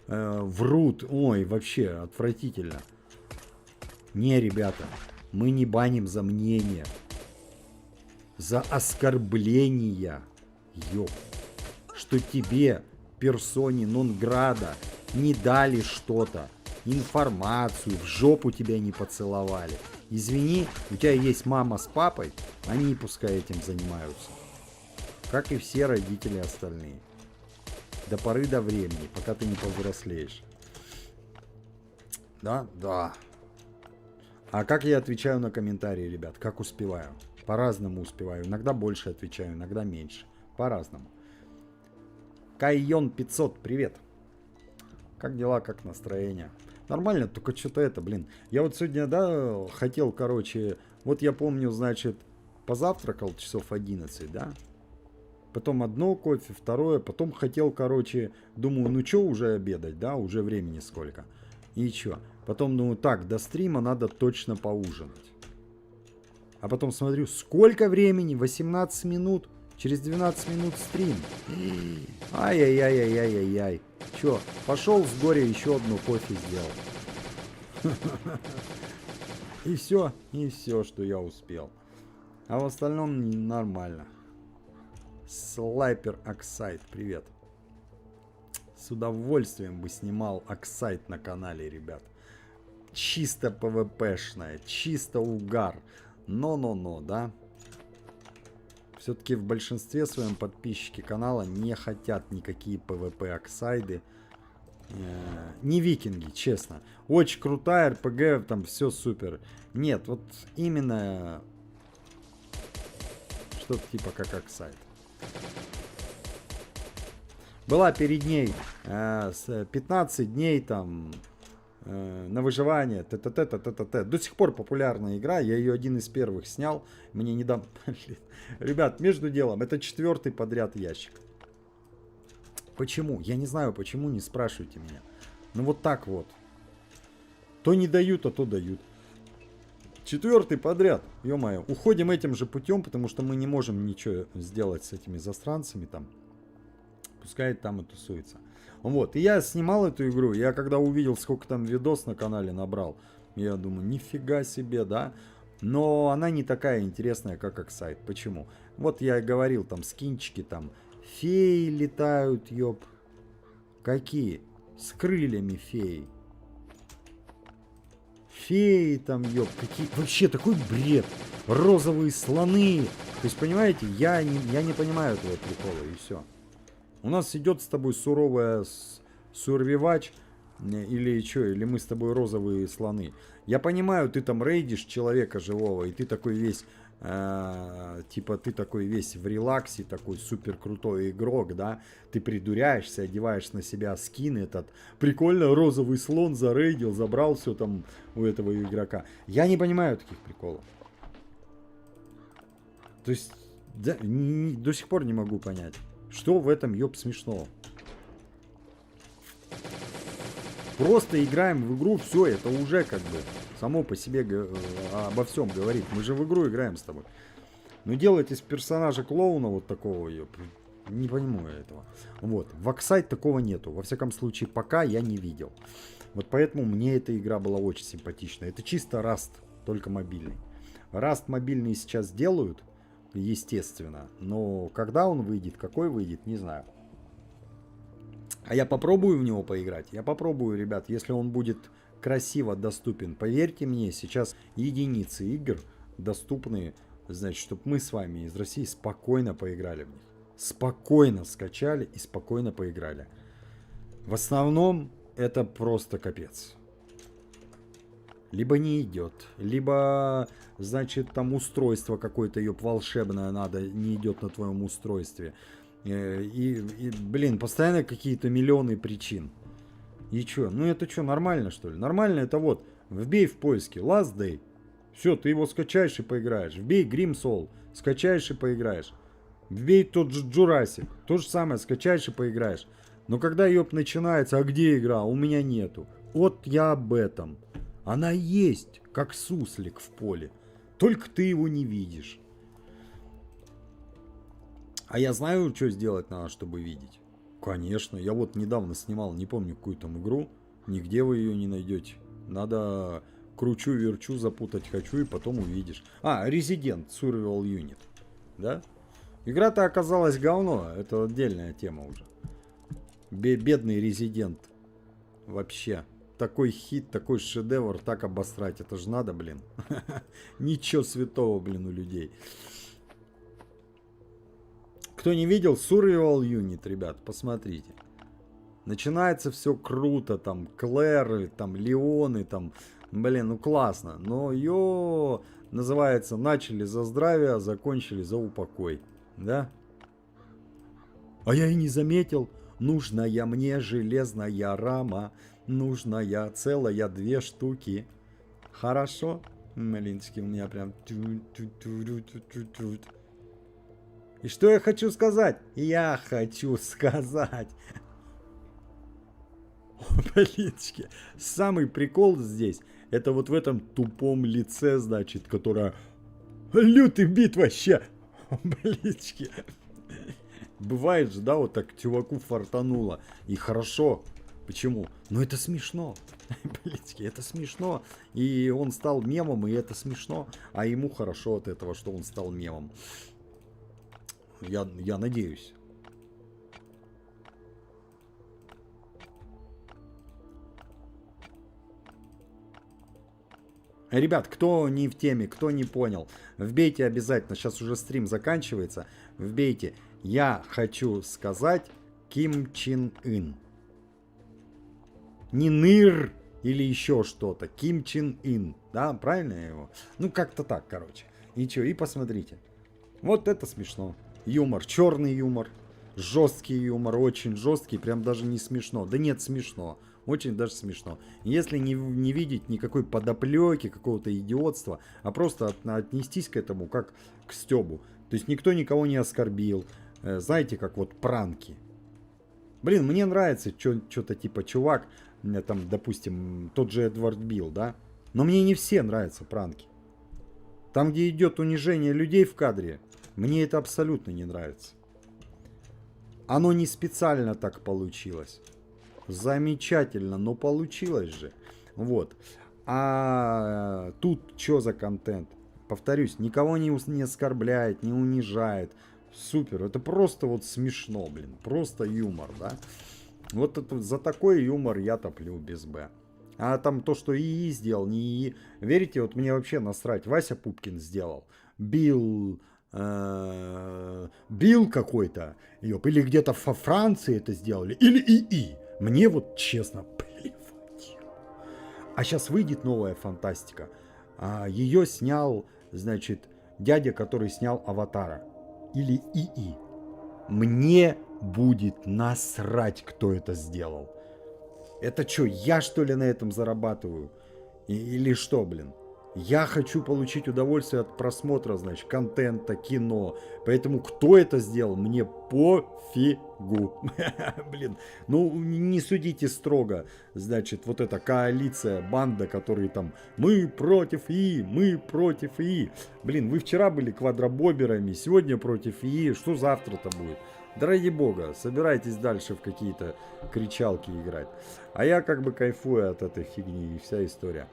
врут. Ой, вообще отвратительно. Не, ребята, мы не баним за мнение. За оскорбления. Ёп. Что тебе, персоне нон-града, не дали что-то. Информацию, в жопу тебя не поцеловали. Извини, у тебя есть мама с папой, они пускай этим занимаются. Как и все родители остальные. До поры до времени, пока ты не повзрослеешь. Да? Да. А как я отвечаю на комментарии, ребят? Как успеваю? По-разному успеваю. Иногда больше отвечаю, иногда меньше. По-разному. Кайон 500, привет. Как дела, как настроение? Нормально, только что-то это, блин. Я вот сегодня, да, хотел, короче, вот я помню, значит, позавтракал часов 11, да? Потом одно кофе, второе, потом хотел, короче, думаю, ну что уже обедать, да, уже времени сколько. И что? Потом думаю, так, до стрима надо точно поужинать. А потом смотрю, сколько времени? 18 минут. Через 12 минут стрим. Ай-яй-яй-яй-яй-яй. Че, пошел с горя еще одну кофе сделал. И все, что я успел. А в остальном нормально. Слайпер Оксайд, привет. С удовольствием бы снимал Оксайд на канале, ребят. Чисто ПВПшная, чисто угар. Но, да. Все-таки в большинстве своем подписчики канала не хотят никакие ПВП Оксайды. Не викинги, честно. Очень крутая РПГ, там все супер. Нет, вот именно что-то типа как Оксайд. Была перед ней 15 дней там на выживание, т-т-т-т-т-т. До сих пор популярная игра, я ее один из первых снял. Мне не дам... Ребят, между делом, это 4-й подряд ящик. Почему? Я не знаю почему, не спрашивайте меня. Ну вот так вот. То не дают, а то дают. 4-й подряд, ё-моё. Уходим этим же путем, потому что мы не можем ничего сделать с этими застранцами там. Пускай там и тусуется. Вот, и я снимал эту игру, я когда увидел, сколько там видос на канале набрал, я думаю, нифига себе, да? Но она не такая интересная, как Оксайд. Почему? Вот я и говорил, там скинчики, там феи летают, ёп. Какие? С крыльями феи. Феи там, ёп, какие... Вообще такой бред. Розовые слоны. То есть, понимаете, я не понимаю этого прикола, и все. У нас идет с тобой суровая сурвивач, или что, или мы с тобой розовые слоны. Я понимаю, ты там рейдишь человека живого, и ты такой весь, типа ты такой весь в релаксе, такой супер крутой игрок, да. Ты придуряешься, одеваешь на себя скин этот. Прикольно, розовый слон зарейдил, забрал все там у этого игрока. Я не понимаю таких приколов. То есть, да, до сих пор не могу понять. Что в этом, ёб, смешного? Просто играем в игру, все, это уже как бы само по себе обо всем говорит. Мы же в игру играем с тобой. Но делать из персонажа клоуна вот такого, ёб, не понимаю этого. Вот, в Оксайд такого нету. Во всяком случае, пока я не видел. Вот поэтому мне эта игра была очень симпатична. Это чисто Rust, только мобильный. Rust мобильный сейчас делают. Естественно. Но когда он выйдет, какой выйдет, не знаю. А я попробую в него поиграть. Я попробую, ребят, если он будет красиво доступен. Поверьте мне, сейчас единицы игр доступны, значит, чтобы мы с вами из России спокойно поиграли в них. Спокойно скачали и спокойно поиграли. В основном это просто капец. Либо не идет, либо, значит, там устройство какое-то, ёб, волшебное надо, не идет на твоем устройстве. Блин, постоянно какие-то миллионы причин. И чё? Ну это что, нормально, что ли? Нормально это вот, вбей в поиске Last Day. Все, ты его скачаешь и поиграешь. Вбей Grim Soul, скачаешь и поиграешь. Вбей тот же Jurassic, то же самое, скачаешь и поиграешь. Но когда ёб начинается, а где игра? У меня нету. Вот я об этом. Она есть, как суслик в поле. Только ты его не видишь. А я знаю, что сделать надо, чтобы видеть. Конечно, я вот недавно снимал, не помню какую там игру. Нигде вы ее не найдете. Надо кручу, верчу, запутать хочу, и потом увидишь. А, Resident Survival Unit. Да? Игра-то оказалась говно. Это отдельная тема уже. Бедный Резидент. Вообще. Такой хит, такой шедевр, так обосрать. Это же надо, блин. Ничего святого, блин, у людей. Кто не видел Survival Unit, ребят, посмотрите. Начинается все круто, там Клэры, там Леоны, там, блин, ну классно. Но ее называется начали за здравие, а закончили за упокой. Да? А я и не заметил. Нужная мне железная рама. Нужная целая 2 штуки. Хорошо? Малинский у меня прям... И что я хочу сказать? Я хочу сказать... Блинчики. Самый прикол здесь, это вот в этом тупом лице, значит, которое... Лютый бит вообще. Блинчики. Бывает же, да, вот так чуваку фартануло. И хорошо. Почему? Ну это смешно. Блинчики, это смешно. И он стал мемом, и это смешно. А ему хорошо от этого, что он стал мемом. Я надеюсь. Ребят, кто не в теме, кто не понял, вбейте обязательно, сейчас уже стрим заканчивается, вбейте «Я хочу сказать Ким Чен Ын». Не Ныр или еще что-то, Ким Чен Ын, да, правильно его? Ну, как-то так, короче. И что, и посмотрите. Вот это смешно. Юмор, черный юмор, жесткий юмор, очень жесткий, прям даже не смешно. Да нет, смешно. Очень даже смешно. Если не видеть никакой подоплеки, какого-то идиотства, а просто отнестись к этому как к стебу. То есть никто никого не оскорбил. Знаете, как вот пранки. Блин, мне нравится что-то типа чувак, там, допустим, тот же Эдвард Билл, да? Но мне не все нравятся пранки. Там, где идет унижение людей в кадре, мне это абсолютно не нравится. Оно не специально так получилось. Замечательно, но получилось же. Вот. А тут что за контент? Повторюсь, никого не оскорбляет, не унижает. Супер. Это просто вот смешно, блин. Просто юмор, да? Вот это, за такой юмор я топлю без Б. А там то, что ИИ сделал, не ИИ. Верите, вот мне вообще насрать. Вася Пупкин сделал. Билл какой-то. Или где-то во Франции это сделали. Или ИИ. Мне вот честно плевать. А сейчас выйдет новая фантастика. Ее снял, значит, дядя, который снял Аватара. Или ИИ. Мне будет насрать, кто это сделал. Это что, я что ли на этом зарабатываю? Или что, блин? Я хочу получить удовольствие от просмотра, значит, контента, кино. Поэтому кто это сделал, мне пофигу. Блин, ну не судите строго. Значит, вот эта коалиция, банда, которые там мы против ИИ, мы против ИИ. Блин, вы вчера были квадробоберами, сегодня против ИИ. Что завтра-то будет? Да ради бога, собирайтесь дальше в какие-то кричалки играть. А я как бы кайфую от этой фигни и вся история.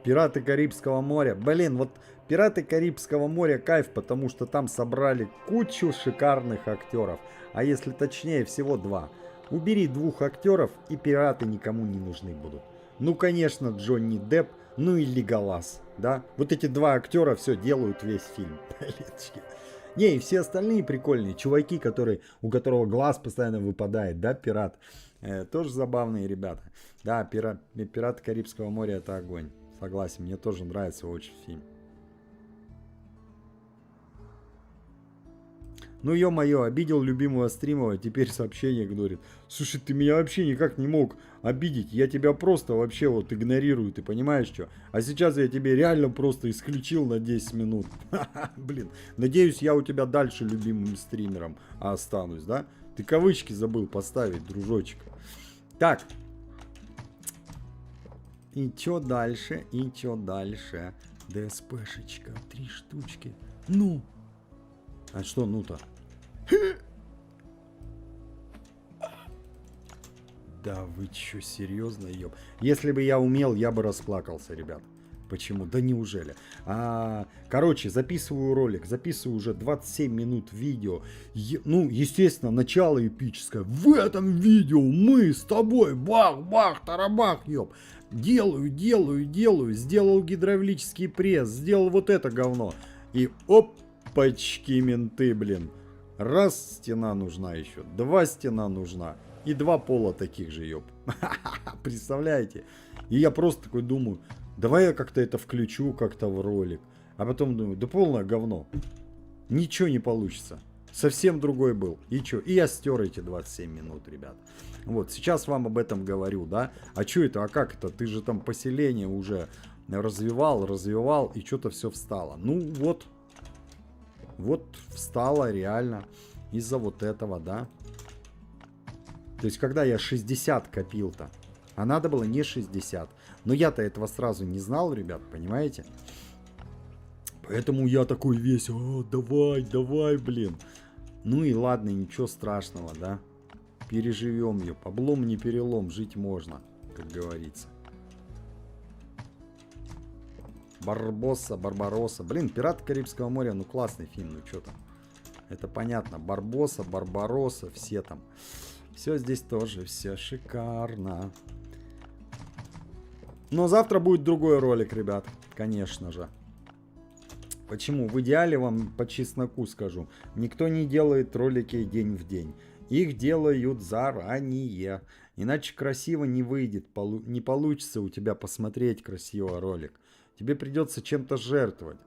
Пираты Карибского моря. Блин, вот Пираты Карибского моря кайф, потому что там собрали кучу шикарных актеров. А если точнее, всего 2. Убери 2 актеров, и пираты никому не нужны будут. Ну, конечно, Джонни Депп, ну и Леголас, да? Вот эти 2 актера все делают весь фильм. Не, и все остальные прикольные. Чуваки, у которого глаз постоянно выпадает, да, пират. Тоже забавные ребята. Да, Пираты Карибского моря это огонь. Согласен, мне тоже нравится очень фильм. Ну, ё-моё, обидел любимого стримера, теперь сообщение игнорит. Слушай, ты меня вообще никак не мог обидеть. Я тебя просто вообще вот игнорирую, ты понимаешь что? А сейчас я тебе реально просто исключил на 10 минут. Блин, надеюсь, я у тебя дальше любимым стримером останусь, да? Ты кавычки забыл поставить, дружочек. Так. И чё дальше? И чё дальше? ДСПшечка, 3 штучки. Ну. А что ну-то? Да вы чё, серьезно, ёб? Если бы я умел, я бы расплакался, ребят. Почему? Да неужели? Короче, записываю ролик, записываю уже 27 минут видео. Ну, естественно, начало эпическое. В этом видео мы с тобой, бах-бах, тарабах, ёб. Делаю, сделал гидравлический пресс, сделал вот это говно. И опачки, менты, блин. Раз стена нужна еще, 2 стена нужна. И 2 пола таких же, ёб. Представляете? И я просто такой думаю, давай я как-то это включу как-то в ролик. А потом думаю, да полное говно. Ничего не получится. Совсем другой был. И чё? И я стер эти 27 минут, ребят. Вот, сейчас вам об этом говорю, да? А чё это? А как это? Ты же там поселение уже развивал, и что-то все встало. Ну вот. Вот встало реально из-за вот этого, да? То есть, когда я 60 копил-то, а надо было не 60. Но я-то этого сразу не знал, ребят, понимаете? Поэтому я такой весь, давай, блин. Ну и ладно, ничего страшного, да? Переживем ее. Облом не перелом, жить можно, как говорится. Барбаросса. Блин, «Пираты Карибского моря», ну классный фильм, ну что там. Это понятно. Барбаросса, все там. Все здесь тоже, все шикарно. Но завтра будет другой ролик, ребят, конечно же. Почему? В идеале вам по чесноку скажу. Никто не делает ролики день в день. Их делают заранее. Иначе красиво не выйдет. Не получится у тебя посмотреть красиво ролик. Тебе придется чем-то жертвовать.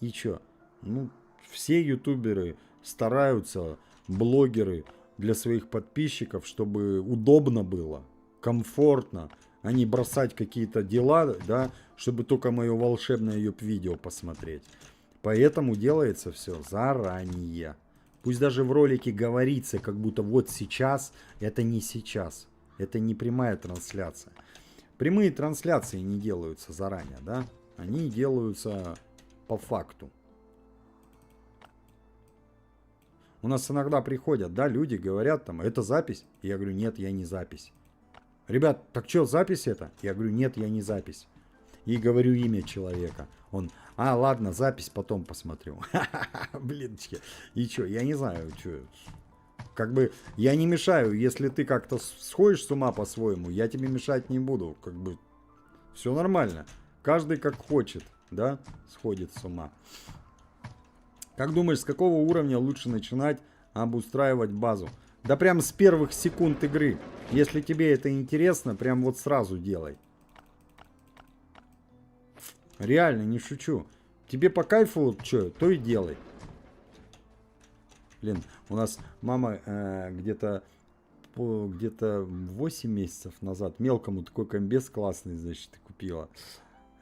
И чё? Ну, все ютуберы стараются, блогеры, для своих подписчиков, чтобы удобно было, комфортно, а не бросать какие-то дела, да, чтобы только мое волшебное YouTube-видео посмотреть. Поэтому делается все заранее. Пусть даже в ролике говорится, как будто вот сейчас, это не сейчас. Это не прямая трансляция. Прямые трансляции не делаются заранее, да? Они делаются по факту. У нас иногда приходят, да, люди говорят там, это запись? Я говорю, нет, я не запись. Ребят, так что, запись это? Я говорю, нет, я не запись. И говорю имя человека. Он, ладно, запись потом посмотрю. Блинчики. И что, я не знаю, что. Как бы, я не мешаю, если ты как-то сходишь с ума по-своему, я тебе мешать не буду. Как бы, все нормально. Каждый как хочет, да, сходит с ума. Как думаешь, с какого уровня лучше начинать обустраивать базу? Да прям с первых секунд игры. Если тебе это интересно, прям вот сразу делай. Реально, не шучу. Тебе по кайфу вот что, то и делай. Блин, у нас мама где-то 8 месяцев назад мелкому такой комбез классный, значит, купила.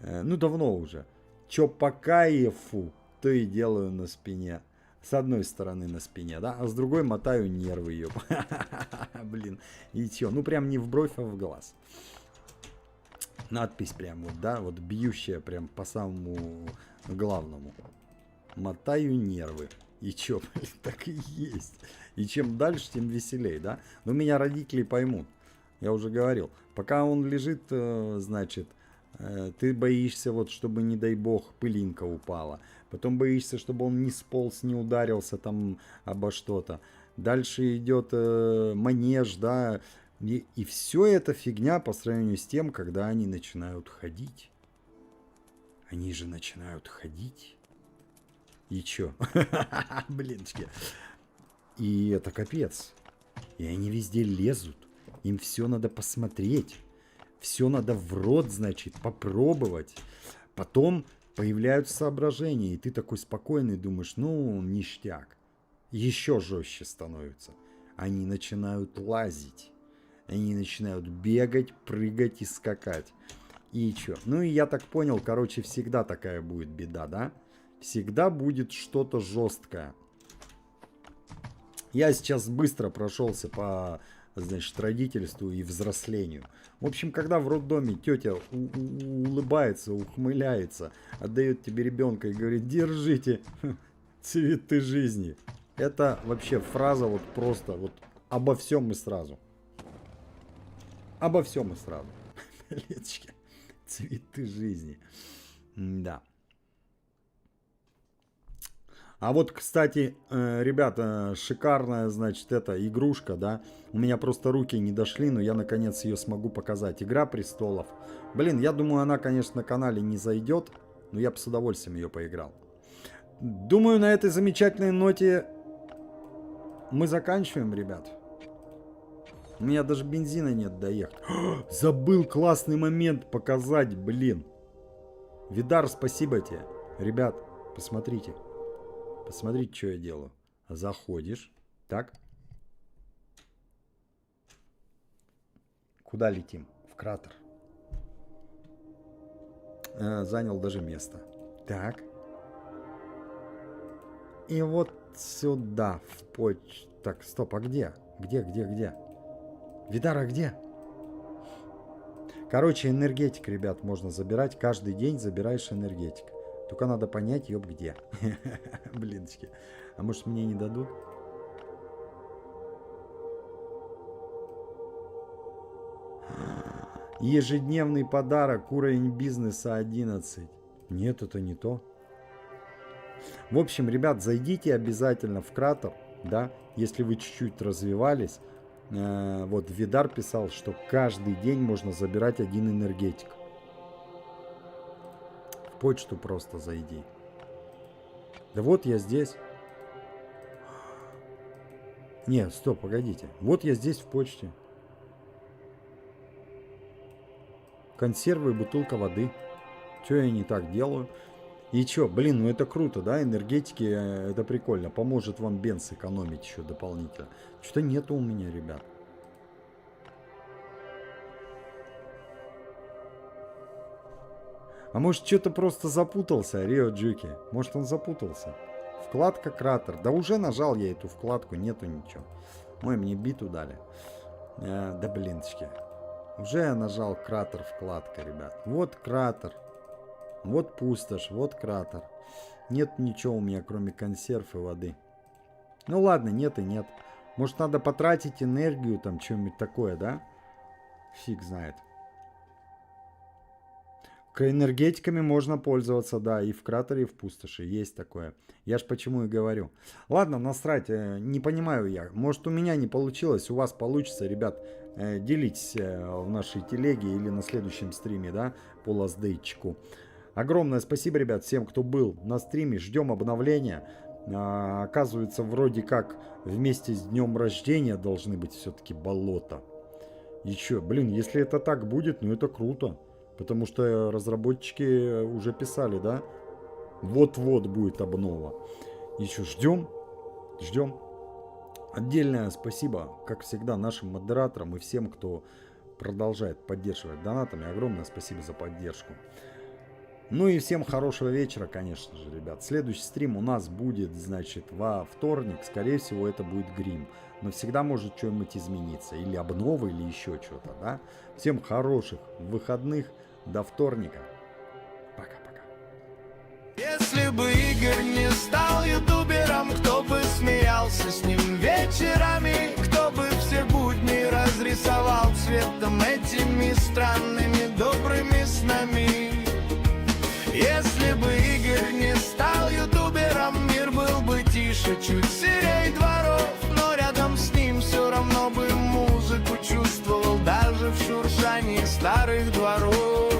Ну, давно уже. Чё по кайфу, то и делаю на спине. С одной стороны на спине, да, а с другой мотаю нервы ее. Блин, и чё, ну прям не в бровь, а в глаз. Надпись прям вот, да, вот бьющая прям по самому главному. Мотаю нервы. И чё, блин, так и есть. И чем дальше, тем веселей, да. Но меня родители поймут. Я уже говорил. Пока он лежит, значит, ты боишься, вот, чтобы, не дай бог, пылинка упала. Потом боишься, чтобы он не сполз, не ударился там обо что-то. Дальше идет манеж, да. И все это фигня по сравнению с тем, когда они начинают ходить. Они же начинают ходить. И чё? Блинчики. И это капец. И они везде лезут. Им все надо посмотреть. Все надо в рот, значит, попробовать. Потом появляются соображения. И ты такой спокойный думаешь, ну, ништяк. еще жестче становятся. Они начинают лазить. Они начинают бегать, прыгать и скакать. И чё? Ну и я так понял, короче, всегда такая будет беда, да? Всегда будет что-то жесткое. Я сейчас быстро прошелся по, значит, родительству и взрослению. В общем, когда в роддоме тетя улыбается, ухмыляется, отдает тебе ребенка и говорит: держите, цветы жизни. Это вообще фраза вот просто вот обо всем и сразу. Обо всем и сразу. Леточки. Цветы жизни. Да. А вот, кстати, ребята, шикарная, значит, эта игрушка, да. У меня просто руки не дошли, но я, наконец, ее смогу показать. Игра престолов. Блин, я думаю, она, конечно, на канале не зайдет, но я бы с удовольствием ее поиграл. Думаю, на этой замечательной ноте мы заканчиваем, ребят. У меня даже бензина нет доехать. Забыл классный момент показать, блин. Видар, спасибо тебе. Ребят, посмотрите. Посмотрите, что я делаю. Заходишь. Так. Куда летим? В кратер. Занял даже место. Так. И вот сюда, в почту. Так, стоп, а где? Где? Видара, где? Короче, энергетик, ребят, можно забирать. Каждый день забираешь энергетик. Только надо понять, ёб, где. Блиночки. А может, мне не дадут? Ежедневный подарок. Уровень бизнеса 11. Нет, это не то. В общем, ребят, зайдите обязательно в кратер. Да, если вы чуть-чуть развивались. Вот Видар писал, что каждый день можно забирать один энергетик. В почту просто зайди. Да вот я здесь. Нет, стоп, погодите. Вот я здесь в почте. Консервы и бутылка воды. Что я не так делаю? И чё, блин, ну это круто, да, энергетики, это прикольно. Поможет вам бенз экономить еще дополнительно. Что-то нету у меня, ребят. А может, что-то просто запутался, Рио Джуки? Может, он запутался? Вкладка кратер. Да уже нажал я эту вкладку, нету ничего. Ой, мне биту дали. Да блинчики. Уже я нажал кратер, вкладка, ребят. Вот кратер. Вот пустошь, вот кратер. Нет ничего у меня, кроме консерв и воды. Ну ладно, нет и нет. Может, надо потратить энергию, там, что-нибудь такое, да? Фиг знает. Энергетиками можно пользоваться, да, и в кратере, и в пустоши. Есть такое. Я ж почему и говорю. Ладно, насрать, не понимаю я. Может, у меня не получилось, у вас получится, ребят. Делитесь в нашей телеге или на следующем стриме, да, по ластдейчику. Огромное спасибо, ребят, всем, кто был на стриме. Ждем обновления. Оказывается, вроде как вместе с днем рождения должны быть все-таки болота. И чё, блин, если это так будет, ну это круто. Потому что разработчики уже писали, да? Вот-вот будет обнова. Еще ждем. Ждем. Отдельное спасибо, как всегда, нашим модераторам и всем, кто продолжает поддерживать донатами. Огромное спасибо за поддержку. Ну и всем хорошего вечера, конечно же, ребят. Следующий стрим у нас будет, значит, во вторник. Скорее всего, это будет грим. Но всегда может что-нибудь измениться. Или обнова, или еще что-то, да? Всем хороших выходных. До вторника. Пока-пока. Если бы Игорь не стал ютубером, кто бы смеялся с ним вечерами, кто бы все будни разрисовал цветом этими странными добрыми снами. Если бы Игорь не стал ютубером, мир был бы тише, чуть серей дворов, но рядом с ним все равно бы музыку чувствовал даже в шуршании старых дворов.